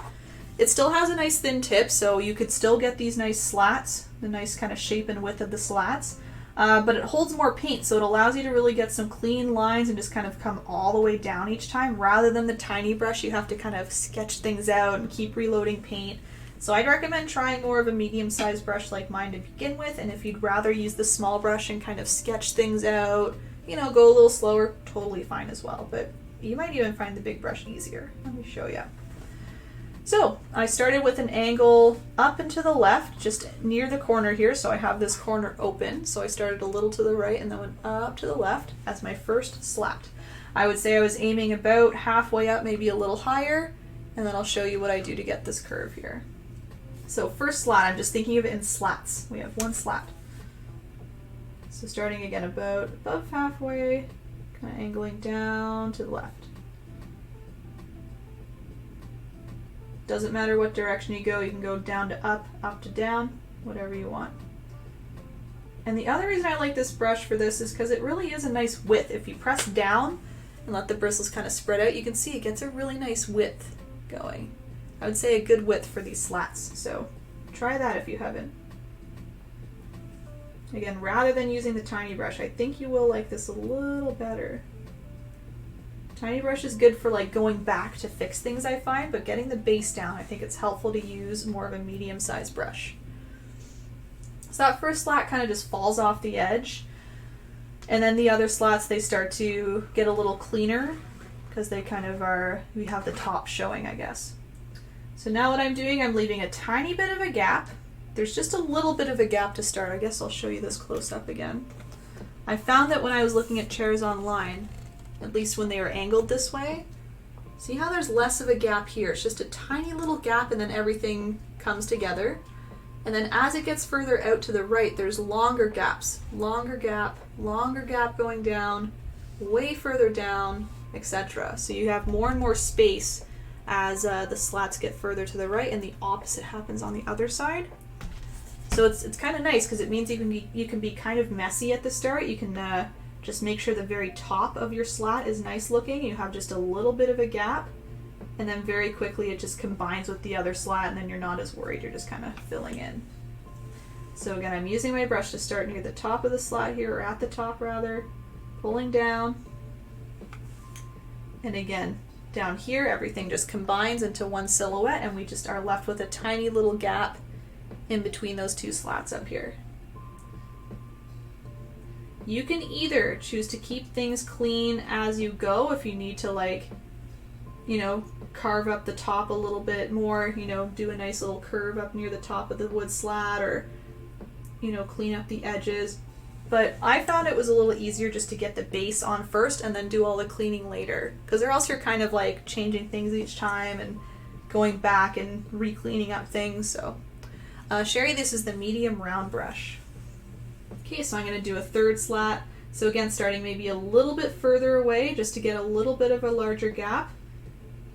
it still has a nice thin tip, so you could still get these nice slats, the nice kind of shape and width of the slats. But it holds more paint, so it allows you to really get some clean lines and just kind of come all the way down each time, rather than the tiny brush. You have to kind of sketch things out and keep reloading paint. So I'd recommend trying more of a medium-sized brush like mine to begin with, and if you'd rather use the small brush and kind of sketch things out, you know, go a little slower, totally fine as well. But you might even find the big brush easier. Let me show you. So I started with an angle up and to the left, just near the corner here, so I have this corner open. So I started a little to the right and then went up to the left as my first slat. I would say I was aiming about halfway up, maybe a little higher, and then I'll show you what I do to get this curve here. So first slat, I'm just thinking of it in slats. We have one slat. So starting again about above halfway, kind of angling down to the left. Doesn't matter what direction you can go down to up to down, whatever you want. And the other reason I like this brush for this is because it really is a nice width. If you press down and let the bristles kind of spread out, you can see it gets a really nice width going. I would say a good width for these slats, so try that if you haven't. Again, rather than using the tiny brush, I think you will like this a little better. Tiny brush is good for like going back to fix things, I find, but getting the base down, I think it's helpful to use more of a medium-sized brush. So that first slat kind of just falls off the edge, and then the other slats, they start to get a little cleaner because they kind of are, we have the top showing, I guess. So now what I'm doing, I'm leaving a tiny bit of a gap. There's just a little bit of a gap to start. I guess I'll show you this close up again. I found that when I was looking at chairs online, at least when they were angled this way, see how there's less of a gap here? It's just a tiny little gap and then everything comes together. And then as it gets further out to the right, there's longer gaps, longer gap going down, way further down, etc. So you have more and more space as the slats get further to the right, and the opposite happens on the other side. So it's kind of nice because it means you can be kind of messy at the start. You can just make sure the very top of your slat is nice looking. You have just a little bit of a gap, and then very quickly it just combines with the other slat, and then you're not as worried. You're just kind of filling in. So again, I'm using my brush to start near the top of the slat here, or at the top rather, pulling down. And again, down here, everything just combines into one silhouette, and we just are left with a tiny little gap in between those two slats up here. You can either choose to keep things clean as you go if you need to, like, you know, carve up the top a little bit more, you know, do a nice little curve up near the top of the wood slat, or, you know, clean up the edges. But I found it was a little easier just to get the base on first and then do all the cleaning later, because or else you're kind of like changing things each time and going back and re-cleaning up things. So Sherry, this is the medium round brush. Okay, so I'm going to do a third slat. So again, starting maybe a little bit further away just to get a little bit of a larger gap,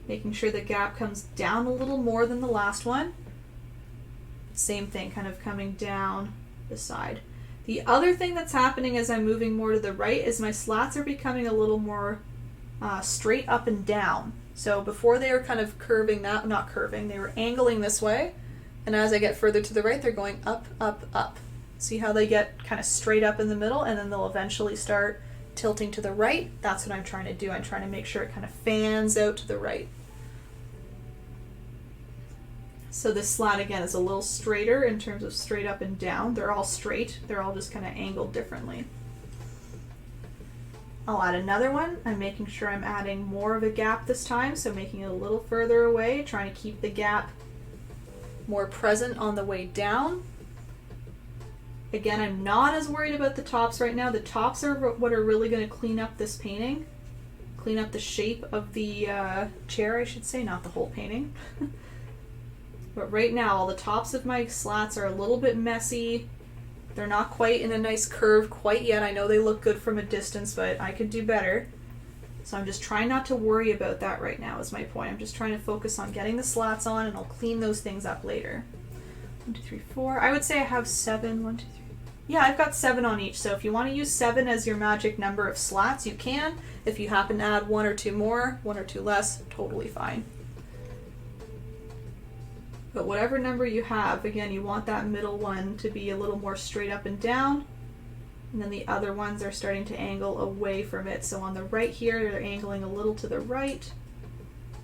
making sure the gap comes down a little more than the last one. Same thing, kind of coming down the side. The other thing that's happening as I'm moving more to the right is my slats are becoming a little more straight up and down. So before they were kind of curving, not curving, they were angling this way. And as I get further to the right, they're going up, up, up. See how they get kind of straight up in the middle, and then they'll eventually start tilting to the right. That's what I'm trying to do. I'm trying to make sure it kind of fans out to the right. So this slat again is a little straighter in terms of straight up and down. They're all straight. They're all just kind of angled differently. I'll add another one. I'm making sure I'm adding more of a gap this time, so making it a little further away, trying to keep the gap more present on the way down. Again, I'm not as worried about the tops right now. The tops are what are really going to clean up this painting, clean up the shape of the chair, I should say, not the whole painting. But right now, all the tops of my slats are a little bit messy. They're not quite in a nice curve quite yet. I know they look good from a distance, but I could do better. So I'm just trying not to worry about that right now is my point. I'm just trying to focus on getting the slats on, and I'll clean those things up later. 1, 2, 3, 4. I would say I have 7. 1, 2, 3. Yeah, I've got 7 on each. So if you want to use 7 as your magic number of slats, you can. If you happen to add 1 or 2 more, 1 or 2 less, totally fine. But whatever number you have, again, you want that middle one to be a little more straight up and down. And then the other ones are starting to angle away from it. So on the right here, they're angling a little to the right.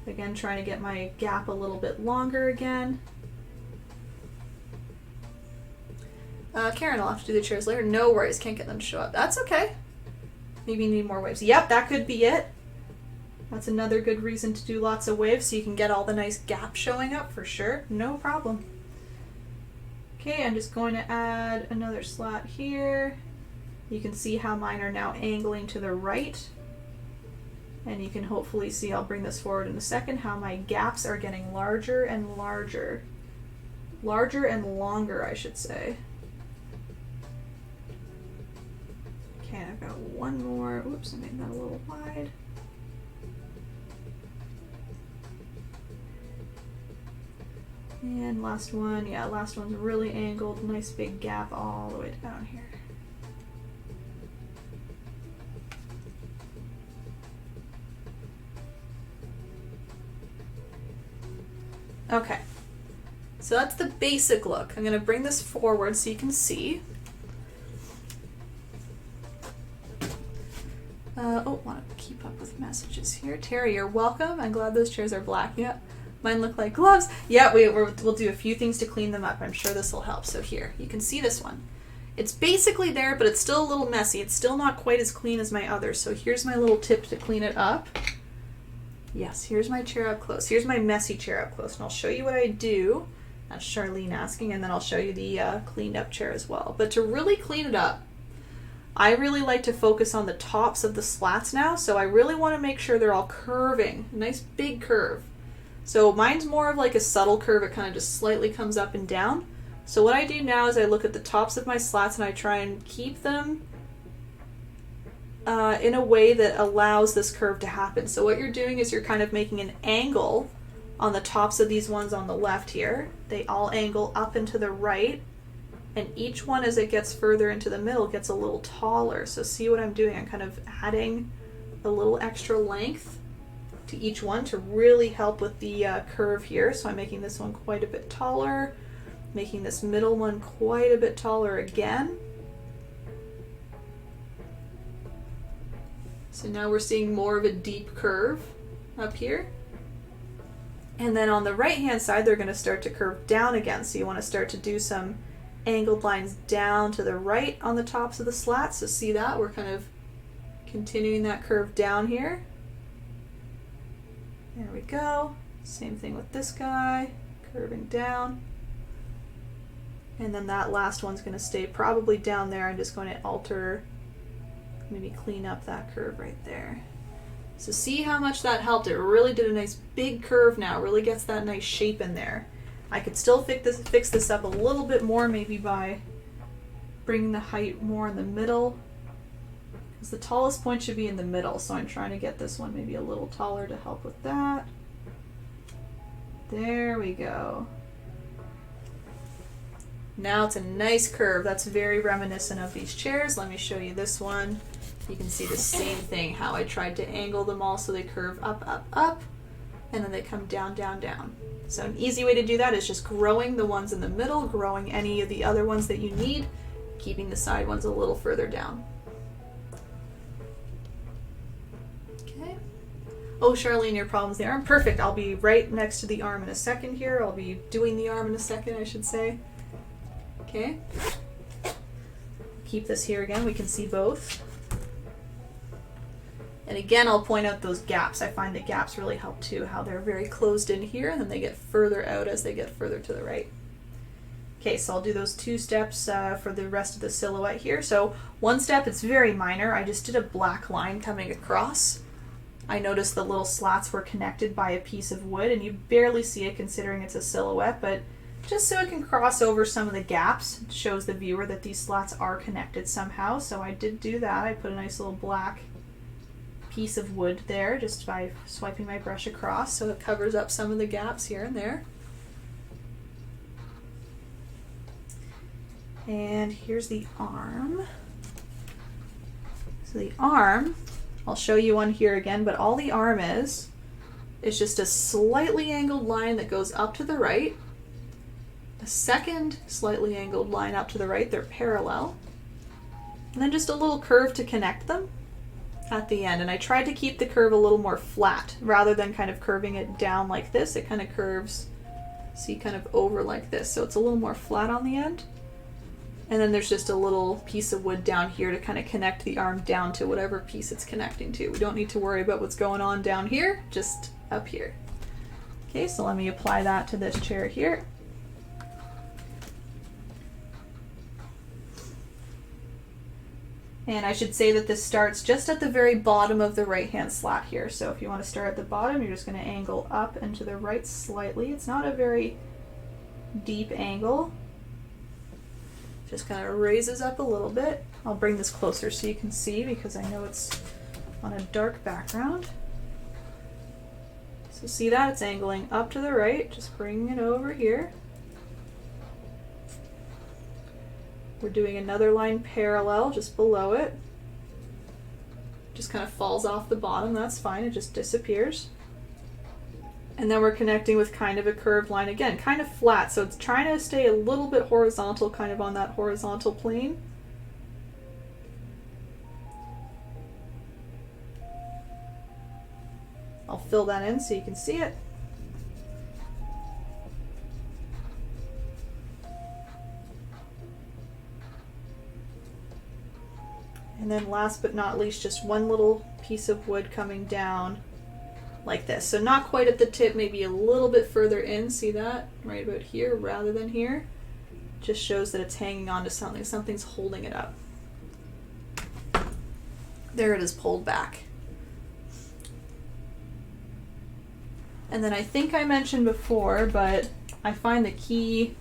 Again, trying to get my gap a little bit longer again. Karen, I'll have to do the chairs later. No worries, can't get them to show up. That's okay. Maybe you need more waves. Yep, that could be it. That's another good reason to do lots of waves so you can get all the nice gaps showing up for sure. No problem. Okay, I'm just going to add another slat here. You can see how mine are now angling to the right. And you can hopefully see, I'll bring this forward in a second, how my gaps are getting larger and larger. Larger and longer, I should say. Okay, I've got one more. Oops, I made that a little wide. And last one, yeah, last one's really angled, nice big gap all the way down here. Okay, so that's the basic look. I'm going to bring this forward so you can see. Oh, want to keep up with messages here. Terry, you're welcome. I'm glad those chairs are black. Yeah. Mine look like gloves. Yeah, we'll do a few things to clean them up. I'm sure this will help. So here, you can see this one. It's basically there, but it's still a little messy. It's still not quite as clean as my others. So here's my little tip to clean it up. Yes, here's my chair up close. Here's my messy chair up close. And I'll show you what I do. That's Charlene asking. And then I'll show you the cleaned up chair as well. But to really clean it up, I really like to focus on the tops of the slats now. So I really want to make sure they're all curving. Nice big curve. So mine's more of like a subtle curve. It kind of just slightly comes up and down. So what I do now is I look at the tops of my slats and I try and keep them in a way that allows this curve to happen. So what you're doing is you're kind of making an angle on the tops of these ones on the left here. They all angle up and to the right. And each one as it gets further into the middle gets a little taller. So see what I'm doing? I'm kind of adding a little extra length to each one to really help with the curve here. So I'm making this one quite a bit taller, making this middle one quite a bit taller again. So now we're seeing more of a deep curve up here. And then on the right hand side, they're going to start to curve down again. So you want to start to do some angled lines down to the right on the tops of the slats. So see that? We're kind of continuing that curve down here. There we go. Same thing with this guy, curving down. And then that last one's going to stay probably down there. I'm just going to alter, maybe clean up that curve right there. So see how much that helped? It really did a nice big curve now. Really gets that nice shape in there. I could still fix this up a little bit more, maybe by bringing the height more in the middle. Because the tallest point should be in the middle, so I'm trying to get this one maybe a little taller to help with that. There we go. Now it's a nice curve. That's very reminiscent of these chairs. Let me show you this one. You can see the same thing, how I tried to angle them all so they curve up, up, up, and then they come down, down, down. So an easy way to do that is just growing the ones in the middle, growing any of the other ones that you need, keeping the side ones a little further down. Okay. Oh, Charlene, your problem's the arm. Perfect. I'll be right next to the arm in a second here. I'll be doing the arm in a second, I should say. Okay. Keep this here again. We can see both. And again, I'll point out those gaps. I find that gaps really help too, how they're very closed in here and then they get further out as they get further to the right. Okay, so I'll do those two steps for the rest of the silhouette here. So one step, it's very minor. I just did a black line coming across. I noticed the little slats were connected by a piece of wood, and you barely see it considering it's a silhouette, but just so it can cross over some of the gaps, it shows the viewer that these slats are connected somehow. So I did do that. I put a nice little black piece of wood there just by swiping my brush across, so it covers up some of the gaps here and there. And here's the arm. So the arm, I'll show you one here again, but all the arm is just a slightly angled line that goes up to the right, a second slightly angled line up to the right, they're parallel, and then just a little curve to connect them at the end. And I tried to keep the curve a little more flat rather than kind of curving it down like this. It kind of curves, see, kind of over like this, so it's a little more flat on the end. And then there's just a little piece of wood down here to kind of connect the arm down to whatever piece it's connecting to. We don't need to worry about what's going on down here, just up here. Okay, so let me apply that to this chair here. And I should say that this starts just at the very bottom of the right-hand slat here. So if you want to start at the bottom, you're just going to angle up and to the right slightly. It's not a very deep angle. Just kind of raises up a little bit. I'll bring this closer so you can see because I know it's on a dark background. So see that? It's angling up to the right. Just bringing it over here. We're doing another line parallel just below it. Just kind of falls off the bottom, that's fine, it just disappears. And then we're connecting with kind of a curved line again, kind of flat, so it's trying to stay a little bit horizontal, kind of on that horizontal plane. I'll fill that in so you can see it. And then last but not least, just one little piece of wood coming down like this. So not quite at the tip, maybe a little bit further in. See that? Right about here rather than here. Just shows that it's hanging on to something. Something's holding it up. There it is, pulled back. And then I think I mentioned before, but I find the key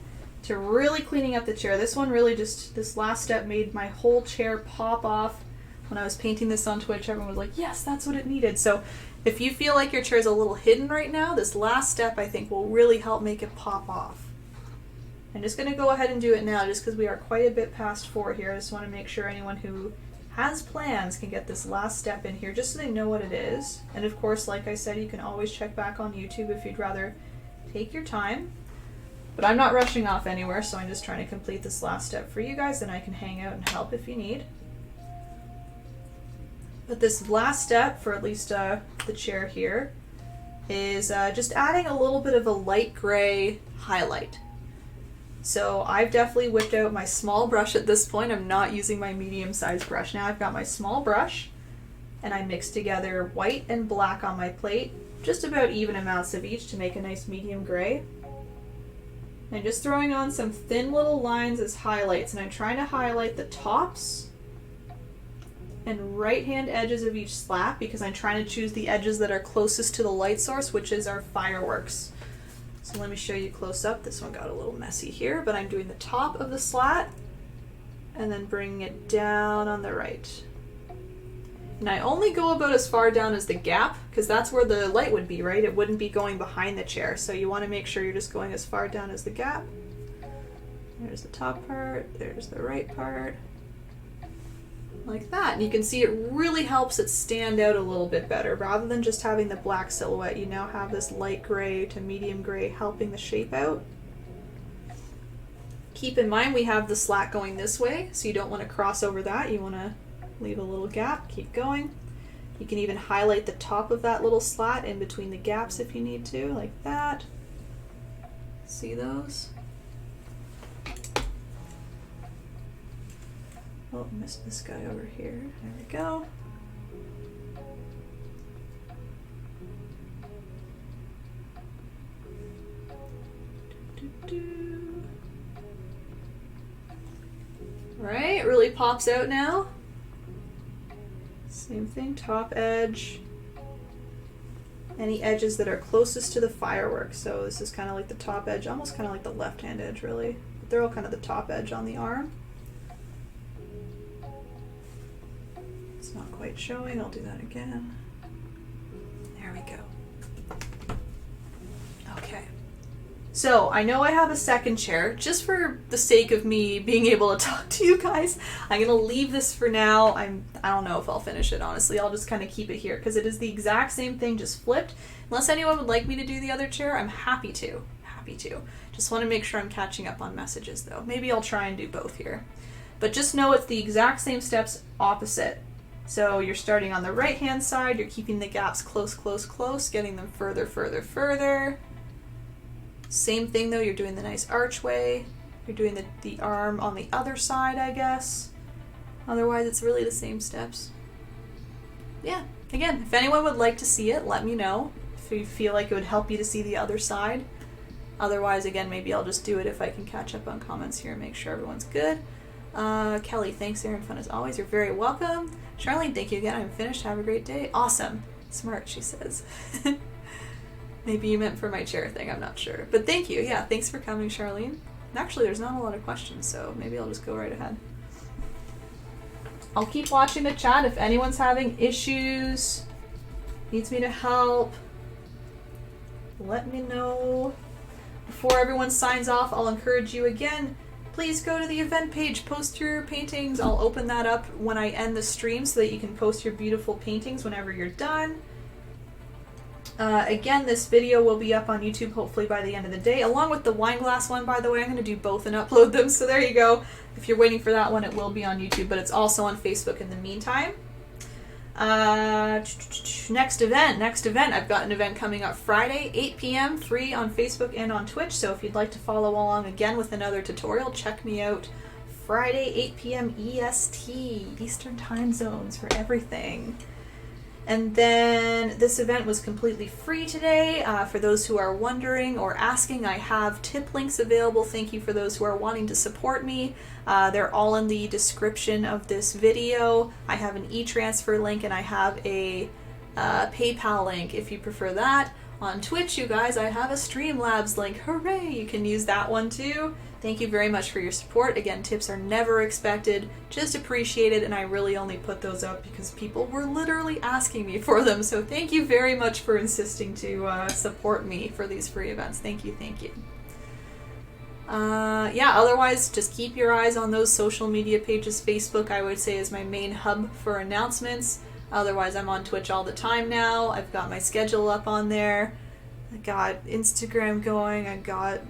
to really cleaning up the chair. This one really just, this last step made my whole chair pop off. When I was painting this on Twitch, everyone was like, yes, that's what it needed. So if you feel like your chair is a little hidden right now, this last step I think will really help make it pop off. I'm just going to go ahead and do it now just because we are quite a bit past 4 here. I just want to make sure anyone who has plans can get this last step in here just so they know what it is. And of course, like I said, you can always check back on YouTube if you'd rather take your time. But I'm not rushing off anywhere, so I'm just trying to complete this last step for you guys, and I can hang out and help if you need. But this last step, for at least the chair here, is just adding a little bit of a light gray highlight. So I've definitely whipped out my small brush at this point. I'm not using my medium-sized brush now. I've got my small brush, and I mixed together white and black on my plate, just about even amounts of each to make a nice medium gray. I'm just throwing on some thin little lines as highlights, and I'm trying to highlight the tops and right-hand edges of each slat because I'm trying to choose the edges that are closest to the light source, which is our fireworks. So let me show you close up. This one got a little messy here, but I'm doing the top of the slat and then bringing it down on the right. And I only go about as far down as the gap because that's where the light would be, right? It wouldn't be going behind the chair. So you want to make sure you're just going as far down as the gap. There's the top part, there's the right part. Like that. And you can see it really helps it stand out a little bit better. Rather than just having the black silhouette, you now have this light gray to medium gray helping the shape out. Keep in mind we have the slat going this way, so you don't want to cross over that. You want to leave a little gap, keep going. You can even highlight the top of that little slat in between the gaps if you need to, like that. See those? Oh, missed this guy over here. There we go. Right, it really pops out now. Same thing, top edge. Any edges that are closest to the fireworks. So this is kind of like the top edge, almost kind of like the left-hand edge really. But they're all kind of the top edge on the arm. It's not quite showing, I'll do that again. There we go. Okay. So I know I have a second chair. Just for the sake of me being able to talk to you guys, I'm gonna leave this for now. I don't know if I'll finish it, honestly. I'll just kind of keep it here because it is the exact same thing, just flipped. Unless anyone would like me to do the other chair, I'm happy to. Just want to make sure I'm catching up on messages though. Maybe I'll try and do both here. But just know it's the exact same steps opposite. So you're starting on the right hand side, you're keeping the gaps close, close, close, getting them further, further, further. Same thing though, you're doing the nice archway. You're doing the arm on the other side, I guess. Otherwise, it's really the same steps. Yeah, again, if anyone would like to see it, let me know. If you feel like it would help you to see the other side. Otherwise, again, maybe I'll just do it if I can catch up on comments here and make sure everyone's good. Kelly, thanks, Erin. Fun as always. You're very welcome. Charlene, thank you again. I'm finished. Have a great day. Awesome. Smart, she says. Maybe you meant for my chair thing. I'm not sure. But thank you. Yeah, thanks for coming, Charlene. Actually, there's not a lot of questions, so maybe I'll just go right ahead. I'll keep watching the chat. If anyone's having issues, needs me to help, let me know. Before everyone signs off, I'll encourage you again, please go to the event page, post your paintings. I'll open that up when I end the stream so that you can post your beautiful paintings whenever you're done. Again, this video will be up on YouTube hopefully by the end of the day, along with the wine glass one, by the way. I'm going to do both and upload them, so there you go. If you're waiting for that one, it will be on YouTube, but it's also on Facebook in the meantime. Next event. I've got an event coming up Friday, 8 p.m., free on Facebook and on Twitch, so if you'd like to follow along again with another tutorial, check me out Friday, 8 p.m. EST, Eastern Time Zones for everything. And then this event was completely free today. For those who are wondering or asking, I have tip links available. Thank you for those who are wanting to support me. They're all in the description of this video. I have an e-transfer link and I have a PayPal link if you prefer that. On Twitch, you guys, I have a Streamlabs link. Hooray! You can use that one too. Thank you very much for your support. Again, tips are never expected, just appreciated, and I really only put those up because people were literally asking me for them. So thank you very much for insisting to support me for these free events. Thank you, thank you. Yeah, otherwise, just keep your eyes on those social media pages. Facebook, I would say, is my main hub for announcements. Otherwise, I'm on Twitch all the time now. I've got my schedule up on there. I got Instagram going. I got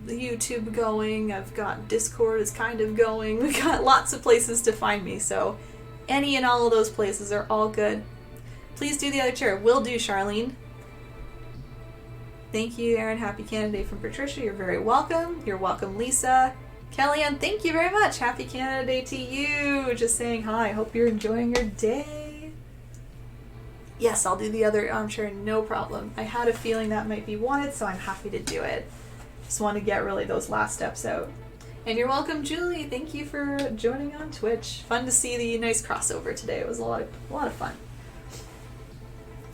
the YouTube going. I've got Discord is kind of going. We got lots of places to find me, so any and all of those places are all good. Please do the other chair. Will do, Charlene. Thank you, Erin. Happy Canada Day from Patricia. You're very welcome. You're welcome, Lisa. Kellyanne, thank you very much. Happy Canada Day to you. Just saying hi. Hope you're enjoying your day. Yes, I'll do the other armchair, no problem. I had a feeling that might be wanted, so I'm happy to do it. Just want to get really those last steps out. And you're welcome, Julie. Thank you for joining on Twitch. Fun to see the nice crossover today. It was a lot of fun.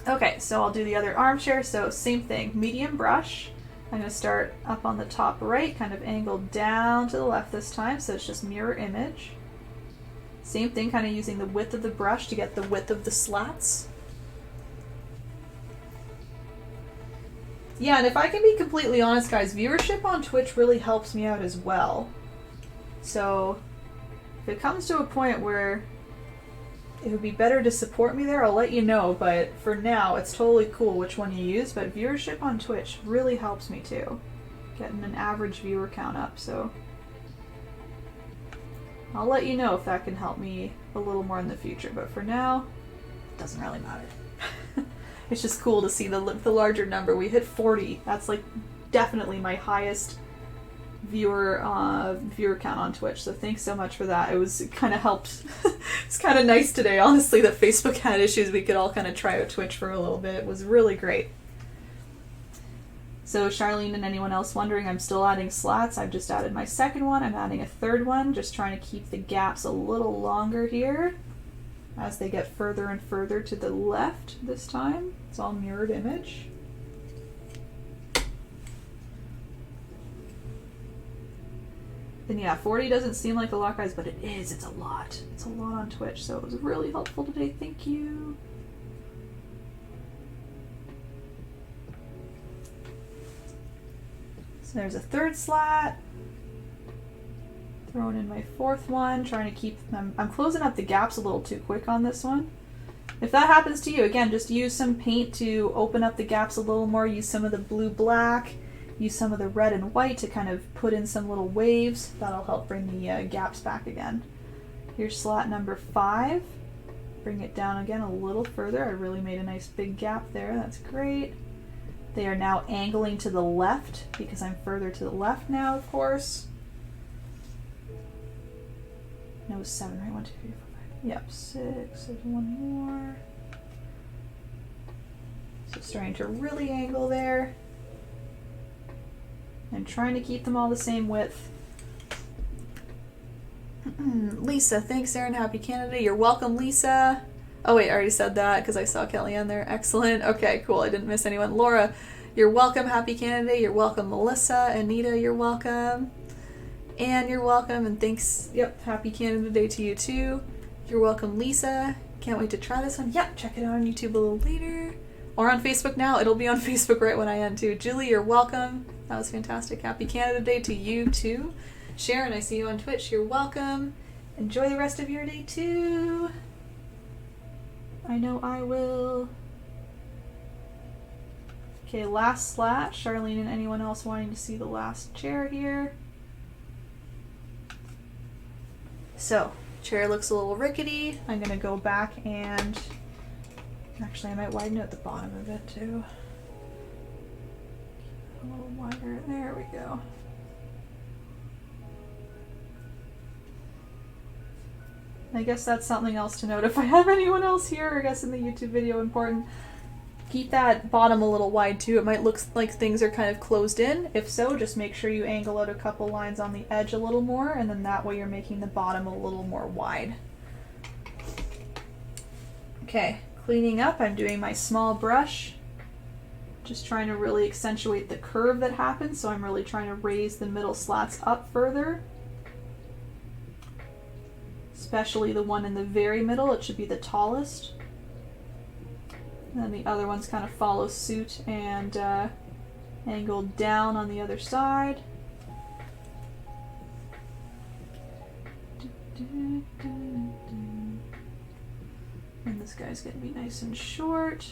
Okay, so I'll do the other armchair. So same thing, medium brush. I'm going to start up on the top right, kind of angled down to the left this time, so it's just mirror image. Same thing, kind of using the width of the brush to get the width of the slats. Yeah, and if I can be completely honest, guys, viewership on Twitch really helps me out as well. So if it comes to a point where it would be better to support me there, I'll let you know, but for now, it's totally cool which one you use, but viewership on Twitch really helps me too. Getting an average viewer count up, so I'll let you know if that can help me a little more in the future, but for now, it doesn't really matter. It's just cool to see the larger number. We hit 40. That's like definitely my highest viewer count on Twitch. So thanks so much for that. It kind of helped. It's kind of nice today, honestly, that Facebook had issues. We could all kind of try out Twitch for a little bit. It was really great. So Charlene and anyone else wondering, I'm still adding slats. I've just added my second one. I'm adding a third one, just trying to keep the gaps a little longer here as they get further and further to the left this time. It's all mirrored image. And yeah, 40 doesn't seem like a lot, guys, but it is. It's a lot. It's a lot on Twitch, so it was really helpful today. Thank you. So there's a third slat. Throwing in my fourth one, trying to keep them. I'm closing up the gaps a little too quick on this one. If that happens to you, again, just use some paint to open up the gaps a little more. Use some of the blue-black. Use some of the red and white to kind of put in some little waves. That'll help bring the gaps back again. Here's slat number 5. Bring it down again a little further. I really made a nice big gap there. That's great. They are now angling to the left because I'm further to the left now, of course. No, 7, right? 1, 2, 3, 4, 5. Yep, 6. There's one more. So starting to really angle there. And trying to keep them all the same width. Lisa, thanks Erin, happy Canada. You're welcome, Lisa. Oh wait, I already said that because I saw Kellyanne there. Excellent. Okay, cool. I didn't miss anyone. Laura, you're welcome, happy Canada. You're welcome, Melissa. Anita, you're welcome. Anne, you're welcome. And thanks. Yep, happy Canada Day to you too. You're welcome, Lisa. Can't wait to try this one. Yep, check it out on YouTube a little later. Or on Facebook now. It'll be on Facebook right when I end too. Julie, you're welcome. That was fantastic. Happy Canada Day to you too. Sharon, I see you on Twitch. You're welcome. Enjoy the rest of your day too. I know I will. Okay, last slat. Charlene and anyone else wanting to see the last chair here. So, chair looks a little rickety. I'm going to go back and... Actually, I might widen out the bottom of it too. A little wider. There we go. I guess that's something else to note. If I have anyone else here, I guess in the YouTube video, important, keep that bottom a little wide too. It might look like things are kind of closed in. If so, just make sure you angle out a couple lines on the edge a little more, and then that way you're making the bottom a little more wide. Okay, cleaning up, I'm doing my small brush. Just trying to really accentuate the curve that happens, so I'm really trying to raise the middle slats up further. Especially the one in the very middle, it should be the tallest. And then the other ones kind of follow suit and angle down on the other side. And this guy's gonna be nice and short.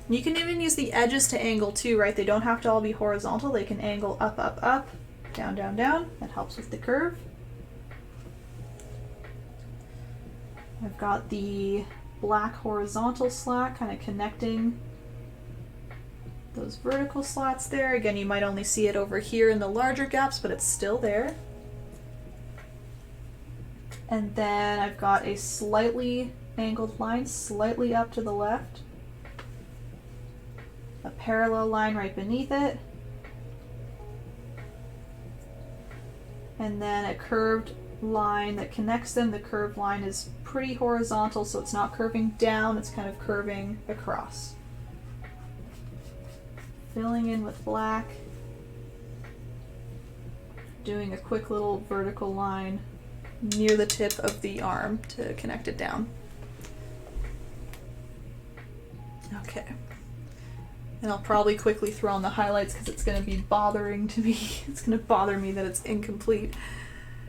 You can even use the edges to angle too, right? They don't have to all be horizontal. They can angle up, up, up, down, down, down. That helps with the curve. I've got the black horizontal slat kind of connecting those vertical slats there. Again, you might only see it over here in the larger gaps, but it's still there. And then I've got a slightly angled line, slightly up to the left. A parallel line right beneath it. And then a curved line that connects them. The curved line is pretty horizontal, so it's not curving down, it's kind of curving across. Filling in with black. Doing a quick little vertical line near the tip of the arm to connect it down. Okay. And I'll probably quickly throw on the highlights because it's going to be bothering to me. It's going to bother me that it's incomplete.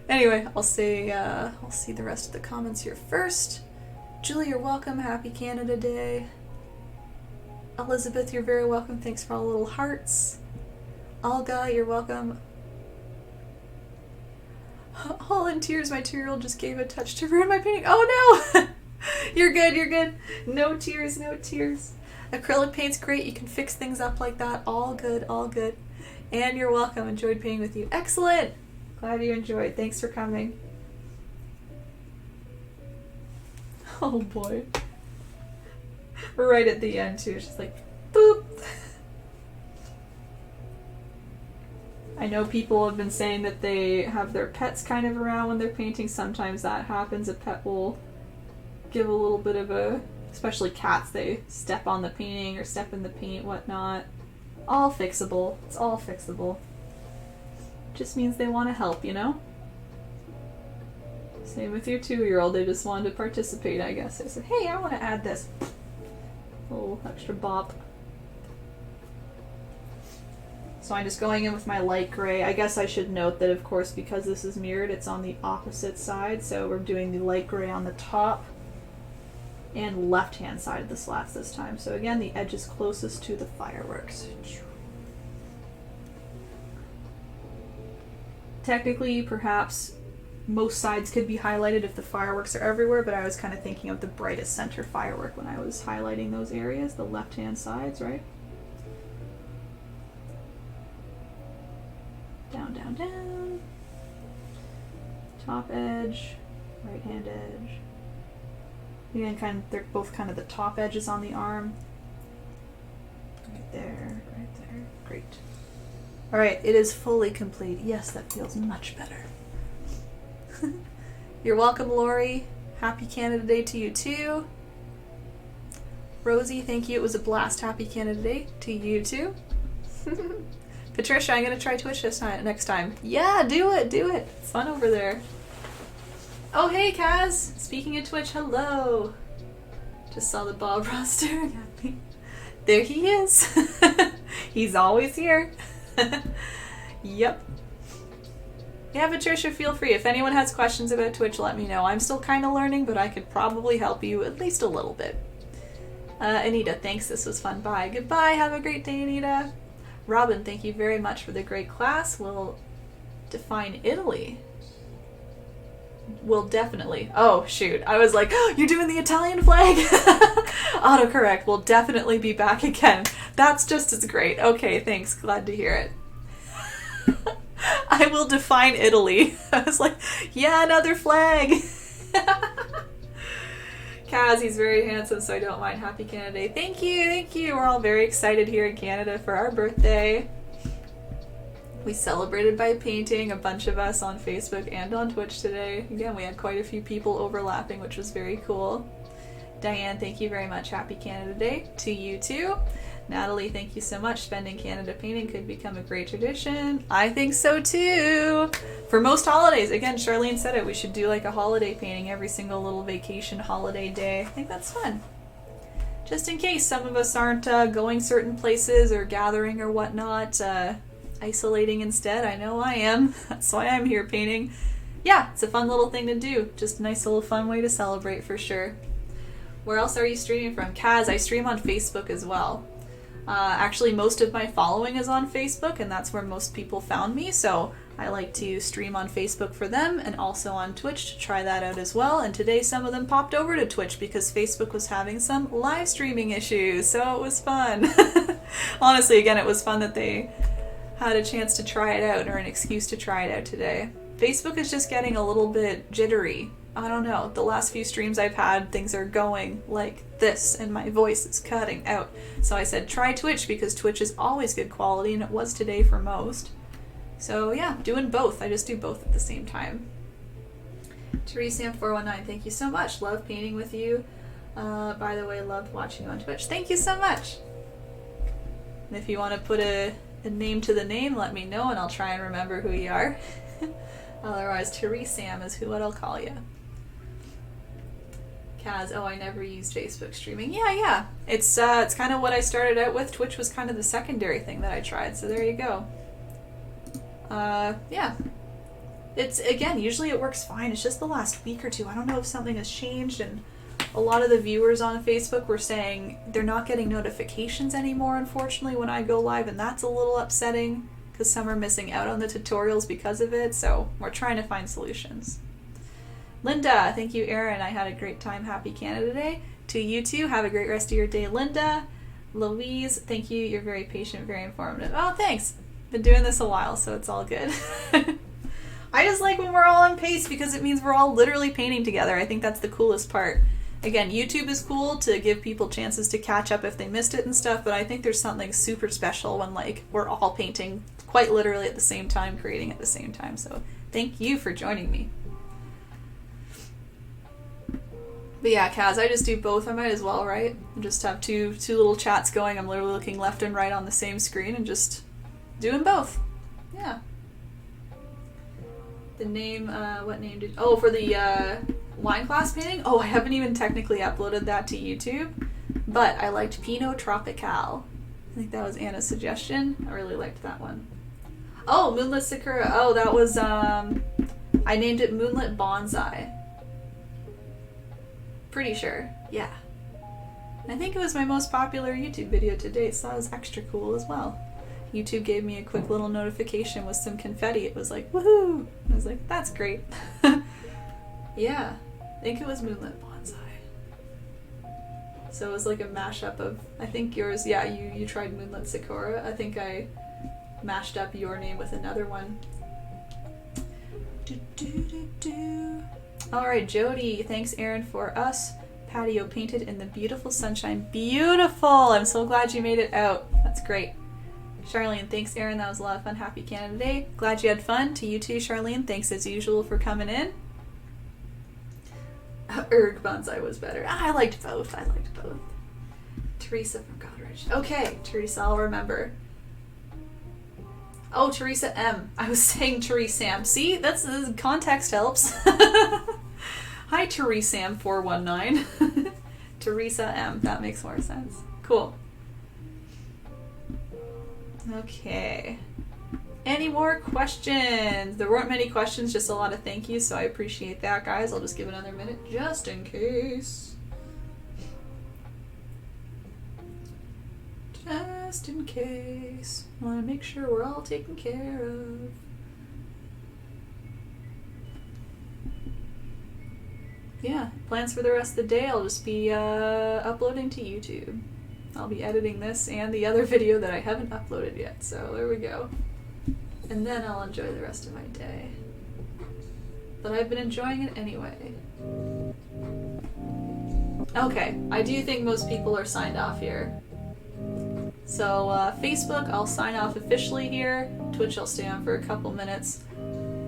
Anyway, I'll see the rest of the comments here first. Julie, you're welcome. Happy Canada Day. Elizabeth, you're very welcome. Thanks for all the little hearts. Olga, you're welcome. All in tears, my 2-year-old just gave a touch to ruin my painting. Oh no! You're good, you're good. No tears, no tears. Acrylic paint's great. You can fix things up like that. All good, all good. And you're welcome. Enjoyed painting with you. Excellent! Glad you enjoyed. Thanks for coming. Oh boy. Right at the end too. She's like, boop! I know people have been saying that they have their pets kind of around when they're painting. Sometimes that happens. A pet will give a little bit of a, especially cats, they step on the painting or step in the paint, whatnot. All fixable. It's all fixable. Just means they want to help, you know? Same with your 2-year-old. They just wanted to participate, I guess. They said, hey, I want to add this. A little extra bop. So I'm just going in with my light gray. I guess I should note that, of course, because this is mirrored, it's on the opposite side. So we're doing the light gray on the top and left-hand side of the slats this time. So again, the edge is closest to the fireworks. Technically, perhaps most sides could be highlighted if the fireworks are everywhere, but I was kind of thinking of the brightest center firework when I was highlighting those areas, the left-hand sides, right? Down, down, down. Top edge. right hand edge. Again, they're both kind of the top edges on the arm. Right there, right there. Great. All right, it is fully complete. Yes, that feels much better. You're welcome, Lori. Happy Canada Day to you too. Rosie, thank you. It was a blast. Happy Canada Day to you too. Patricia, I'm going to try Twitch next time. Yeah, do it. It's fun over there. Oh, hey, Kaz. Speaking of Twitch, hello. Just saw the Bob Ross staring at me. There he is. He's always here. Yep. Yeah, Patricia, feel free. If anyone has questions about Twitch, let me know. I'm still kind of learning, but I could probably help you at least a little bit. Anita, thanks. This was fun. Bye. Goodbye. Have a great day, Anita. Robin, thank you very much for the great class. We'll define Italy. We'll definitely. Oh, shoot. I was like, oh, you're doing the Italian flag? Autocorrect. We'll definitely be back again. That's just as great. Okay, thanks. Glad to hear it. I will define Italy. I was like, yeah, another flag. Kaz, he's very handsome, so I don't mind. Happy Canada Day. Thank you. We're all very excited here in Canada for our birthday. We celebrated by painting, a bunch of us on Facebook and on Twitch today. Again, we had quite a few people overlapping, which was very cool. Diane, thank you very much. Happy Canada Day to you too. Natalie, thank you so much. Spending Canada painting could become a great tradition. I think so too. For most holidays, again, Charlene said it, we should do like a holiday painting every single little vacation holiday day. I think that's fun. Just in case some of us aren't going certain places or gathering or whatnot, isolating instead. I know I am. That's why I'm here painting. Yeah, it's a fun little thing to do. Just a nice little fun way to celebrate for sure. Where else are you streaming from? Kaz, I stream on Facebook as well. Actually, most of my following is on Facebook, and that's where most people found me, so I like to stream on Facebook for them and also on Twitch to try that out as well. And today some of them popped over to Twitch because Facebook was having some live streaming issues, so it was fun. Honestly, again, it was fun that they had a chance to try it out, or an excuse to try it out today. Facebook is just getting a little bit jittery. I don't know, the last few streams I've had, things are going like this and my voice is cutting out. So I said try Twitch because Twitch is always good quality, and it was today for most. So yeah, doing both. I just do both at the same time. TeresaM419, thank you so much. Love painting with you. By the way, loved watching you on Twitch. Thank you so much. And if you want to put a name to the name, let me know and I'll try and remember who you are. Otherwise, TeresaM is what I'll call you. Kaz, oh, I never used Facebook streaming. Yeah. It's kind of what I started out with. Twitch was kind of the secondary thing that I tried, so there you go. Yeah. It's, again, usually it works fine. It's just the last week or two. I don't know if something has changed, and a lot of the viewers on Facebook were saying they're not getting notifications anymore, unfortunately, when I go live, and that's a little upsetting because some are missing out on the tutorials because of it, so we're trying to find solutions. Linda, thank you, Erin. I had a great time. Happy Canada Day. To you too. Have a great rest of your day, Linda. Louise, thank you. You're very patient, very informative. Oh, thanks. Been doing this a while, so it's all good. I just like when we're all on pace because it means we're all literally painting together. I think that's the coolest part. Again, YouTube is cool to give people chances to catch up if they missed it and stuff, but I think there's something super special when like we're all painting quite literally at the same time, creating at the same time. So thank you for joining me. But yeah, Kaz, I just do both. I might as well, right? Just have two little chats going. I'm literally looking left and right on the same screen and just doing both. Yeah. The name, what name did... Oh, for the wine glass painting? Oh, I haven't even technically uploaded that to YouTube. But I liked Pinot Tropical. I think that was Anna's suggestion. I really liked that one. Oh, Moonlit Sakura. Oh, that was, I named it Moonlit Bonsai. Pretty sure. Yeah. I think it was my most popular YouTube video to date, so that was extra cool as well. YouTube gave me a quick little notification with some confetti. It was like, woohoo! I was like, that's great. Yeah. I think it was Moonlit Bonsai. So it was like a mashup of, I think yours, yeah, you tried Moonlit Sakura. I think I mashed up your name with another one. All right, Jody, thanks Erin for us. Patio painted in the beautiful sunshine. Beautiful! I'm so glad you made it out. That's great. Charlene, thanks Erin, that was a lot of fun. Happy Canada Day. Glad you had fun. To you too, Charlene. Thanks as usual for coming in. Erg Bonsai was better. I liked both. I liked both. Teresa from Godrich. Okay, Teresa, I'll remember. Oh, Teresa M. I was saying Teresa Sam. See, that's context helps. Hi, Teresa M419. Teresa M. That makes more sense. Cool. Okay. Any more questions? There weren't many questions, just a lot of thank yous, so I appreciate that, guys. I'll just give another minute just in case. Just in case. I want to make sure we're all taken care of. Yeah, plans for the rest of the day, I'll just be uploading to YouTube. I'll be editing this and the other video that I haven't uploaded yet, so there we go. And then I'll enjoy the rest of my day. But I've been enjoying it anyway. Okay, I do think most people are signed off here. So Facebook, I'll sign off officially here. Twitch, I'll stay on for a couple minutes.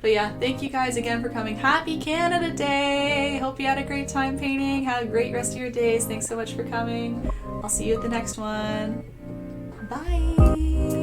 But yeah, thank you guys again for coming. Happy Canada Day! Hope you had a great time painting. Have a great rest of your days. Thanks so much for coming. I'll see you at the next one. Bye!